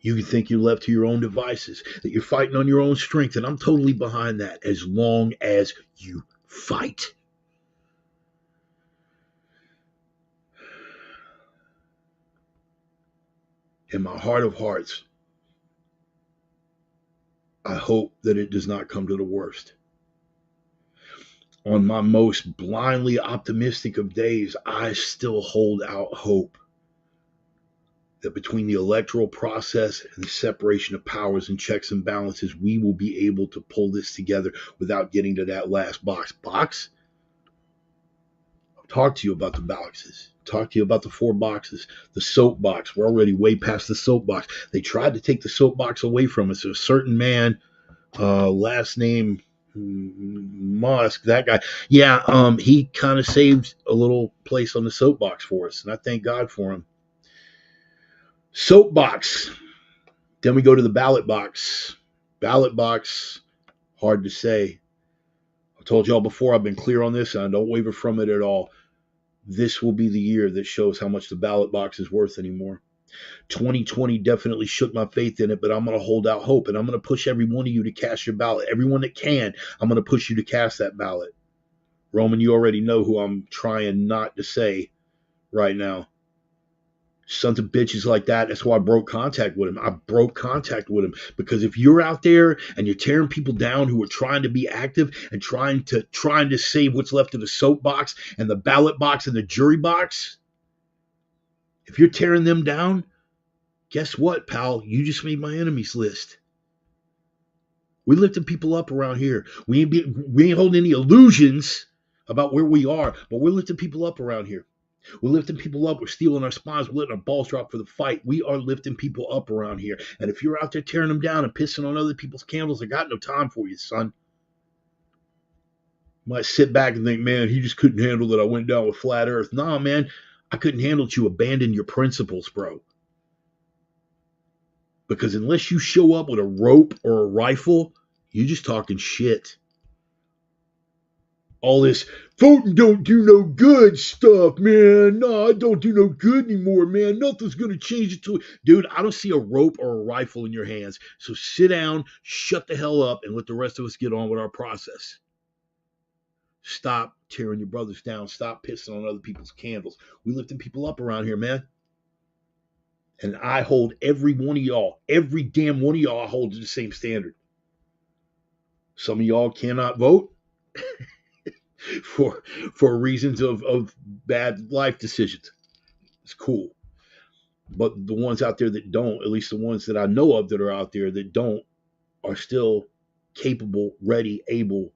You can think you're left to your own devices, that you're fighting on your own strength, and I'm totally behind that as long as you fight. In my heart of hearts, I hope that it does not come to the worst. On my most blindly optimistic of days, I still hold out hope that between the electoral process and the separation of powers and checks and balances, we will be able to pull this together without getting to that last box. Box? I'll talk to you about the boxes. Talk to you about the 4 boxes. The soapbox. We're already way past the soapbox. They tried to take the soapbox away from us. There's a certain man, last name Musk, that guy. Yeah, he kind of saved a little place on the soapbox for us, and I thank God for him. Soapbox. Then we go to the ballot box. Ballot box, hard to say. I told y'all before, I've been clear on this, and I don't waver from it at all. This will be the year that shows how much the ballot box is worth anymore. 2020 definitely shook my faith in it, but I'm going to hold out hope, and I'm going to push every one of you to cast your ballot. Everyone that can, I'm going to push you to cast that ballot. Roman, you already know who I'm trying not to say right now. Sons of bitches like that. That's why I broke contact with him. I broke contact with him because if you're out there and you're tearing people down who are trying to be active and trying to save what's left of the soapbox and the ballot box and the jury box, if you're tearing them down, guess what, pal? You just made my enemies list. We lifting people up around here. We ain't holding any illusions about where we are, but we're lifting people up around here. We're lifting people up. We're stealing our spines. We're letting our balls drop for the fight. We are lifting people up around here. And if you're out there tearing them down and pissing on other people's candles, I got no time for you, son. You might sit back and think, man, he just couldn't handle that I went down with flat earth. Nah, man, I couldn't handle that you abandoned your principles, bro. Because unless you show up with a rope or a rifle, you're just talking shit. All this voting don't do no good stuff, man. No, I don't do no good anymore, man. Nothing's going to change it to... Dude, I don't see a rope or a rifle in your hands. So sit down, shut the hell up, and let the rest of us get on with our process. Stop tearing your brothers down. Stop pissing on other people's candles. We lifting people up around here, man. And I hold every one of y'all, every damn one of y'all, I hold to the same standard. Some of y'all cannot vote. for reasons of bad life decisions. It's cool. But the ones out there that don't, at least the ones that I know of that are out there that don't, are still capable, ready, able,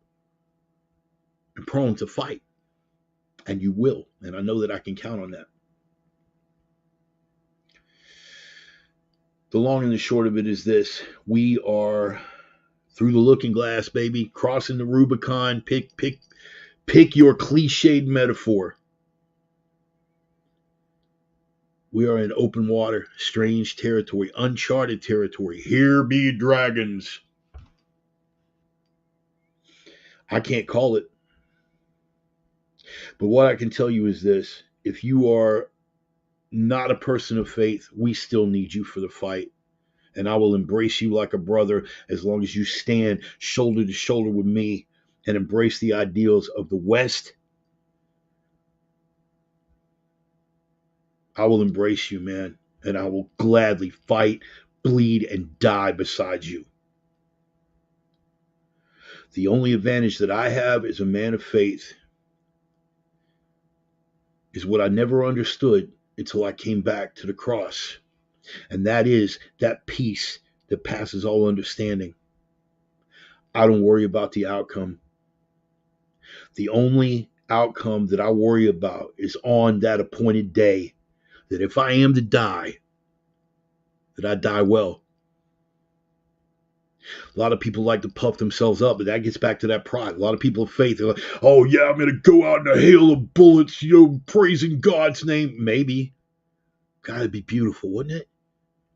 and prone to fight. And you will. And I know that I can count on that. The long and the short of it is this. We are through the looking glass, baby, crossing the Rubicon. Pick your cliched metaphor. We are in open water, strange territory, uncharted territory. Here be dragons. I can't call it. But what I can tell you is this. If you are not a person of faith, we still need you for the fight. And I will embrace you like a brother as long as you stand shoulder to shoulder with me and embrace the ideals of the West. I will embrace you, man, and I will gladly fight, bleed, and die beside you. The only advantage that I have as a man of faith is what I never understood until I came back to the cross, and that is that peace that passes all understanding. I don't worry about the outcome. The only outcome that I worry about is on that appointed day, that if I am to die, that I die well. A lot of people like to puff themselves up, but that gets back to that pride. A lot of people of faith, they're like, oh yeah, I'm going to go out in a hail of bullets, praising God's name. Maybe. God, it'd be beautiful, wouldn't it?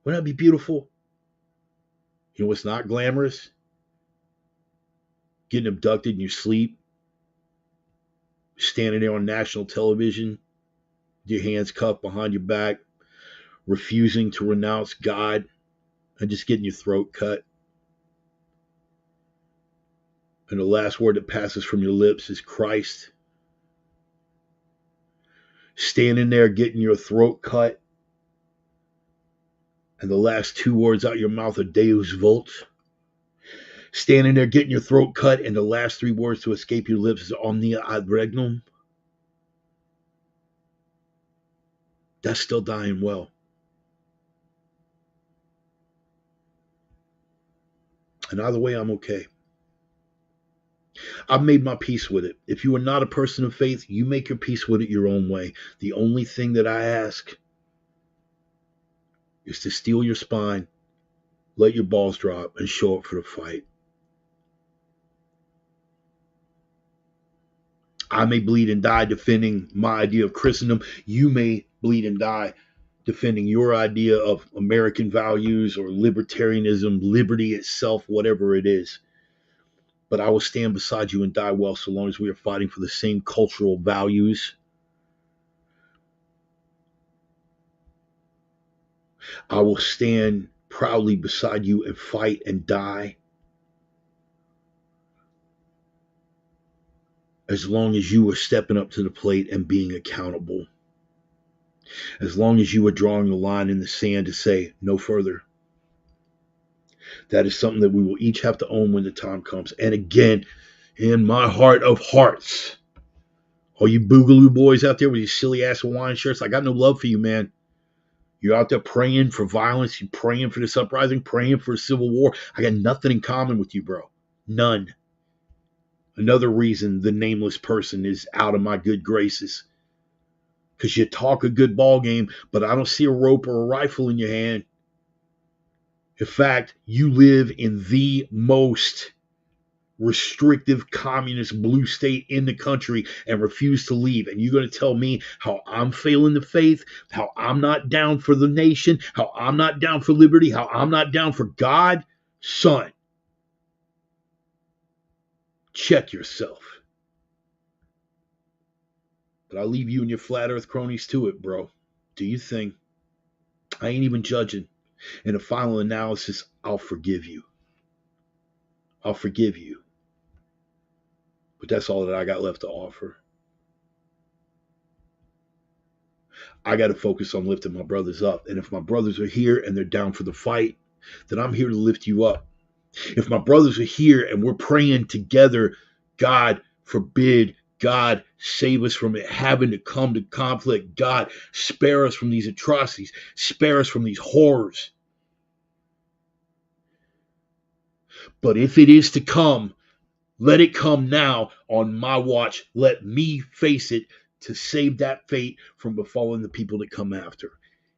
Wouldn't that be beautiful? You know what's not glamorous? Getting abducted in your sleep. Standing there on national television, with your hands cuffed behind your back, refusing to renounce God, and just getting your throat cut. And the last word that passes from your lips is Christ. Standing there getting your throat cut, and the last two words out your mouth are Deus Vult. Standing there getting your throat cut, and the last three words to escape your lips is Omnia ad regnum. That's still dying well. And either way, I'm okay. I've made my peace with it. If you are not a person of faith, you make your peace with it your own way. The only thing that I ask is to steel your spine, let your balls drop, and show up for the fight. I may bleed and die defending my idea of Christendom. You may bleed and die defending your idea of American values or libertarianism, liberty itself, whatever it is. But I will stand beside you and die well so long as we are fighting for the same cultural values. I will stand proudly beside you and fight and die as long as you are stepping up to the plate and being accountable. As long as you are drawing the line in the sand to say no further. That is something that we will each have to own when the time comes. And again, in my heart of hearts, all you boogaloo boys out there with these silly ass Hawaiian shirts, I got no love for you, man. You're out there praying for violence. You're praying for this uprising, praying for a civil war. I got nothing in common with you, bro. None. Another reason the nameless person is out of my good graces. Because you talk a good ball game, but I don't see a rope or a rifle in your hand. In fact, you live in the most restrictive communist blue state in the country and refuse to leave. And you're going to tell me how I'm failing the faith, how I'm not down for the nation, how I'm not down for liberty, how I'm not down for God? Son, check yourself. But I'll leave you and your flat earth cronies to it, bro. Do your thing. I ain't even judging. In a final analysis, I'll forgive you. I'll forgive you. But that's all that I got left to offer. I got to focus on lifting my brothers up. And if my brothers are here and they're down for the fight, then I'm here to lift you up. If my brothers are here and we're praying together, God forbid, God save us from it having to come to conflict. God spare us from these atrocities. Spare us from these horrors. But if it is to come, let it come now on my watch. Let me face it to save that fate from befalling the people that come after.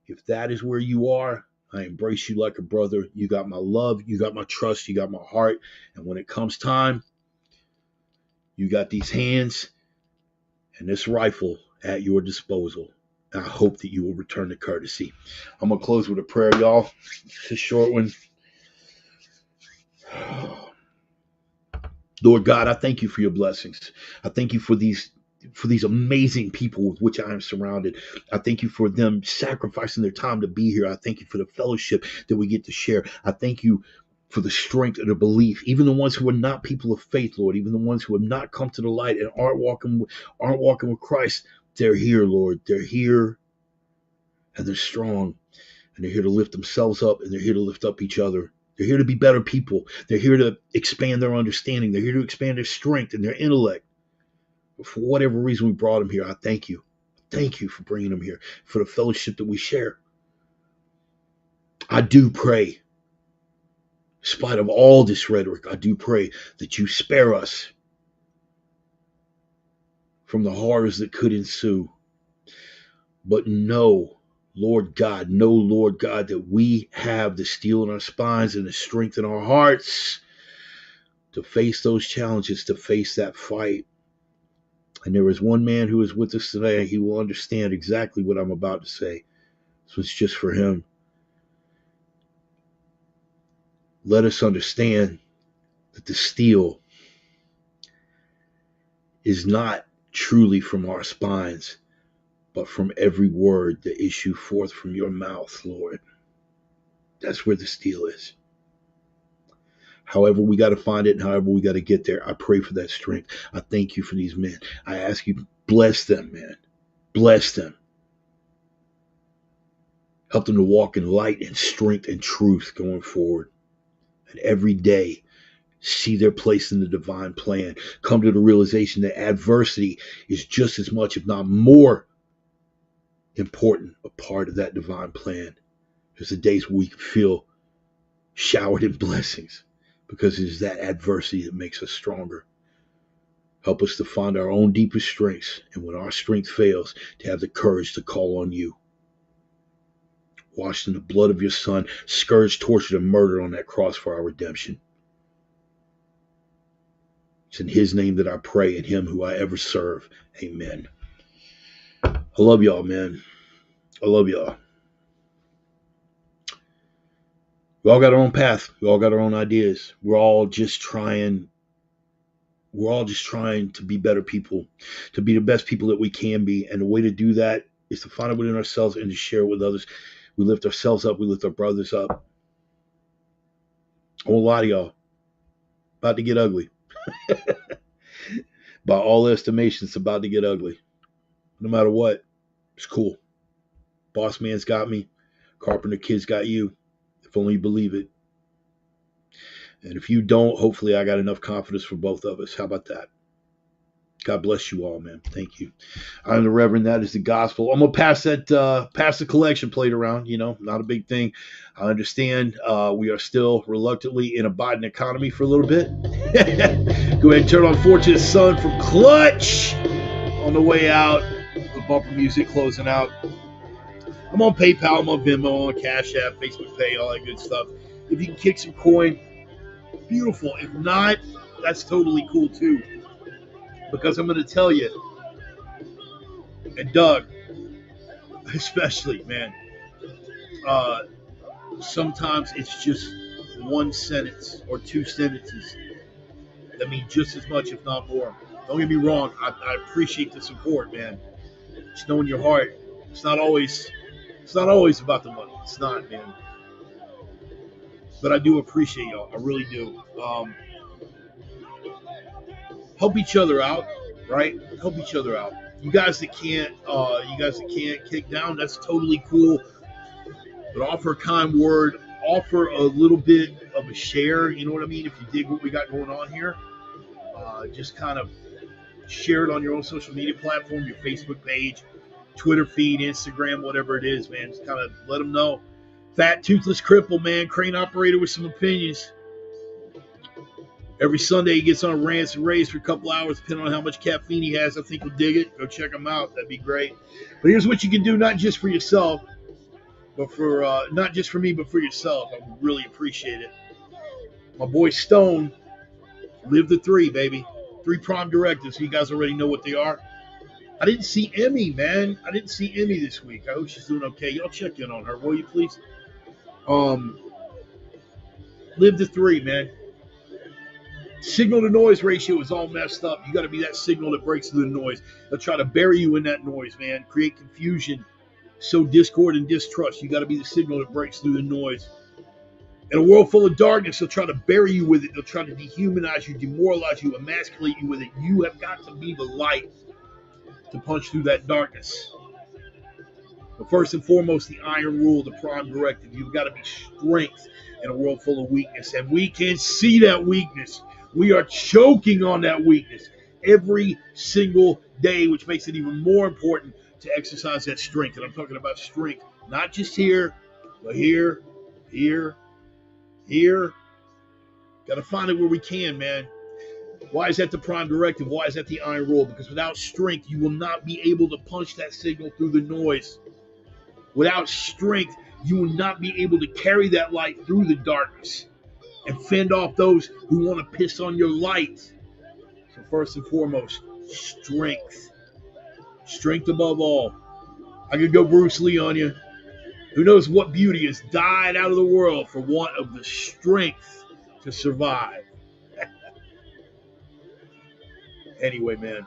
If that is where you are, I embrace you like a brother. You got my love, you got my trust, you got my heart. And when it comes time, you got these hands and this rifle at your disposal. And I hope that you will return the courtesy. I'm going to close with a prayer, y'all. It's a short one. Lord God, I thank you for your blessings. I thank you for these amazing people with which I am surrounded. I thank you for them sacrificing their time to be here. I thank you for the fellowship that we get to share. I thank you for the strength of the belief. Even the ones who are not people of faith, Lord, even the ones who have not come to the light and aren't walking with Christ, they're here, Lord. They're here and they're strong and they're here to lift themselves up and they're here to lift up each other. They're here to be better people. They're here to expand their understanding. They're here to expand their strength and their intellect. For whatever reason we brought them here, I thank you. Thank you for bringing them here, for the fellowship that we share. I do pray, in spite of all this rhetoric, I do pray that you spare us from the horrors that could ensue. But know, Lord God, that we have the steel in our spines and the strength in our hearts to face those challenges, to face that fight. And there is one man who is with us today. He will understand exactly what I'm about to say. So it's just for him. Let us understand that the steel is not truly from our spines, but from every word that issue forth from your mouth, Lord. That's where the steel is. However we got to find it and however we got to get there, I pray for that strength. I thank you for these men. I ask you, bless them, man. Bless them. Help them to walk in light and strength and truth going forward. And every day, see their place in the divine plan. Come to the realization that adversity is just as much, if not more, important a part of that divine plan. There's the days where we feel showered in blessings because it is that adversity that makes us stronger. Help us to find our own deepest strengths, and when our strength fails, to have the courage to call on you. Washed in the blood of your Son, scourged, tortured, and murdered on that cross for our redemption. It's in his name that I pray, in him who I ever serve. Amen. I love y'all, man. I love y'all. We all got our own path. We all got our own ideas. We're all just trying to be better people, to be the best people that we can be. And the way to do that is to find it within ourselves and to share it with others. We lift ourselves up. We lift our brothers up. A whole lot of y'all about to get ugly. By all estimations, it's about to get ugly. No matter what, it's cool. Boss man's got me. Carpenter kid's got you. If only you believe it. And if you don't, hopefully I got enough confidence for both of us. How about that? God bless you all, man. Thank you. I'm the Reverend. That is the gospel. I'm gonna pass the collection plate around. Not a big thing. I understand we are still reluctantly in a Biden economy for a little bit. Go ahead and turn on Fortunate Son from Clutch on the way out. The bumper music closing out. I'm on PayPal, I'm on Venmo, I'm on Cash App, Facebook Pay, all that good stuff. If you can kick some coin, beautiful. If not, that's totally cool too. Because I'm going to tell you, and Doug, especially, man, sometimes it's just one sentence or two sentences that mean just as much, if not more. Don't get me wrong, I appreciate the support, man. Just knowing your heart. It's not always about the money. It's not, man. But I do appreciate y'all. I really do. Help each other out, right? Help each other out. You guys that can't kick down, that's totally cool. But offer a kind word, offer a little bit of a share. You know what I mean? If you dig what we got going on here, just kind of share it on your own social media platform, your Facebook page, Twitter feed, Instagram, whatever it is, man. Just kind of let them know. Fat, toothless cripple, man, crane operator with some opinions. Every Sunday he gets on rants and raves for a couple hours, depending on how much caffeine he has. I think you'll dig it. Go check him out. That'd be great. But here's what you can do, not just for yourself, but for not just for me, but for yourself. I would really appreciate it. My boy Stone, live the 3, baby. 3 prime directives. You guys already know what they are. I didn't see Emmy, man. I didn't see Emmy this week. I hope she's doing okay. Y'all check in on her, will you please? Live the 3, man. Signal to noise ratio is all messed up. You got to be that signal that breaks through the noise. They'll try to bury you in that noise, man. Create confusion, sow discord and distrust. You got to be the signal that breaks through the noise. In a world full of darkness, they'll try to bury you with it. They'll try to dehumanize you, demoralize you, emasculate you with it. You have got to be the light to punch through that darkness. But first and foremost, the iron rule, the prime directive. You've got to be strength in a world full of weakness. And we can see that weakness. We are choking on that weakness every single day, which makes it even more important to exercise that strength. And I'm talking about strength, not just here, but here. Got to find it where we can, man. Why is that the prime directive? Why is that the iron rule? Because without strength, you will not be able to punch that signal through the noise. Without strength, you will not be able to carry that light through the darkness and fend off those who want to piss on your light. So first and foremost, strength. Strength above all. I could go Bruce Lee on you. Who knows what beauty has died out of the world for want of the strength to survive. Anyway, man,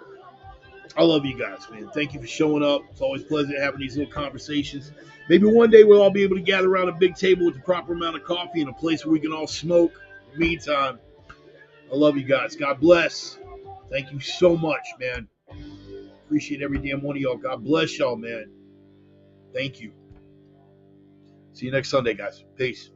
I love you guys, man. Thank you for showing up. It's always pleasant having these little conversations. Maybe one day we'll all be able to gather around a big table with the proper amount of coffee and a place where we can all smoke. In the meantime, I love you guys. God bless. Thank you so much, man. Appreciate every damn one of y'all. God bless y'all, man. Thank you. See you next Sunday, guys. Peace.